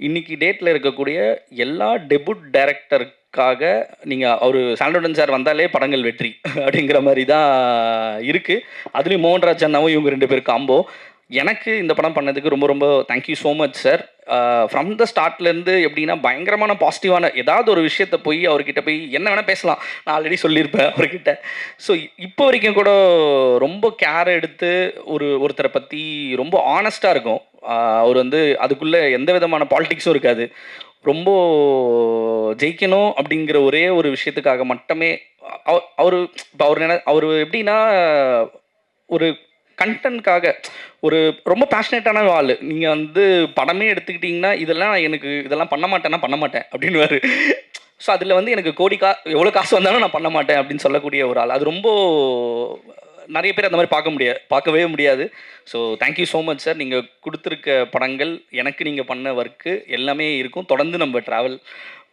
இன்றைக்கி டேட்டில் இருக்கக்கூடிய எல்லா டெபுட் டைரக்டருக்காக நீங்கள் அவர் சாண்டோடன் சார் வந்தாலே படங்கள் வெற்றி அப்படிங்கிற மாதிரி தான் இருக்குது. அதுலேயும் மோகன்ராஜ் அண்ணாவும் இவங்க 2 பேர் காம்போ. எனக்கு இந்த படம் பண்ணதுக்கு ரொம்ப ரொம்ப thank you so much sir. From the ஸ்டார்ட்லேருந்து எப்படின்னா பயங்கரமான பாசிட்டிவான ஏதாவது ஒரு விஷயத்த போய் அவர்கிட்ட போய் என்ன வேணால் பேசலாம், நான் ஆல்ரெடி சொல்லியிருப்பேன் அவர்கிட்ட. ஸோ இப்போ வரைக்கும் கூட ரொம்ப கேர் எடுத்து ஒருத்தரை பற்றி ரொம்ப ஆனஸ்ட்டாக இருக்கும். அவர் வந்து அதுக்குள்ளே எந்த விதமான பாலிடிக்ஸும் இருக்காது. ரொம்ப ஜெயிக்கணும் அப்படிங்கிற ஒரே ஒரு விஷயத்துக்காக மட்டுமே அவர் இப்போ அவர் எப்படின்னா ஒரு கண்டென்ட்காக ஒரு ரொம்ப பேஷனேட்டான ஆள். நீங்கள் வந்து படமே எடுத்துக்கிட்டிங்கன்னா இதெல்லாம் பண்ண மாட்டேன் அப்படின்னுவார். ஸோ அதில் வந்து எனக்கு எவ்வளோ காசு வந்தாலும் நான் பண்ண மாட்டேன் அப்படின்னு சொல்லக்கூடிய ஒரு ஆள். அது ரொம்ப நிறைய பேர் அந்த மாதிரி பார்க்கவே முடியாது. So thank you so much sir. நீங்கள் கொடுத்துருக்க படங்கள் எனக்கு நீங்கள் பண்ண ஒர்க்கு எல்லாமே இருக்கும். தொடர்ந்து நம்ம ட்ராவல்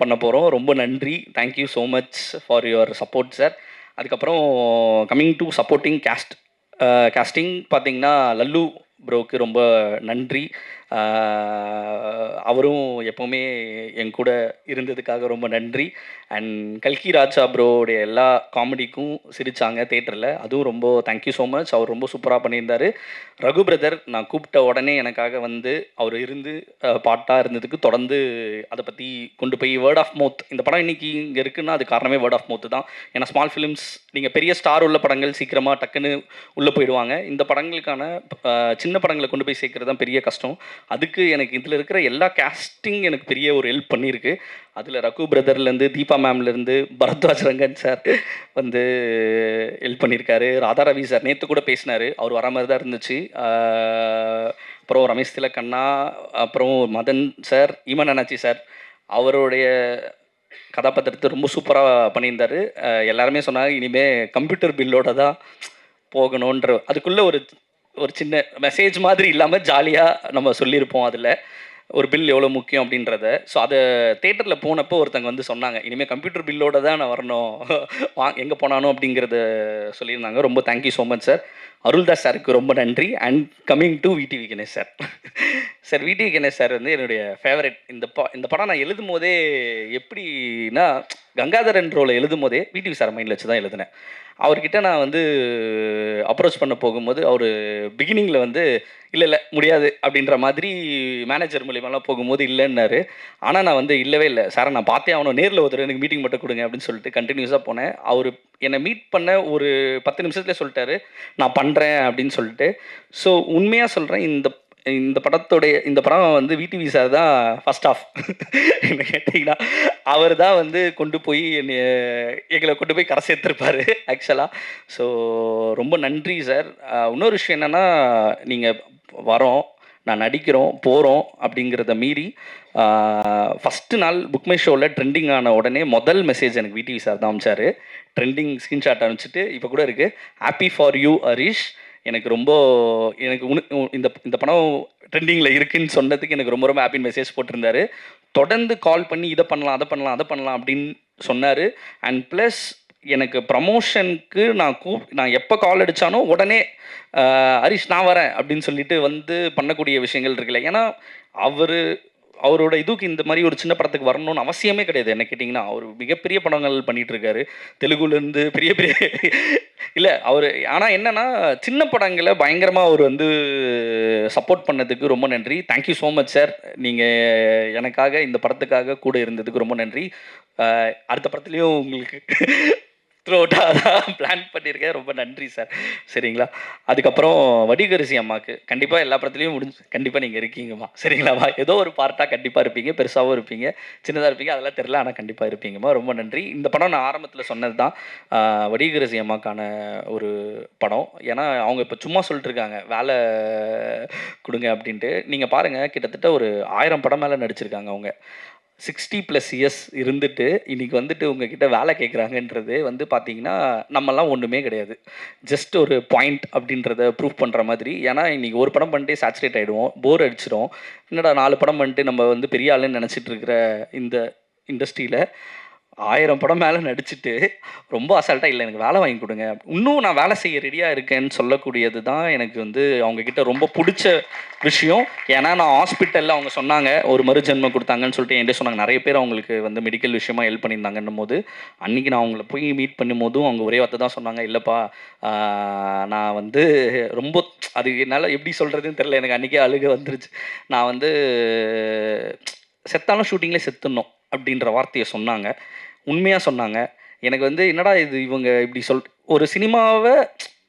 பண்ண போகிறோம். ரொம்ப நன்றி. Thank you so much for your support sir. அதுக்கப்புறம் கம்மிங் டு சப்போர்ட்டிங் காஸ்டிங் பார்த்தீங்கன்னா லல்லு ப்ரோக்கு ரொம்ப நன்றி. அவரும் எப்போவுமே என் கூட இருந்ததுக்காக ரொம்ப நன்றி. அண்ட் கல்கி ராஜா ப்ரோடைய எல்லா காமெடிக்கும் சிரித்தாங்க தேட்டரில், அதுவும் ரொம்ப தேங்க்யூ ஸோ மச். அவர் ரொம்ப சூப்பராக பண்ணியிருந்தார். ரகு பிரதர் நான் கூப்பிட்ட உடனே எனக்காக வந்து அவர் இருந்து பாட்டாக இருந்ததுக்கு தொடர்ந்து அதை பற்றி கொண்டு போய் வேர்ட் ஆஃப் மவுத், இந்த படம் இன்றைக்கி இங்கே இருக்குன்னா அது காரணமே வேர்ட் ஆஃப் மவுத்து தான். ஏன்னா ஸ்மால் ஃபிலிம்ஸ் நீங்கள் பெரிய ஸ்டார் உள்ள படங்கள் சீக்கிரமாக டக்குன்னு உள்ளே போயிடுவாங்க. இந்த படங்களுக்கான சின்ன படங்களை கொண்டு போய் சேர்க்குறது தான் பெரிய கஷ்டம். அதுக்கு எனக்கு இதில் இருக்கிற எல்லா கேஸ்டிங் எனக்கு பெரிய ஒரு ஹெல்ப் பண்ணியிருக்கு. அதில் ரகு பிரதர்லேருந்து தீபா மேம்லேருந்து பரத்வாஜ் ரங்கன் சார் வந்து ஹெல்ப் பண்ணியிருக்காரு. ராதா ரவி சார் நேற்று கூட பேசினார், அவர் வர மாதிரி தான் இருந்துச்சு. அப்புறம் ரமேஷ் திலக்கண்ணா, அப்புறம் மதன் சார், ஈமன் அண்ணாச்சி சார் அவருடைய கதாபாத்திரத்தை ரொம்ப சூப்பராக பண்ணியிருந்தார். எல்லாருமே சொன்னாங்க இனிமேல் கம்ப்யூட்டர் பில்லோட தான் போகணுன்ற, அதுக்குள்ளே ஒரு சின்ன மெசேஜ் மாதிரி இல்லாமல் ஜாலியாக நம்ம சொல்லியிருப்போம் அதில் ஒரு பில் எவ்வளோ முக்கியம் அப்படின்றத. ஸோ அதை தேட்டரில் போனப்போ ஒருத்தங்க வந்து சொன்னாங்க இனிமேல் கம்ப்யூட்டர் பில்லோடு தான் நான் வரணும் எங்கே போனானோ அப்படிங்கிறத சொல்லியிருந்தாங்க. ரொம்ப thank you so much sir. Aruldas சாருக்கு ரொம்ப நன்றி. And coming to VTV Ganesh sir. Sir VTV Ganesh sir வந்து என்னுடைய ஃபேவரட். இந்த படம் நான் எழுதும் போதே எப்படின்னா கங்காதரன் ரோலை எழுதும் போதே விடிவி சார் மைண்டில் வச்சு தான் எழுதினேன். அவர்கிட்ட நான் வந்து அப்ரோச் பண்ண போகும்போது அவர் பிகினிங்கில் வந்து இல்லை முடியாது அப்படின்ற மாதிரி மேனேஜர் மூலியமாலாம் போகும்போது இல்லைன்னாரு. ஆனால் நான் வந்து இல்லவே இல்லை சார், நான் பார்த்தே ஆகணும், நேரில் ஒருத்தர் எனக்கு மீட்டிங் மட்டும் கொடுங்க அப்படின்னு சொல்லிட்டு கண்டினியூஸாக போனேன். அவர் என்னை மீட் பண்ண ஒரு 10 நிமிஷத்துலேயே சொல்லிட்டாரு நான் பண்ணுறேன் அப்படின்னு சொல்லிட்டு. ஸோ உண்மையாக சொல்கிறேன், இந்த படம் வந்து விடிவி சார் தான் ஃபர்ஸ்ட் ஆஃப். என்ன கேட்டிங்கன்னா அவர் தான் வந்து கொண்டு போய் எங்களை கொண்டு போய் கரை சேர்த்துருப்பார் ஆக்சுவலாக. ஸோ ரொம்ப நன்றி சார். இன்னொரு விஷயம் என்னென்னா, நீங்கள் வரோம், நான் நடிக்கிறோம், போகிறோம் அப்படிங்கிறத மீறி ஃபஸ்ட்டு நாள் புக் மை ஷோவில் ட்ரெண்டிங் ஆன உடனே முதல் மெசேஜ் எனக்கு விடிவி சார் தான் அனுப்பிச்சார். ட்ரெண்டிங் ஸ்க்ரீன்ஷாட் அனுப்பிச்சிட்டு இப்போ கூட இருக்குது, ஹாப்பி ஃபார் யூ ஹரிஷ். எனக்கு இந்த படம் ட்ரெண்டிங்கில் இருக்குன்னு சொன்னதுக்கு எனக்கு ரொம்ப ஹாப்பின்னு மெசேஜ் போட்டிருந்தாரு. தொடர்ந்து கால் பண்ணி இதை பண்ணலாம் அதை பண்ணலாம் அப்படின்னு சொன்னார். அண்ட் ப்ளஸ் எனக்கு ப்ரமோஷனுக்கு நான் எப்போ கால் அடித்தானோ உடனே ஹரிஷ் நான் வரேன் அப்படின்னு சொல்லிட்டு வந்து பண்ணக்கூடிய விஷயங்கள் இருக்குல்ல. ஏன்னா அவரோட இதுக்கு இந்த மாதிரி ஒரு சின்ன படத்துக்கு வரணும்னு அவசியமே கிடையாது. என்ன கேட்டிங்கன்னா அவர் மிகப்பெரிய படங்கள் பண்ணிகிட்ருக்காரு தெலுங்குலேருந்து பெரிய இல்லை அவர். ஆனால் என்னென்னா சின்ன படங்களை பயங்கரமாக அவர் வந்து சப்போர்ட் பண்ணதுக்கு ரொம்ப நன்றி. Thank you so much sir. நீங்கள் எனக்காக இந்த படத்துக்காக கூட இருந்ததுக்கு ரொம்ப நன்றி. அடுத்த படத்துலேயும் உங்களுக்கு த்ரோட்டாக தான் பிளான் பண்ணியிருக்கேன். ரொம்ப நன்றி சார். சரிங்களா? அதுக்கப்புறம் வடிகரிசி அம்மாவுக்கு கண்டிப்பாக எல்லா படத்துலையும் கண்டிப்பாக நீங்கள் இருக்கீங்கம்மா. சரிங்களாம்மா? ஏதோ ஒரு பார்ட்டாக கண்டிப்பாக இருப்பீங்க, பெருசாகவும் இருப்பீங்க, சின்னதாக இருப்பீங்க, அதெல்லாம் தெரில, ஆனால் கண்டிப்பாக இருப்பீங்கம்மா. ரொம்ப நன்றி. இந்த படம் நான் ஆரம்பத்தில் சொன்னது தான், வடிகரிசி அம்மாக்கான ஒரு படம். ஏன்னா அவங்க இப்போ சும்மா சொல்லிட்டு இருக்காங்க வேலை கொடுங்க அப்படின்ட்டு. நீங்கள் பாருங்கள், கிட்டத்தட்ட ஒரு 1000 படம் மேலே நடிச்சிருக்காங்க அவங்க. 60+ இயர்ஸ் இருந்துட்டு இன்றைக்கி வந்துட்டு உங்ககிட்ட வேலை கேட்குறாங்கன்றது வந்து பார்த்தீங்கன்னா நம்மலாம் ஒன்றுமே கிடையாது, ஜஸ்ட் ஒரு பாயிண்ட் அப்படின்றத ப்ரூவ் பண்ணுற மாதிரி. ஏன்னா இன்றைக்கி ஒரு படம் பண்ணிட்டு சேச்சுரேட் ஆகிடுவோம், போர் அடிச்சிடும். என்னடா 4 படம் பண்ணிட்டு நம்ம வந்து பெரிய ஆளுன்னு நினச்சிட்டு இருக்கிற இந்த இண்டஸ்ட்ரியில் 1000 படம் மேலே நடிச்சுட்டு ரொம்ப அசால்ட்டாக இல்லை எனக்கு வேலை வாங்கி கொடுங்க, இன்னும் நான் வேலை செய்ய ரெடியாக இருக்கேன்னு சொல்லக்கூடியது தான் எனக்கு வந்து அவங்கக்கிட்ட ரொம்ப பிடிச்ச விஷயம். ஏன்னா நான் ஹாஸ்பிட்டலில் அவங்க சொன்னாங்க ஒரு மறுஜென்மம் கொடுத்தாங்கன்னு சொல்லிட்டு என்கிட்ட சொன்னாங்க. நிறைய பேர் அவங்களுக்கு வந்து மெடிக்கல் விஷயமா ஹெல்ப் பண்ணியிருந்தாங்கன்னும் போது அன்றைக்கி நான் அவங்கள போய் மீட் பண்ணும் போதும் அவங்க ஒரே வார்த்தை தான் சொன்னாங்க, இல்லைப்பா நான் வந்து ரொம்ப அது என்னால் எப்படி சொல்கிறதுன்னு தெரில, எனக்கு அன்றைக்கே அழுக வந்துருச்சு. நான் வந்து செத்தாலும் ஷூட்டிங்லேயே செத்துடணும் அப்படின்ற வார்த்தையை சொன்னாங்க. உண்மையாக சொன்னாங்க. எனக்கு வந்து என்னடா இது இவங்க இப்படி ஒரு சினிமாவை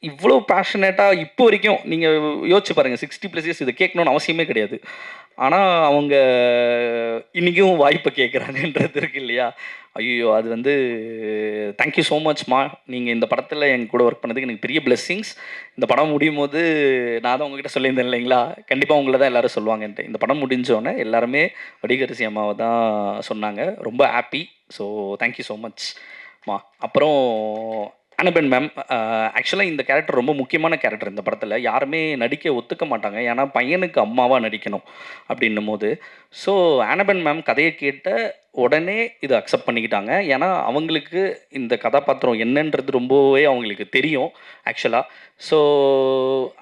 இவ்வளோ பேஷனேட்டாக இப்போ வரைக்கும் நீங்கள் யோசிச்சு பாருங்கள், 60+ இயர்ஸ் இதை கேட்கணுன்னு அவசியமே கிடையாது. ஆனால் அவங்க இன்றைக்கும் வாய்ப்பை கேட்குறாங்கன்றது இருக்கு இல்லையா? ஐயோ அது வந்து தேங்க்யூ ஸோ மச்மா. நீங்கள் இந்த படத்தில் எங்கள் கூட ஒர்க் பண்ணதுக்கு எனக்கு பெரிய பிளெஸ்ஸிங்ஸ். இந்த படம் முடியும் போது நான் தான் உங்ககிட்ட சொல்லியிருந்தேன் இல்லைங்களா, கண்டிப்பாக உங்களை தான் எல்லோரும் சொல்லுவாங்கன்ட்டு. இந்த படம் முடிஞ்சோடனே எல்லாருமே வடிகரிசி அம்மாவை தான் சொன்னாங்க. ரொம்ப ஹாப்பி. ஸோ தேங்க்யூ ஸோ மச்மா. அப்புறம் அனபென் மேம், ஆக்சுவலாக இந்த கேரக்டர் ரொம்ப முக்கியமான கேரக்டர் இந்த படத்தில். யாருமே நடிக்க ஒத்துக்க மாட்டாங்க, ஏன்னா பையனுக்கு அம்மாவாக நடிக்கணும் அப்படின்னும் போது. ஸோ அனபென் மேம் கதையை கேட்ட உடனே இதை அக்செப்ட் பண்ணிக்கிட்டாங்க. ஏன்னா அவங்களுக்கு இந்த கதாபாத்திரம் என்னன்றது ரொம்பவே அவங்களுக்கு தெரியும் ஆக்சுவலாக. ஸோ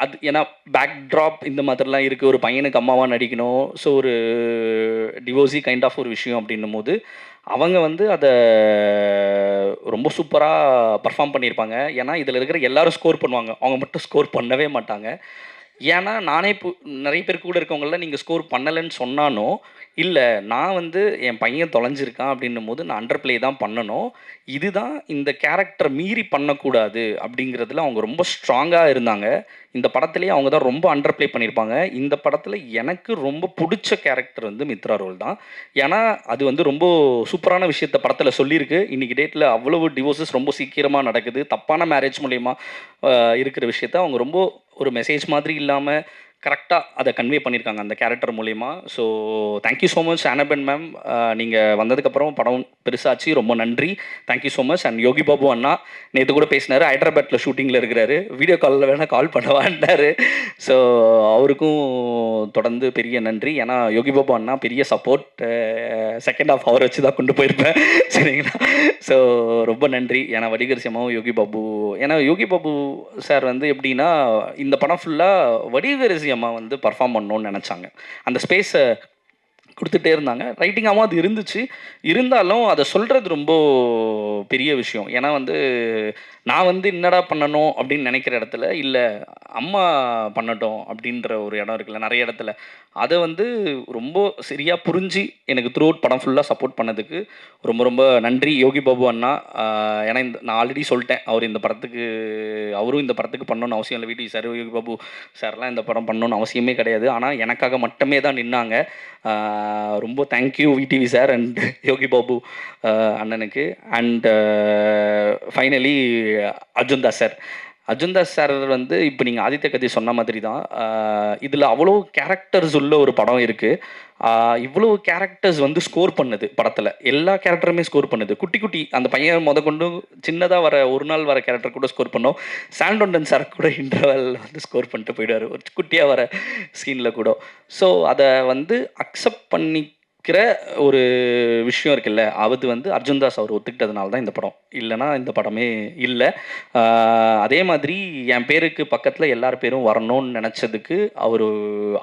அது ஏன்னா பேக்ட்ராப் இந்த மாதிரிலாம் இருக்குது, ஒரு பையனுக்கு அம்மாவாக நடிக்கணும், ஸோ ஒரு டிவோர்ஸி கைண்ட் ஆஃப் ஒரு விஷயம் அப்படின்னும் போது அவங்க வந்து அதை ரொம்ப சூப்பராக பர்ஃபார்ம் பண்ணியிருப்பாங்க. ஏன்னா இதில் இருக்கிற எல்லாரும் ஸ்கோர் பண்ணுவாங்க, அவங்க மட்டும் ஸ்கோர் பண்ணவே மாட்டாங்க. ஏன்னா நானே நிறைய பேர் கூட இருக்கவங்கள நீங்கள் ஸ்கோர் பண்ணலைன்னு சொன்னாலும், இல்லை நான் வந்து என் பையன் தொலைஞ்சிருக்கான் அப்படின்னும் போது நான் அண்டர் ப்ளே தான் பண்ணணும், இதுதான் இந்த கேரக்டர் மீறி பண்ணக்கூடாது அப்படிங்கிறதுல அவங்க ரொம்ப ஸ்ட்ராங்காக இருந்தாங்க. இந்த படத்துலேயே அவங்க தான் ரொம்ப அண்டர் ப்ளே பண்ணியிருப்பாங்க. இந்த படத்தில் எனக்கு ரொம்ப பிடிச்ச கேரக்டர் வந்து மித்ரா ரோல் தான். ஏன்னா அது வந்து ரொம்ப சூப்பரான விஷயத்த படத்தில் சொல்லியிருக்கு. இன்றைக்கி டேட்டில் அவ்வளவு டிவோர்ஸஸ் ரொம்ப சீக்கிரமாக நடக்குது, தப்பான மேரேஜ் மூலயமா இருக்கிற விஷயத்த அவங்க ரொம்ப ஒரு மெசேஜ் மாதிரி இல்லாமல் கரெக்டாக அதை கன்வே பண்ணியிருக்காங்க அந்த கேரக்டர் மூலிமா. So thank you so much Anna Ben ma'am. நீங்கள் வந்ததுக்கப்புறம் படம் பெருசாச்சு, ரொம்ப நன்றி. Thank you so much. And Yogi Babu அண்ணா நேற்று கூட பேசினார், ஹைதராபாத்தில் ஷூட்டிங்கில் இருக்கிறாரு, வீடியோ காலில் வேணால் கால் பண்ணவான்ட்டார். ஸோ அவருக்கும் தொடர்ந்து பெரிய நன்றி. ஏன்னா யோகி பாபு அண்ணா பெரிய சப்போர்ட். செகண்ட் ஹாஃப் அவரை வச்சு தான் கொண்டு போயிருப்பேன் சரிங்களா. ஸோ ரொம்ப நன்றி. ஏன்னா வடிகரிசியமாவும் யோகி பாபு, ஏன்னா யோகி பாபு சார் வந்து எப்படின்னா இந்த படம் ஃபுல்லாக வடிகரிசி அம்மா வந்து பர்ஃபார்ம் பண்ணணும்னு நினச்சாங்க. அந்த ஸ்பேஸை கொடுத்துட்டே இருந்தாங்க. ரைட்டிங்காகவும் அது இருந்துச்சு, இருந்தாலும் அதை சொல்கிறது ரொம்ப பெரிய விஷயம். ஏன்னா வந்து நான் வந்து என்னடா பண்ணணும் அப்படின்னு நினைக்கிற இடத்துல இல்லை அம்மா பண்ணட்டும் அப்படின்ற ஒரு இடம் இருக்குல்ல நிறைய இடத்துல, அதை வந்து ரொம்ப சரியாக புரிஞ்சு எனக்கு த்ரூ அவுட் படம் ஃபுல்லாக சப்போர்ட் பண்ணதுக்கு ரொம்ப ரொம்ப நன்றி யோகி பாபு அண்ணா. ஏன்னா நான் ஆல்ரெடி சொல்லிட்டேன், அவரும் இந்த படத்துக்கு பண்ணணும்னு அவசியம் இல்லை. வீட்டு சார் யோகி பாபு சார்லாம் இந்த படம் பண்ணணும்னு அவசியமே கிடையாது, ஆனால் எனக்காக மட்டுமே தான் நின்னாங்க. ரொம்ப thank you VTV sir and Yogi Babu அண்ணனுக்கு. And finally Arjun Das sir வந்து இப்போ நீங்கள் ஆதித்ய கதை சொன்ன மாதிரி தான், இதில் அவ்வளோ கேரக்டர்ஸ் உள்ள ஒரு படம் இருக்குது. இவ்வளோ கேரக்டர்ஸ் வந்து ஸ்கோர் பண்ணுது படத்தில், எல்லா கேரக்டருமே ஸ்கோர் பண்ணுது. குட்டி குட்டி அந்த பையன் கொண்டு சின்னதாக வர ஒரு நாள் வர கேரக்டர் கூட ஸ்கோர் பண்ணோம். சாண்டோண்டன் சார் கூட இன்டர்வல் வந்து ஸ்கோர் பண்ணிட்டு போயிடுவார் ஒரு குட்டியாக வர சீனில் கூட. ஸோ அதை வந்து அக்செப்ட் பண்ணிக்கிற ஒரு விஷயம் இருக்குல்ல, அது வந்து அர்ஜுன் தாஸ் அவர் ஒத்துக்கிட்டதுனால தான் இந்த படம், இல்லைனா இந்த படமே இல்லை. அதே மாதிரி என் பேருக்கு பக்கத்தில் எல்லார் பேரும் வரணும்னு நினச்சதுக்கு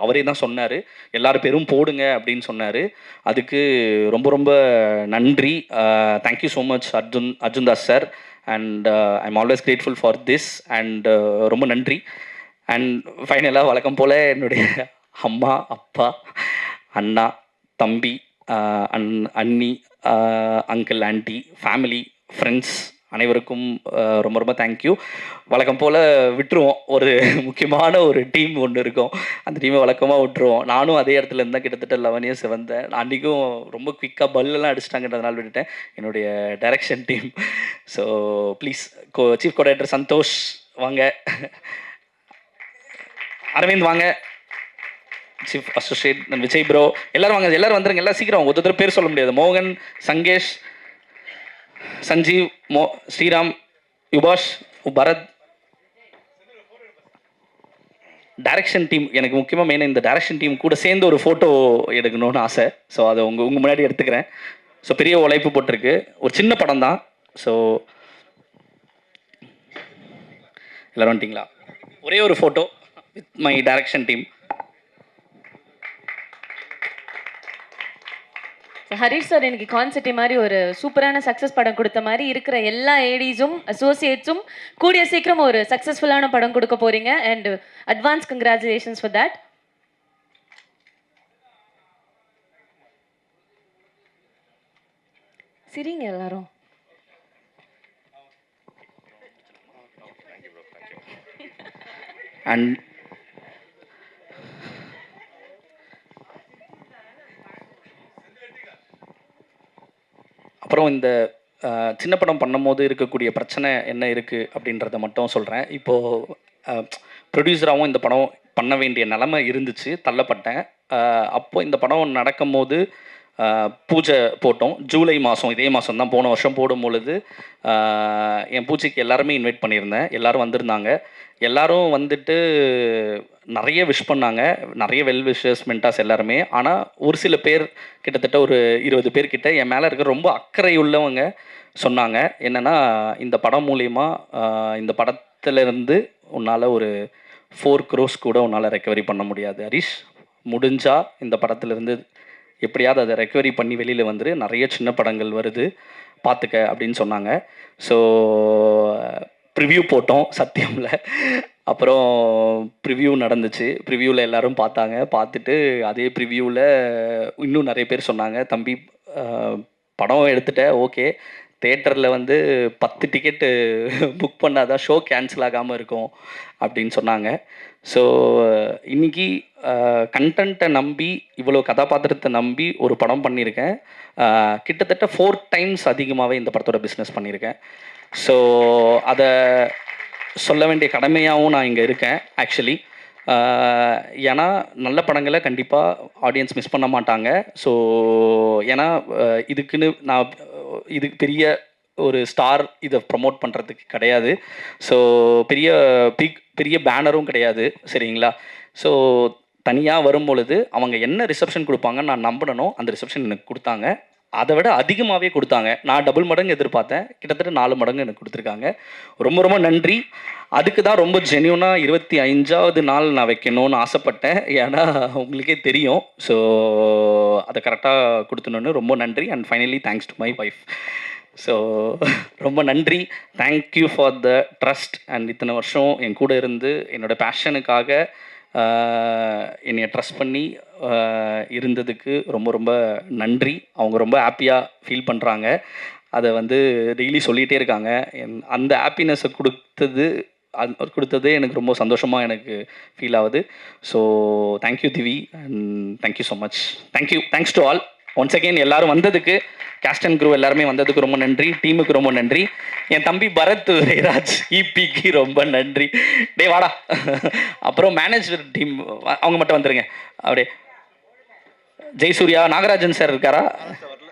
அவரே தான் சொன்னார், எல்லார் பேரும் போடுங்க அப்படின்னு சொன்னார். அதுக்கு ரொம்ப ரொம்ப நன்றி. Thank you so much Arjun Das sir. And I am always grateful for this. And ரொம்ப நன்றி. அண்ட் ஃபைனலாக வழக்கம் போல் என்னுடைய அம்மா, அப்பா, அண்ணா, தம்பி, அண்ணி, அங்கிள், ஆண்டி, ஃபேமிலி, ஃப்ரெண்ட்ஸ் அனைவருக்கும் ரொம்ப ரொம்ப தேங்க்யூ. வழக்கம் போல் விட்டுருவோம், ஒரு முக்கியமான ஒரு டீம் ஒன்று இருக்கும், அந்த டீமை வழக்கமாக விட்டுருவோம். நானும் அதே இடத்துல இருந்தால் கிட்டத்தட்ட 11 இயர்ஸ் வந்தேன். அன்றைக்கும் ரொம்ப குவிக்காக பல்லெல்லாம் அடிச்சிட்டாங்கன்றதுனால விட்டுட்டேன், என்னுடைய direction team. So please chief coordinator Santhosh வாங்க, அரவிந்த் வாங்க, சீஃப் அசோசியேட் விஜய் ப்ரோ எல்லோரும் வாங்க, எல்லோரும் வந்துருங்க, எல்லாம் சீக்கிரம். ஒருத்தர் பேர் சொல்ல முடியாது. மோகன், சங்கேஷ், சஞ்சீவ், ஸ்ரீராம், யுபாஷ், பரத். டைரக்ஷன் டீம் எனக்கு முக்கியமாக மெயினாக இந்த டைரக்ஷன் டீம் கூட சேர்ந்து ஒரு ஃபோட்டோ எடுக்கணும்னு ஆசை. ஸோ அதை உங்கள் முன்னாடி எடுத்துக்கிறேன். ஸோ பெரிய உழைப்பு போட்டிருக்கு. ஒரு சின்ன படம் தான். ஸோ எல்லோரும் வந்துட்டிங்களா? ஒரே ஒரு photo with my direction team. Harish sir இன்னைக்கு கான்செப்ட் மாதிரி ஒரு சூப்பரான சக்ஸஸ் படம் கொடுத்த மாதிரி இருக்கிற எல்லா ஏடிஸும் அசோசியேட்ஸும் கூடிய சீக்கிரம் ஒரு சக்ஸஸ்ஃபுல்லான படம் கொடுக்க போறீங்க. And advance congratulations for that. சரிங்க எல்லாரும். அண்ட் அப்புறம் இந்த சின்ன படம் பண்ணும்போது இருக்கக்கூடிய பிரச்சனை என்ன இருக்குது அப்படின்றத மட்டும் சொல்கிறேன். இப்போது ப்ரொடியூசராகவும் இந்த படம் பண்ண வேண்டிய நிலமை இருந்துச்சு, தள்ளப்பட்டேன். அப்போது இந்த படம் நடக்கும்போது பூஜை போட்டோம். ஜூலை மாதம், இதே மாதம் தான், போன வருஷம் போடும் பொழுது என் பூஜைக்கு எல்லாருமே இன்வைட் பண்ணியிருந்தேன். எல்லோரும் வந்திருந்தாங்க. எல்லோரும் வந்துட்டு நிறைய விஷ் பண்ணாங்க, நிறைய வெல் விஷஸ் மென்டாஸ் எல்லாருமே. ஆனால் ஒரு சில பேர், கிட்டத்தட்ட ஒரு 20 பேர்கிட்ட என் மேலே இருக்க ரொம்ப அக்கறை உள்ளவங்க சொன்னாங்க என்னென்னா, இந்த படம் மூலிமா இந்த படத்துலேருந்து உன்னால் ஒரு 4 crores கூட உன்னால் ரெக்கவரி பண்ண முடியாது ஹரிஷ். முடிஞ்சால் இந்த படத்துலேருந்து எப்படியாவது அதை ரெக்கவரி பண்ணி வெளியில் வந்துரு, நிறைய சின்ன படங்கள் வருது பார்த்துக்க அப்படின்னு சொன்னாங்க. ஸோ ப்ரிவ்யூ போட்டோம் சத்தியமில். அப்புறம் ப்ரிவ்யூ நடந்துச்சு. ப்ரிவ்யூவில் எல்லோரும் பார்த்தாங்க. பார்த்துட்டு அதே ப்ரிவ்யூவில் இன்னும் நிறைய பேர் சொன்னாங்க, தம்பி படம் எடுத்துகிட்ட, ஓகே, தேட்டரில் வந்து 10 டிக்கெட்டு புக் பண்ணாதான் ஷோ கேன்சல் ஆகாமல் இருக்கும் அப்படின்னு சொன்னாங்க. ஸோ இன்றைக்கி கண்டென்ட்டை நம்பி, இவ்வளோ கதாபாத்திரத்தை நம்பி ஒரு படம் பண்ணியிருக்கேன். கிட்டத்தட்ட 4 times அதிகமாகவே இந்த படத்தோட பிஸ்னஸ் பண்ணியிருக்கேன். ஸோ அதை சொல்ல வேண்டிய கடமையாகவும் நான் இங்கே இருக்கேன் ஆக்சுவலி. ஏன்னா நல்ல படங்களை கண்டிப்பாக ஆடியன்ஸ் மிஸ் பண்ண மாட்டாங்க. ஸோ ஏன்னா இதுக்குன்னு நான் இதுக்கு பெரிய ஒரு ஸ்டார் இதை ப்ரமோட் பண்ணுறதுக்கு கிடையாது. ஸோ பெரிய பேனரும் கிடையாது, சரிங்களா? ஸோ தனியாக வரும் பொழுது அவங்க என்ன ரிசப்ஷன் கொடுப்பாங்கன்னு நான் நம்பினோ அந்த ரிசப்ஷன் எனக்கு கொடுத்தாங்க. அதை விட அதிகமாகவே கொடுத்தாங்க. நான் டபுள் மடங்கு எதிர்பார்த்தேன், கிட்டத்தட்ட 4 மடங்கு எனக்கு கொடுத்துருக்காங்க. ரொம்ப ரொம்ப நன்றி. அதுக்கு தான் ரொம்ப ஜென்யூனாக 25வது நாள் நான் வைக்கணும்னு ஆசைப்பட்டேன். ஏன்னா உங்களுக்கே தெரியும். ஸோ அதை கரெக்டாக கொடுத்துணுன்னு ரொம்ப நன்றி. And finally thanks to my wife. So ரொம்ப நன்றி. Thank you for the trust. And இத்தனை வருஷம் என் கூட இருந்து என்னோடய பேஷனுக்காக என்னை ட்ரஸ்ட் பண்ணி இருந்ததுக்கு ரொம்ப ரொம்ப நன்றி. அவங்க ரொம்ப ஹாப்பியாக ஃபீல் பண்ணுறாங்க. அதை வந்து டெய்லி சொல்லிகிட்டே இருக்காங்க. அந்த ஹாப்பினஸை கொடுத்ததே எனக்கு ரொம்ப சந்தோஷமாக எனக்கு ஃபீல் ஆகுது. So thank you Divi and thank you so much. Thanks to all once again. எல்லோரும் வந்ததுக்கு, கேஸ்ட் அண்ட் க்ரூ எல்லாருமே வந்ததுக்கு ரொம்ப நன்றி. டீமுக்கு ரொம்ப நன்றி. என் தம்பி பரத் ரேராஜ் இபிக்கு ரொம்ப நன்றி. டே வாடா. அப்புறம் மேனேஜர் டீம் அவங்க மட்டும் வந்துருங்க. அப்படியே ஜெய்சூர்யா, நாகராஜன் சார் இருக்காரா?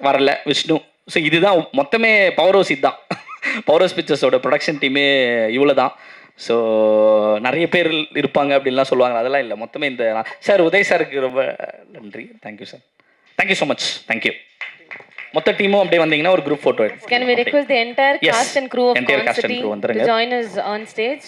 வரல. விஷ்ணு. ஸோ இதுதான் மொத்தமே பவர் ஹவுஸ். இதுதான் பவர் ஹவுஸ் பிக்சர்ஸோட ப்ரொடக்ஷன் டீமே இவ்வளோ தான். ஸோ நிறைய பேர் இருப்பாங்க அப்படின்லாம் சொல்லுவாங்க, அதெல்லாம் இல்லை. மொத்தமே இந்த சார் உதய் சாருக்கு ரொம்ப நன்றி. Thank you sir. Thank you so much. Thank you. மொத்த டீமும் அப்படியே வந்தீங்கன்னா ஒரு group photo. Can we request the entire cast and crew of Constantine to join us on stage?